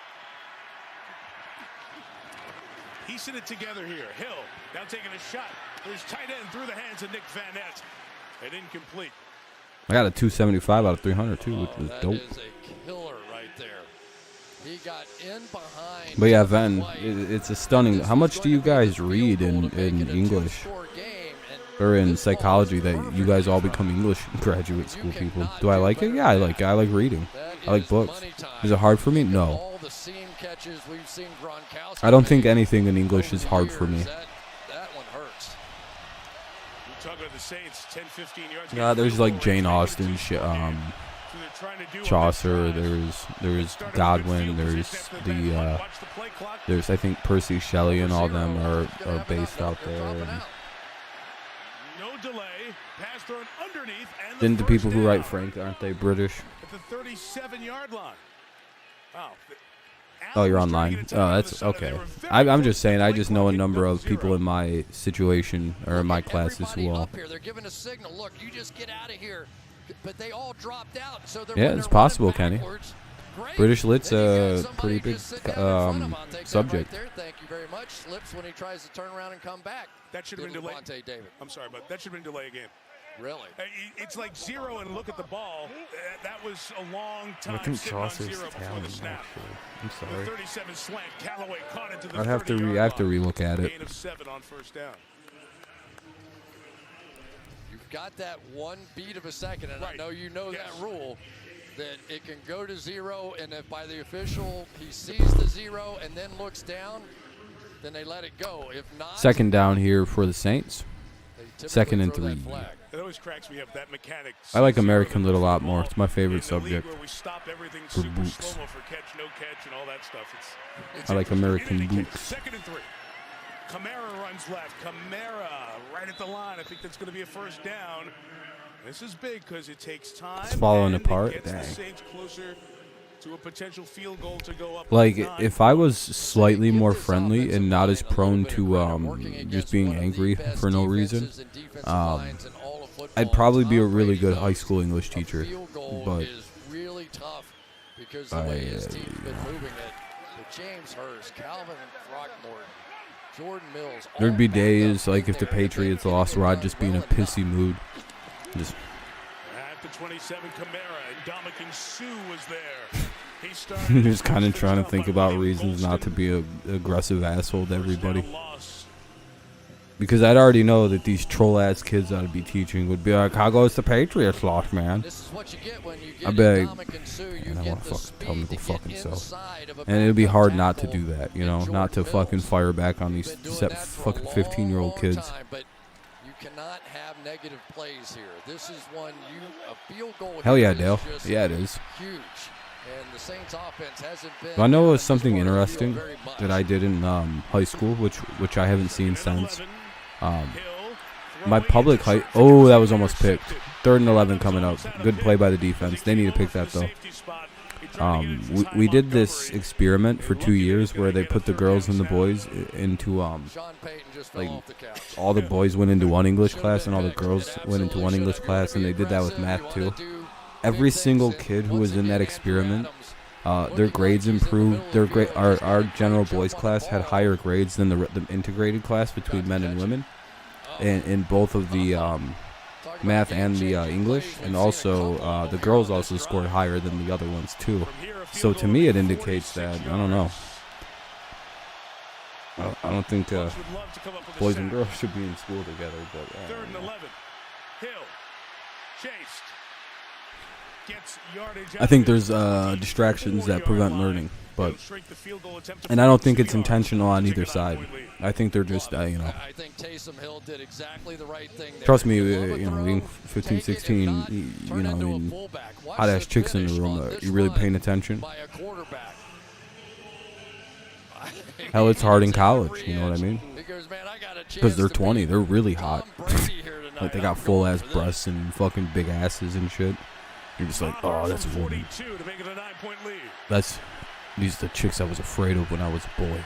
Piecing it together here. Hill now taking a shot. There's tight end through the hands of Nick Van Ness. And incomplete. I got a 275 out of 300 too, which was dope. That is a killer right there. He got in behind. But yeah, Ven, it's a stunning. How much do you guys read in English? or in psychology that you guys all become English graduate school people. Do I like it? Yeah, I like it. I like reading. I like books. Is it hard for me? No. I don't think anything in English is hard for me. Yeah, there's like Jane Austen, Chaucer. There's Godwin. There's I think Percy Shelley and all them are based out there. And then the people who write Frank, aren't they British? At the 37-yard line. Wow. Oh, you're online. Oh, that's okay. I'm just saying. I just know a number of people in my situation or in my classes who all. They're giving a signal. Look, you just get out of here. But they all dropped out. So yeah, it's possible, Kenny. British Lit's a pretty big subject. Thank you very much. Slips when he tries to turn around and come back. That should have been delayed. I'm sorry, but that should have been delay again. Really? It's like zero and look at the ball. That was a long time. I think Chaucer's Italian, actually. I'm sorry. The 37 slant. Callaway caught into the I have to relook at it. Gain of 7 on first down. You've got that one beat of a second, and I know you know that rule, that it can go to 0, and if by the official he sees the 0 and then looks down, then they let it go. If not, second down here for the Saints. 2nd and 3. It always cracks me up, that mechanic. I like American Lit a lot more. It's my favorite subject. For Bucs. For catch, no catch, and all that stuff. It's I like American Bucs. 2nd and 3. Kamara runs left. Kamara right at the line. I think that's going to be a first down. This is big because it takes time. It's falling apart. It gets Dang. the Saints closer to a potential field goal to go up. Like, if I was slightly more friendly and not as prone to just being angry for no reason, I'd probably be a really good high school English teacher. But there'd be days like if the Patriots lost where I'd just be in a pissy mood. Just at the 27, Kamara and Dominican Sue was there. just kind of trying to think about reasons not to be an aggressive asshole to everybody. Because I'd already know that these troll-ass kids I'd be teaching would be like, how goes the Patriots lost, man? I'd be like, man, I want to fucking tell them to go fuck themselves. And it'd be hard not to do that, you know, not to fucking fire back on these fucking 15-year-old kids. Cannot have negative plays here. This is one a field goal. Hell yeah, Dale. Yeah, it is. Huge. And the Saints offense hasn't been. I know it was something interesting that I did in high school, which I haven't seen since. My public high. Oh, that was almost picked. 3rd and 11 coming up. Good play by the defense. They need to pick that though. We did this experiment for 2 years where they put the girls and the boys into like all the boys went into one English class and all the girls went into one English class, and they did that with math too. Every single kid who was in that experiment, their grades improved. Our general boys class had higher grades than the integrated class between men and women, in both of the math and the English, and also the girls also scored higher than the other ones too. So to me, it indicates that I don't know. I don't think boys and girls should be in school together. But 3rd and 11. Hill chased. Gets yardage. I think there's distractions that prevent learning, and I don't think it's intentional on either side. I think they're just you know. I think Taysom Hill did exactly the right thing there. Trust me, you know, being 15, 16, you know, I mean, hot ass chicks in the room. You really paying attention? Hell, it's hard in college. You know what I mean? Because they're 20, they're really hot. Like they got full ass breasts and fucking big asses and shit. You're just like, oh, that's a woman. These are the chicks I was afraid of when I was a boy.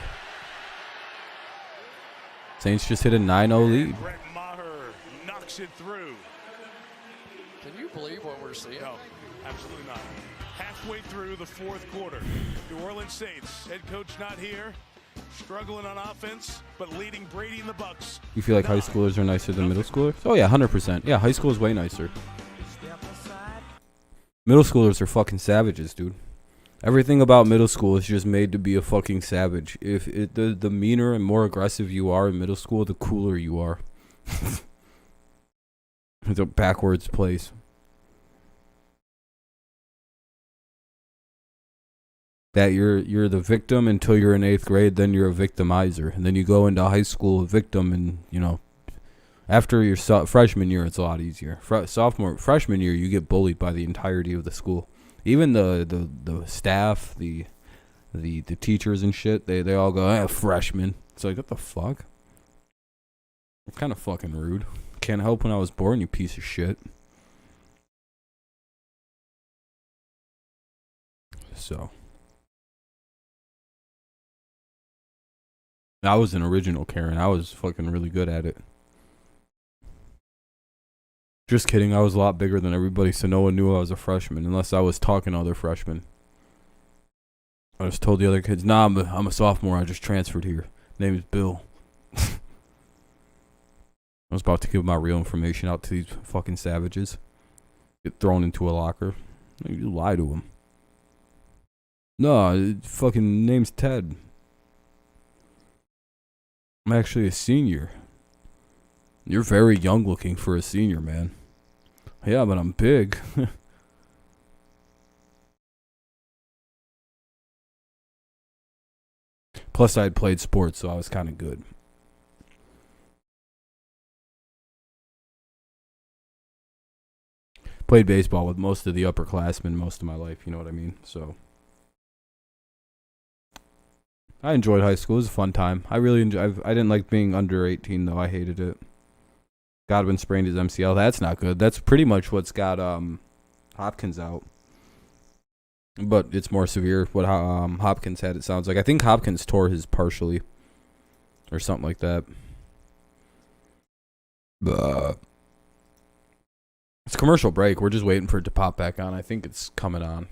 Saints just hit a 9-0 lead. Brett Maher knocks it through. Can you believe what we're seeing? No, absolutely not. Halfway through the 4th quarter, New Orleans Saints, head coach not here, struggling on offense, but leading Brady and the Bucs. You feel like high schoolers are nicer than middle schoolers? Oh yeah, 100%. Yeah, high school is way nicer. Middle schoolers are fucking savages, dude. Everything about middle school is just made to be a fucking savage. The meaner and more aggressive you are in middle school, the cooler you are. It's a backwards place. That you're the victim until you're in 8th grade, then you're a victimizer, and then you go into high school a victim, and after your freshman year it's a lot easier. Freshman year you get bullied by the entirety of the school, even the staff, the teachers and shit. They all go, freshman. It's like, what the fuck? It's kind of fucking rude. Can't help when I was born, you piece of shit. So I was an original Karen. I was fucking really good at it. Just kidding. I was a lot bigger than everybody, so no one knew I was a freshman unless I was talking to other freshmen. I just told the other kids, nah, I'm a sophomore. I just transferred here. Name is Bill. I was about to give my real information out to these fucking savages. Get thrown into a locker. You lie to them. No, fucking name's Ted. I'm actually a senior. You're very young looking for a senior, man. Yeah, but I'm big. Plus, I had played sports, so I was kind of good. Played baseball with most of the upperclassmen most of my life, you know what I mean? So I enjoyed high school. It was a fun time. I really enjoyed. I didn't like being under 18 though. I hated it. Godwin sprained his MCL. That's not good. That's pretty much what's got Hopkins out. But it's more severe what Hopkins had, it sounds like. I think Hopkins tore his partially or something like that. It's a commercial break. We're just waiting for it to pop back on. I think it's coming on.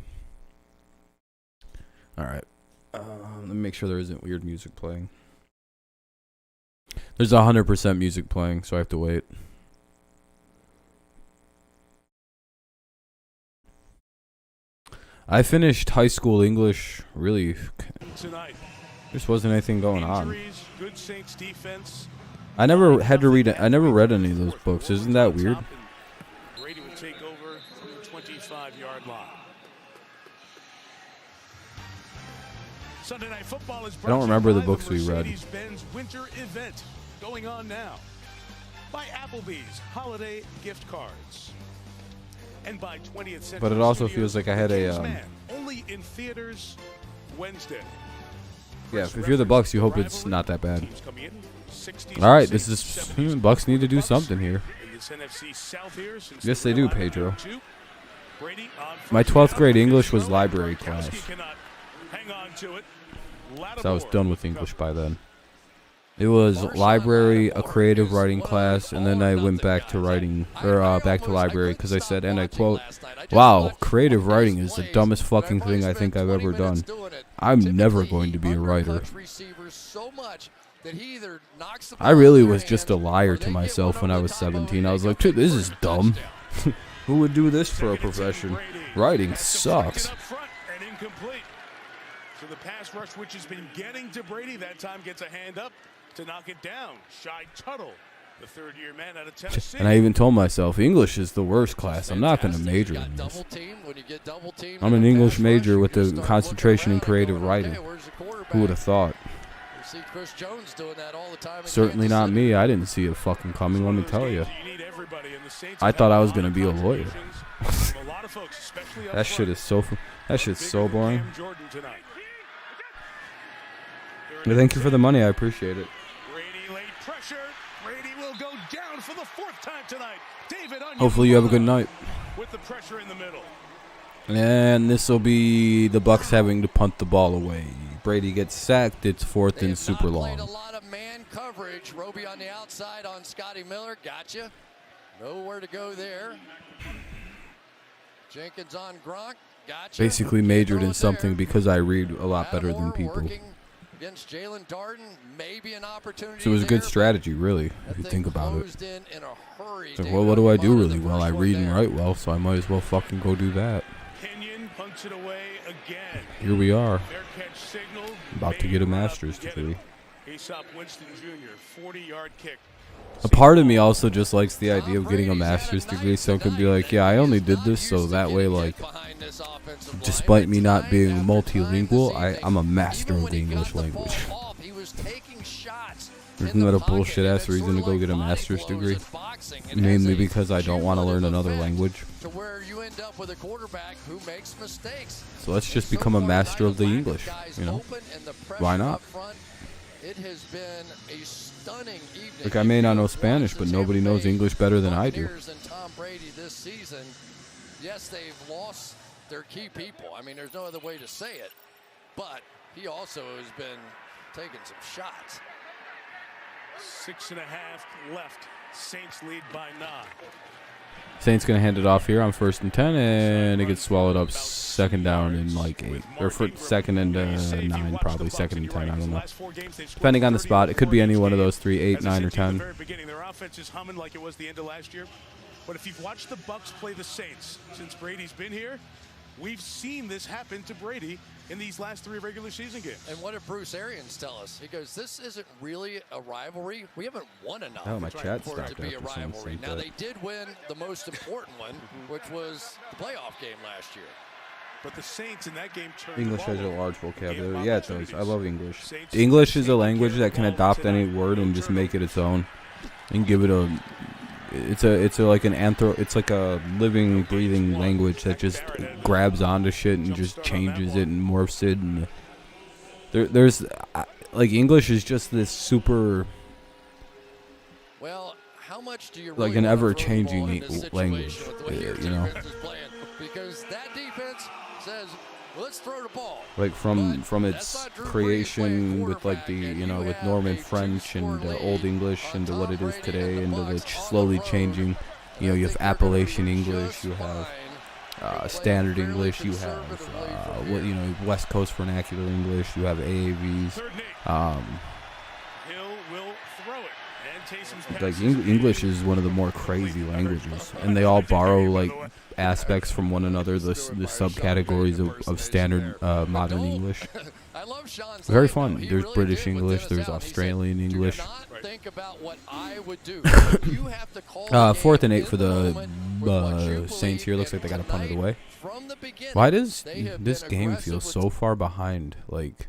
All right. Let me make sure there isn't weird music playing. There's 100% music playing, so I have to wait. I finished high school English really. Just wasn't anything going on. Good Saints defense. I never had to read it. I never read any of those books. Isn't that weird? Brady will take over from the 25-yard line. Sunday Night Football is I don't remember the books we read. Mercedes-Benz winter event going on now. By Applebee's holiday gift cards. And by 20th Century But it also Studios, feels like I had a only in theaters Wednesday. yeah, if you're the Bucs, you hope it's not that bad. All right, this is Bucs need to do something here. Yes, they do, Pedro. My 12th grade English was library class. So I was done with English by then. It was library, a creative writing class, and then I went back to writing, or back to library, because I said, and I quote, wow, creative writing is the dumbest fucking thing I think I've ever done. I'm never going to be a writer. I really was just a liar to myself when I was 17. I was like, dude, this is dumb. Who would do this for a profession? Writing sucks. So the pass rush, which has been getting to Brady, that time gets a hand up to knock it down. Shy Tuttle, the third-year man out of Tennessee. And I even told myself, English is the worst class. I'm not going to major in this. I'm an English major with a concentration in creative writing. Who would have thought? Certainly not me. I didn't see it fucking coming, let me tell you. I thought I was going to be a lawyer. That shit's so boring. Thank you for the money. I appreciate it. Brady laid pressure. Brady will go down for the fourth time tonight. David Onion. Hopefully you have a good night. With the pressure in the middle. And this will be the Bucs having to punt the ball away. Brady gets sacked. It's fourth and super long. A lot of man coverage. Roby on the outside on Scotty Miller. Gotcha. Nowhere to go there. Jenkins on Gronk. Gotcha. Basically majored in something because I read a lot better than people. Against Jalen Darden, maybe an opportunity. So it was a good strategy, really, if you think about it. It's like, well, what do I do really well? I read and write well, so I might as well fucking go do that. Kenyon punts it away again. Here we are. About to get a master's degree. Aesop Winston Jr., 40-yard kick. A part of me also just likes the idea of getting a master's degree, so it can be like, yeah, I only did this so that way, like, despite me not being multilingual, I'm a master of the English language. Isn't that a bullshit ass reason to go get a master's degree? Mainly because I don't want to learn another language. So let's just become a master of the English, you know? Why not? It has been a stunning evening. Like, I may not know Spanish, but nobody knows English better than I do. And Tom Brady this season, yes, they've lost their key people. I mean, there's no other way to say it. But he also has been taking some shots. 6.5 left. Saints lead by 9. Saints going to hand it off here on 1st and 10, and it gets swallowed up second down in like 8. Or for second and 9, probably second and 10, I don't know. Depending on the spot, it could be any one of those 3, 8, 9, or 10. Their offense is humming like it was the end of last year. But if you've watched the Bucs play the Saints since Brady's been here, we've seen this happen to Brady in these last 3 regular season games. And what did Bruce Arians tell us? He goes, this isn't really a rivalry. We haven't won enough for it to be a rivalry. Now, they did win the most important one, which was the playoff game last year. But the Saints in that game turned English has a large vocabulary. Yeah, it does. I love English. English is a language that can adopt any word and just make it its own. And give it a... It's like a living, breathing language that just grabs onto shit and just changes it and morphs it. And there's like, English is just this super, well, how much do you like, an ever-changing language, you know? Because that defense says, well, let's throw the ball. Like, from its creation with, like, the, you know, with Norman French and Old English into what it is today, into the slowly changing, you know, you have Appalachian English, you have Standard English, you have, West Coast Vernacular English, you have AAVs. Like, English is one of the more crazy languages, and they all borrow, like, aspects from one another, the subcategories of standard modern English. Very fun. There's British English, there's Australian English. 4th and 8 for the Saints here. Looks like they got to punt it away. Why does this game feel so far behind? Like,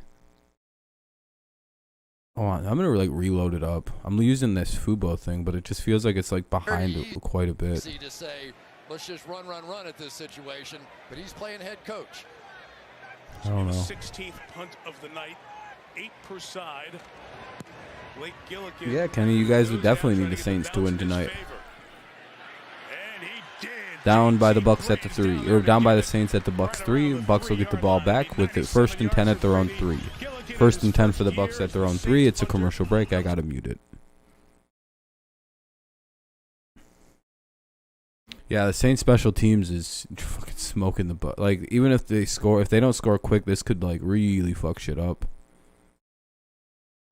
hold on, I'm gonna like reload it up. I'm using this Fubo thing, but it just feels like it's like behind quite a bit. Let's just run at this situation, but he's playing head coach. I don't know. 16th punt of the night, 8 per side. Blake Gillikin. Yeah, Kenny, you guys would definitely need the Saints to win tonight. Down by the Bucs at the 3, or down by the Saints at the Bucs 3. Bucs will get the ball back with it 1st and 10 at their own 3. 1st and 10 for the Bucs at their own 3. It's a commercial break. I gotta mute it. Yeah, the Saints special teams is fucking smoking the butt. Like, even if they don't score quick, this could like really fuck shit up.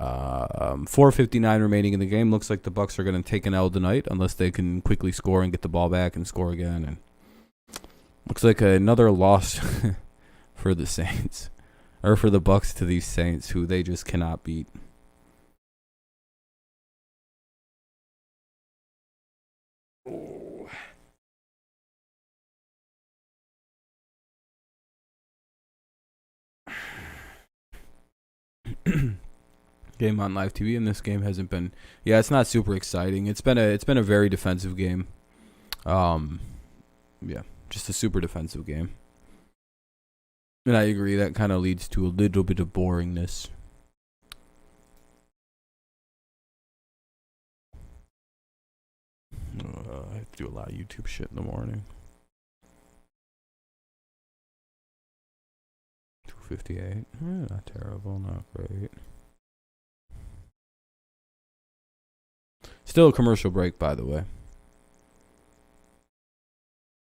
4:59 remaining in the game. Looks like the Bucs are gonna take an L tonight unless they can quickly score and get the ball back and score again. And looks like another loss for the Saints, or for the Bucs to these Saints, who they just cannot beat. Game on live TV, and this game hasn't been. Yeah, it's not super exciting. It's been a very defensive game. Yeah, just a super defensive game. And I agree that kind of leads to a little bit of boringness. I have to do a lot of YouTube shit in the morning. 2:58. Not terrible, not great. Still a commercial break, by the way.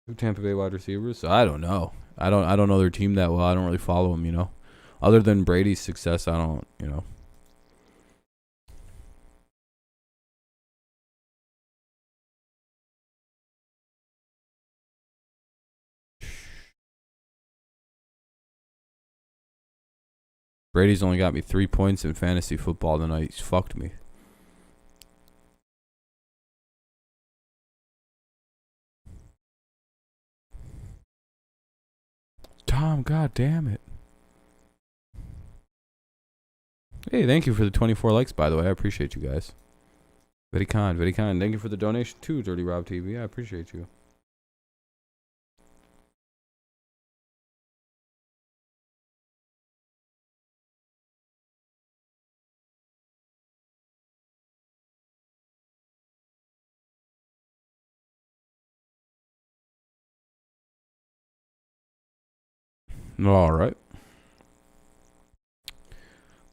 Two Tampa Bay wide receivers. I don't know. I don't know their team that well. I don't really follow them, you know. Other than Brady's success, I don't, you know. Brady's only got me 3 points in fantasy football tonight. He's fucked me. Tom, god damn it. Hey, thank you for the 24 likes, by the way. I appreciate you guys. Very kind, very kind. Thank you for the donation too, Dirty Rob TV. I appreciate you. All right.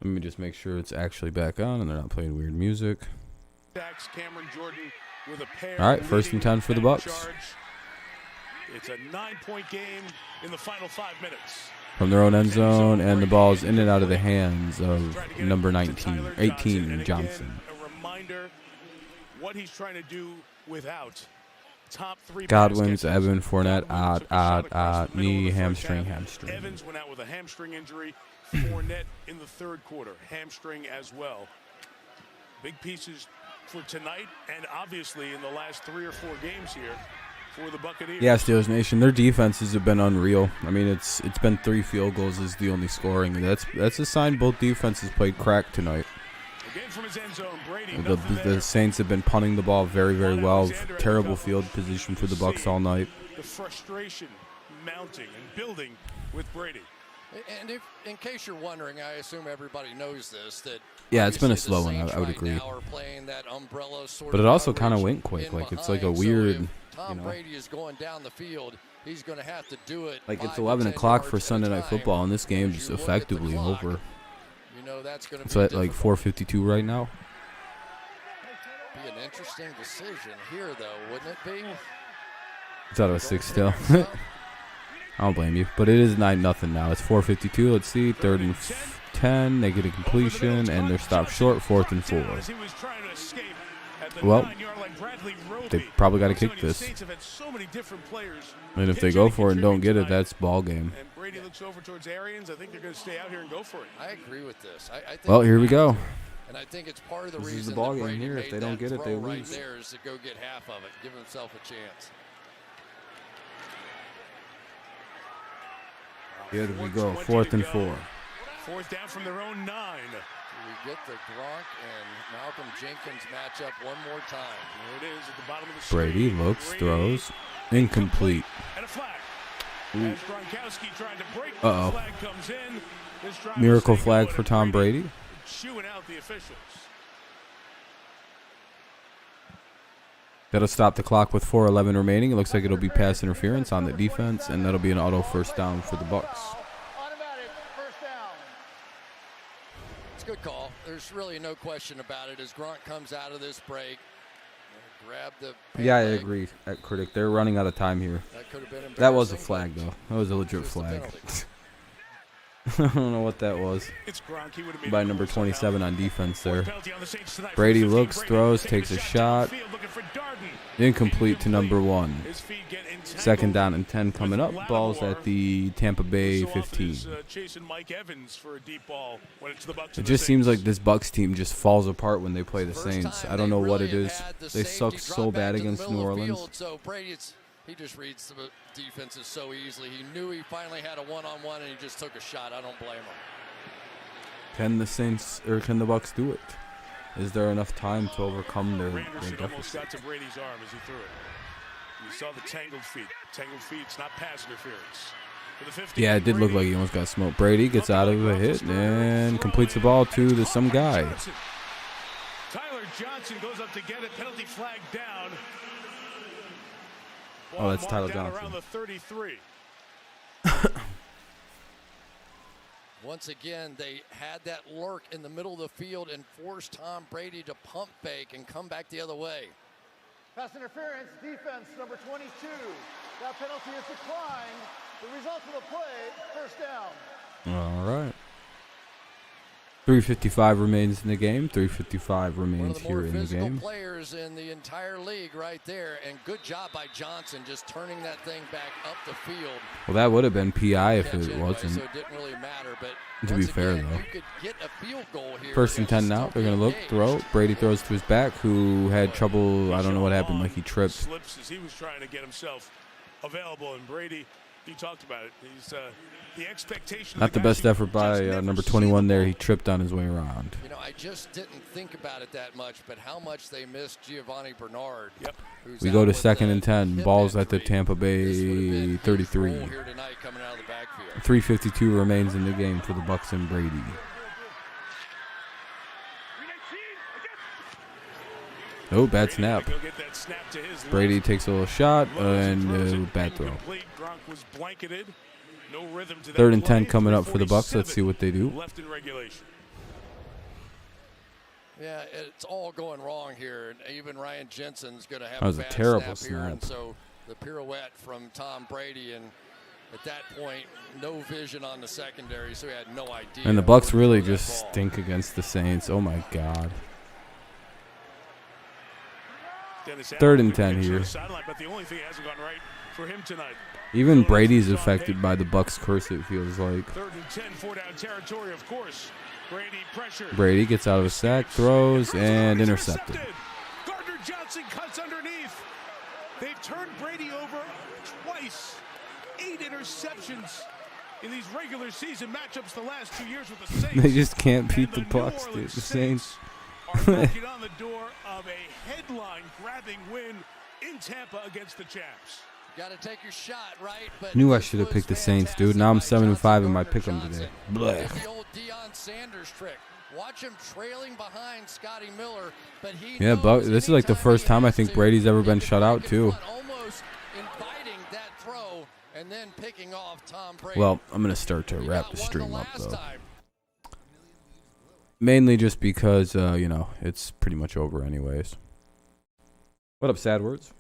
Let me just make sure it's actually back on and they're not playing weird music. All right, 1st and 10 for the Bucs. It's a 9-point game in the final 5 minutes. From their own end zone, and the ball's in and out of the hands of number 18, Johnson. A reminder what he's trying to do without top 3 Godwin's, Evan, Fournette, knee, hamstring. Evans went out with a hamstring injury. Fournette in the 3rd quarter, hamstring as well. Big pieces for tonight, and obviously in the last 3 or 4 games here for the Buccaneers. Yeah, Steelers Nation, their defenses have been unreal. I mean, it's been 3 field goals is the only scoring. That's a sign both defenses played crack tonight. Again from his end zone, Brady, the Saints have been punting the ball very, very well. Terrible field position for the Bucs all night. The frustration mounting and building with Brady. And if, in case you're wondering, I assume everybody knows this, that yeah, it's been a slow one. I would agree. But it also kind of went quick. Like it's like a weird. Tom Brady is going down the field. He's going to have to do it. Like it's 11 o'clock for Sunday Night Football, and this game's effectively over. You know that's going to it's at like 4:52 right now. Be an interesting decision here, though, wouldn't it be? It's out of a 6 still. I don't blame you, but it is 9-0 now. It's 4:52. Let's see, 3rd and 10. They get a completion, and they're stopped short. 4th and 4. Well, they probably got to kick this. And if they go for it and don't get it, that's ball game. And Brady looks over towards Arians. I think they're going to stay out here and go for it. I agree with this. I think well, here we go. And I think it's part of the this reason is the ball that game Brady here. If they don't get it, they lose. Right there is to go get half of it, give himself a chance. Here we go. 4th and 4. 4th down from their own 9. We get the Gronk and Malcolm Jenkins matchup one more time. There it is at the bottom of the screen. Brady looks, throws, incomplete. And a flag. As Gronkowski trying to break, uh-oh. Flag comes in. Miracle flag for Tom Brady. Chewing out the officials. That'll stop the clock with 4:11 remaining. It looks like it'll be pass interference on the defense, and that'll be an auto 1st down for the Bucs. Automatic 1st down. It's a good call. There's really no question about it as Gronk comes out of this break. Grab the yeah, I agree. Critic, they're running out of time here. That was a flag, though. That was a legit flag. I don't know what that was. By number 27 on defense there. Brady looks, throws, takes a shot. Incomplete to number 1. 2nd down and 10 coming up. Ball's at the Tampa Bay 15. It just seems like this Bucs team just falls apart when they play the Saints. I don't know what it is. They suck so bad against New Orleans. So he just reads the defenses so easily. He knew he finally had a one-on-one, and he just took a shot. I don't blame him. Can the Saints or can the Bucs do it? Is there enough time to overcome their deficit? Got to Brady's arm as he threw it. You saw the tangled feet. Tangled feet. It's not pass interference. Yeah, it did look like he almost got smoked. Brady gets out of a hit and completes the ball to some guy. Tyler Johnson goes up to get it. Penalty flag down. Oh, that's Tyler Johnson. Around the 33. Once again, they had that lurk in the middle of the field and forced Tom Brady to pump fake and come back the other way. Pass interference, defense number 22. That penalty is declined. The result of the play, 1st down. All right. 3:55 remains in the game. 3:55 One remains of the more here in the physical game. players in the entire league right there. And good job by Johnson just turning that thing back up the field. Well, that would have been PI if it Anyway, wasn't. so it didn't really matter. But To be fair, though. you could get a field goal here. First and 10 now. They're going to look, throw. Brady throws to his back, who had trouble. I don't know what happened. Like he tripped. Slips as he was trying to get himself available, and Brady, he talked about it. He's the expectation. Not the best effort by number 21 there. He tripped on his way around. You know, I just didn't think about it that much, but how much they missed Giovanni Bernard. Yep. We go to second and 10. Balls at the Tampa Bay 33. 3:52 remains in the game for the Bucs and Brady. Oh, bad snap. Brady takes a little shot and bad throw. Third and 10 coming up for the Bucs. Let's see what they do. Left in regulation. Yeah, it's all going wrong here. And even Ryan Jensen's going to have That was a bad terrible snap here. And snap. so the pirouette from Tom Brady, and at that point, no vision on the secondary, so he had no idea. And the Bucs really just stink against the Saints. Oh my God. Third and 10 here. But the only thing that hasn't gone right for him tonight. Even Brady's affected by the Bucs curse, it feels like. Third and 10, 4-down territory, of course. Brady pressure. Brady gets out of a sack, throws, and intercepted. Gardner Johnson cuts underneath. They've turned Brady over twice. 8 interceptions in these regular season matchups the last 2 years with the Saints. They just can't beat the Bucs, dude. The Saints are knocking on the door of a headline-grabbing win in Tampa against the champs. Got to take your shot, right? But knew I should have picked the Saints, dude. Now I'm 7-5 in my pick'em today. Blech. The old Deion Sanders trick. Watch him trailing behind Scotty Miller, but he yeah, but this is like the first time I think Brady's ever been shut out too. Almost inviting that throw and then picking off Tom Brady. Well, I'm gonna start to wrap the stream up though. Mainly just because you know, it's pretty much over anyways. What up, Sad Words?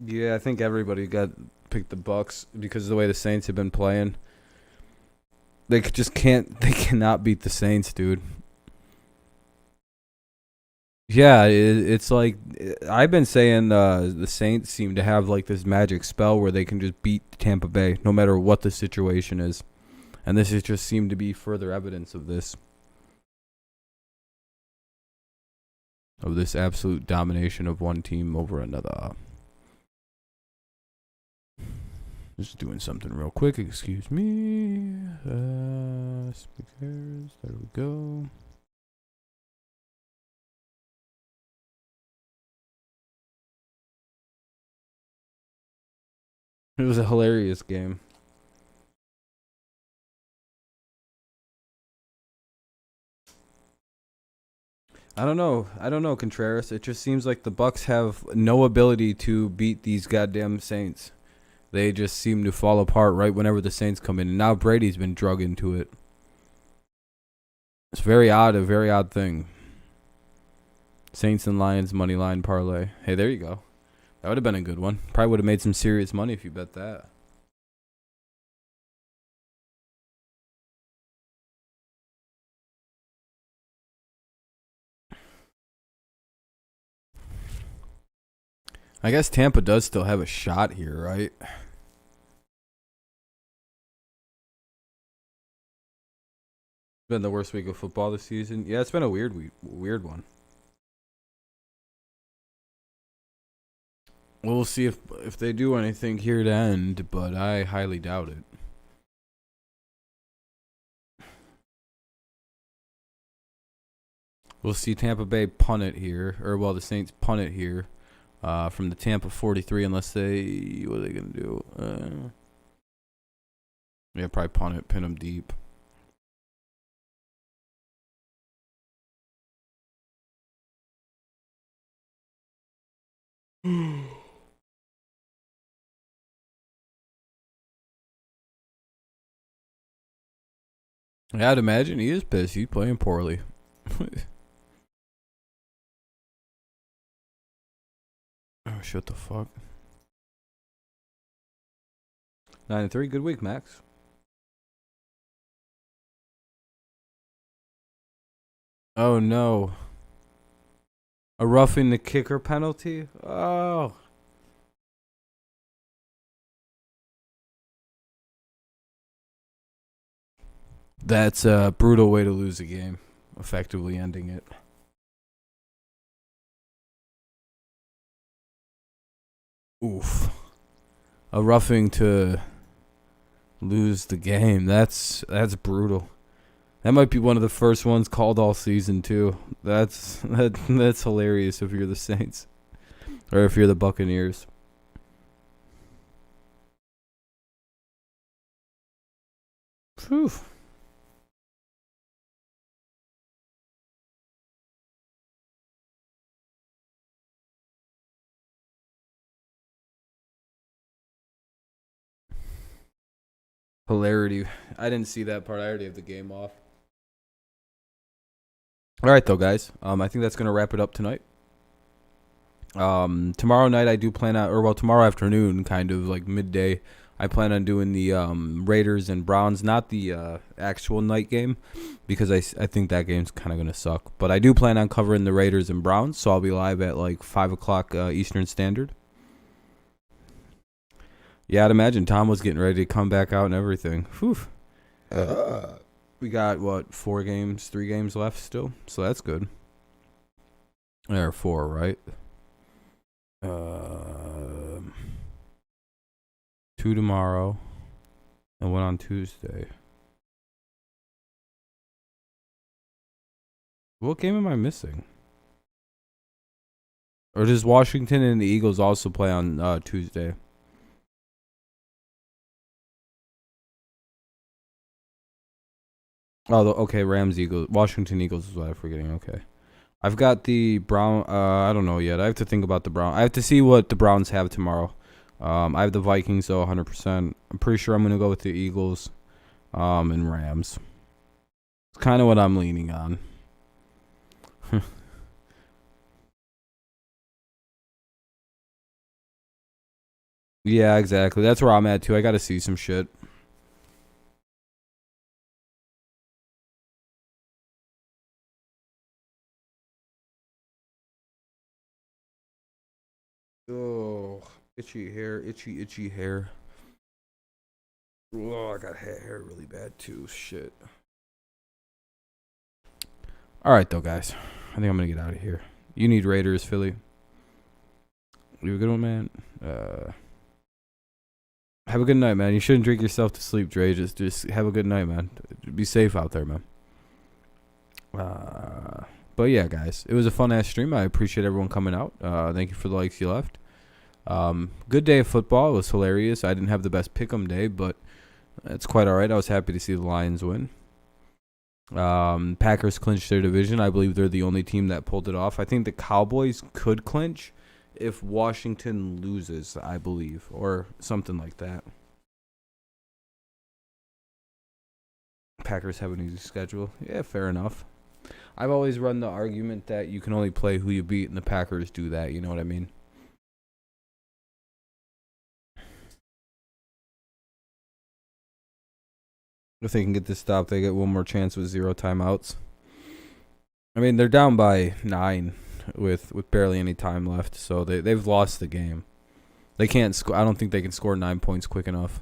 Yeah, I think everybody picked the Bucs because of the way the Saints have been playing. They cannot beat the Saints, dude. Yeah, it's like I've been saying the Saints seem to have like this magic spell where they can just beat Tampa Bay no matter what the situation is. And this has just seemed to be further evidence of this. Of this absolute domination of one team over another. Just doing something real quick, excuse me. Speakers, there we go. It was a hilarious game. I don't know, Contreras. It just seems like the Bucs have no ability to beat these goddamn Saints. They just seem to fall apart right whenever the Saints come in. And now Brady's been drug into it. It's very odd, a very odd thing. Saints and Lions money line parlay. Hey, there you go. That would have been a good one. Probably would have made some serious money if you bet that. I guess Tampa does still have a shot here, right? Been the worst week of football this season. Yeah, it's been a weird one. We'll see if they do anything here to end, but I highly doubt it. We'll see Tampa Bay punt it here, or well, the Saints punt it here. From the Tampa 43, unless they, what are they going to do? Yeah, probably punt it, pin them deep. Yeah, I'd imagine he is pissed. He's playing poorly. Oh, shut the fuck. 9-3, good week, Max. Oh no. A roughing the kicker penalty? Oh. That's a brutal way to lose a game, effectively ending it. Oof. A roughing to lose the game. That's brutal. That might be one of the first ones called all season too. That's hilarious if you're the Saints or if you're the Buccaneers. Phew. Hilarity. I didn't see that part. I already have the game off. All right, though, guys. I think that's gonna wrap it up tonight. Tomorrow night I do plan on, or well, tomorrow afternoon, kind of like midday. I plan on doing the Raiders and Browns, not the actual night game, because I think that game's kind of gonna suck. But I do plan on covering the Raiders and Browns, so I'll be live at like 5 o'clock Eastern Standard. Yeah, I'd imagine Tom was getting ready to come back out and everything. Whew. We got, what, 3 games left still? So that's good. There are 4, right? 2 tomorrow and 1 on Tuesday. What game am I missing? Or does Washington and the Eagles also play on Tuesday? Oh, okay, Eagles. Washington Eagles is what I'm forgetting. Okay. I've got the Brown. I don't know yet. I have to think about the Brown. I have to see what the Browns have tomorrow. I have the Vikings, though, 100%. I'm pretty sure I'm going to go with the Eagles and Rams. It's kind of what I'm leaning on. Yeah, exactly. That's where I'm at, too. I got to see some shit. Oh, itchy hair, itchy hair. Oh, I got hair really bad too. Shit. All right, though, guys. I think I'm gonna get out of here. You need Raiders, Philly. You a good one, man. Have a good night, man. You shouldn't drink yourself to sleep, Dre. Just have a good night, man. Be safe out there, man. But yeah, guys, it was a fun ass stream. I appreciate everyone coming out. Thank you for the likes you left. Good day of football. It was hilarious. I didn't have the best pick'em day, but it's quite all right. I was happy to see the Lions win. Packers clinched their division. I believe they're the only team that pulled it off. I think the Cowboys could clinch if Washington loses, I believe, or something like that. Packers have an easy schedule. Yeah, fair enough. I've always run the argument that you can only play who you beat, and the Packers do that. You know what I mean? If they can get this stop, they get one more chance with 0 timeouts. I mean, they're down by 9 with barely any time left, so they've lost the game. They can't score. I don't think they can score 9 points quick enough.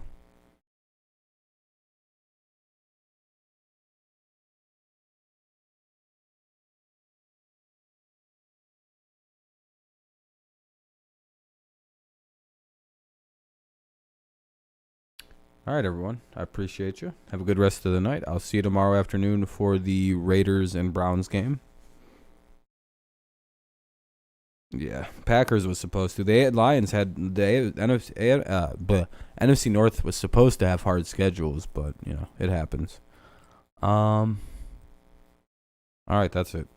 All right, everyone. I appreciate you. Have a good rest of the night. I'll see you tomorrow afternoon for the Raiders and Browns game. Yeah, Packers was supposed to. The Lions had the NFC North was supposed to have hard schedules, but you know it happens. All right, that's it.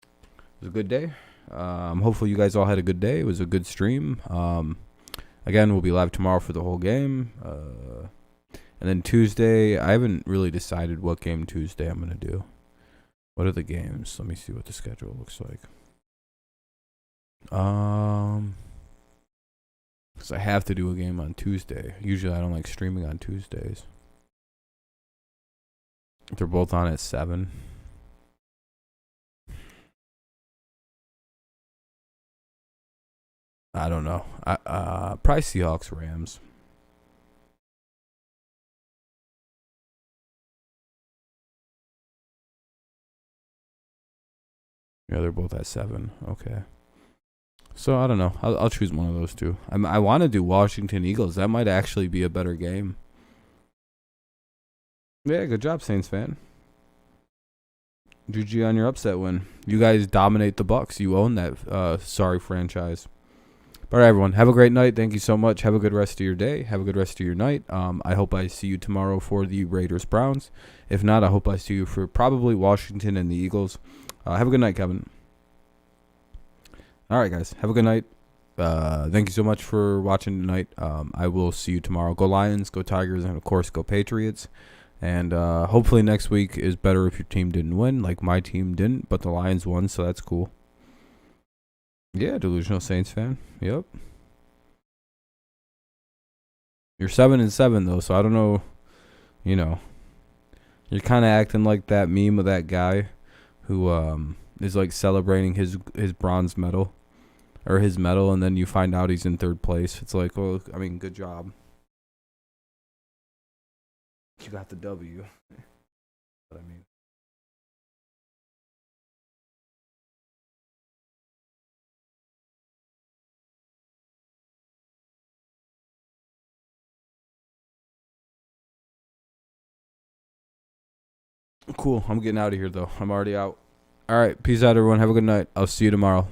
It was a good day. Hopefully you guys all had a good day. It was a good stream. Again, we'll be live tomorrow for the whole game. And then Tuesday, I haven't really decided what game Tuesday I'm going to do. What are the games? Let me see what the schedule looks like. Because I have to do a game on Tuesday. Usually I don't like streaming on Tuesdays. They're both on at 7. I don't know. Probably Seahawks, Rams. Yeah, they're both at 7. Okay. So I don't know. I'll choose one of those two. I want to do Washington Eagles. That might actually be a better game. Yeah, good job, Saints fan. GG on your upset win. You guys dominate the Bucs. You own that sorry franchise. All right, everyone. Have a great night. Thank you so much. Have a good rest of your day. Have a good rest of your night. I hope I see you tomorrow for the Raiders-Browns. If not, I hope I see you for probably Washington and the Eagles. Have a good night, Kevin. All right, guys. Have a good night. Thank you so much for watching tonight. I will see you tomorrow. Go Lions, go Tigers, and, of course, go Patriots. And hopefully next week is better if your team didn't win, like my team didn't, but the Lions won, so that's cool. Yeah, delusional Saints fan. Yep. You're 7-7 though, so I don't know. You know, you're kind of acting like that meme of that guy who is like celebrating his bronze medal or his medal, and then you find out he's in 3rd place. It's like, well, I mean, good job. You got the W. What I mean. Cool. I'm getting out of here, though. I'm already out. All right. Peace out, everyone. Have a good night. I'll see you tomorrow.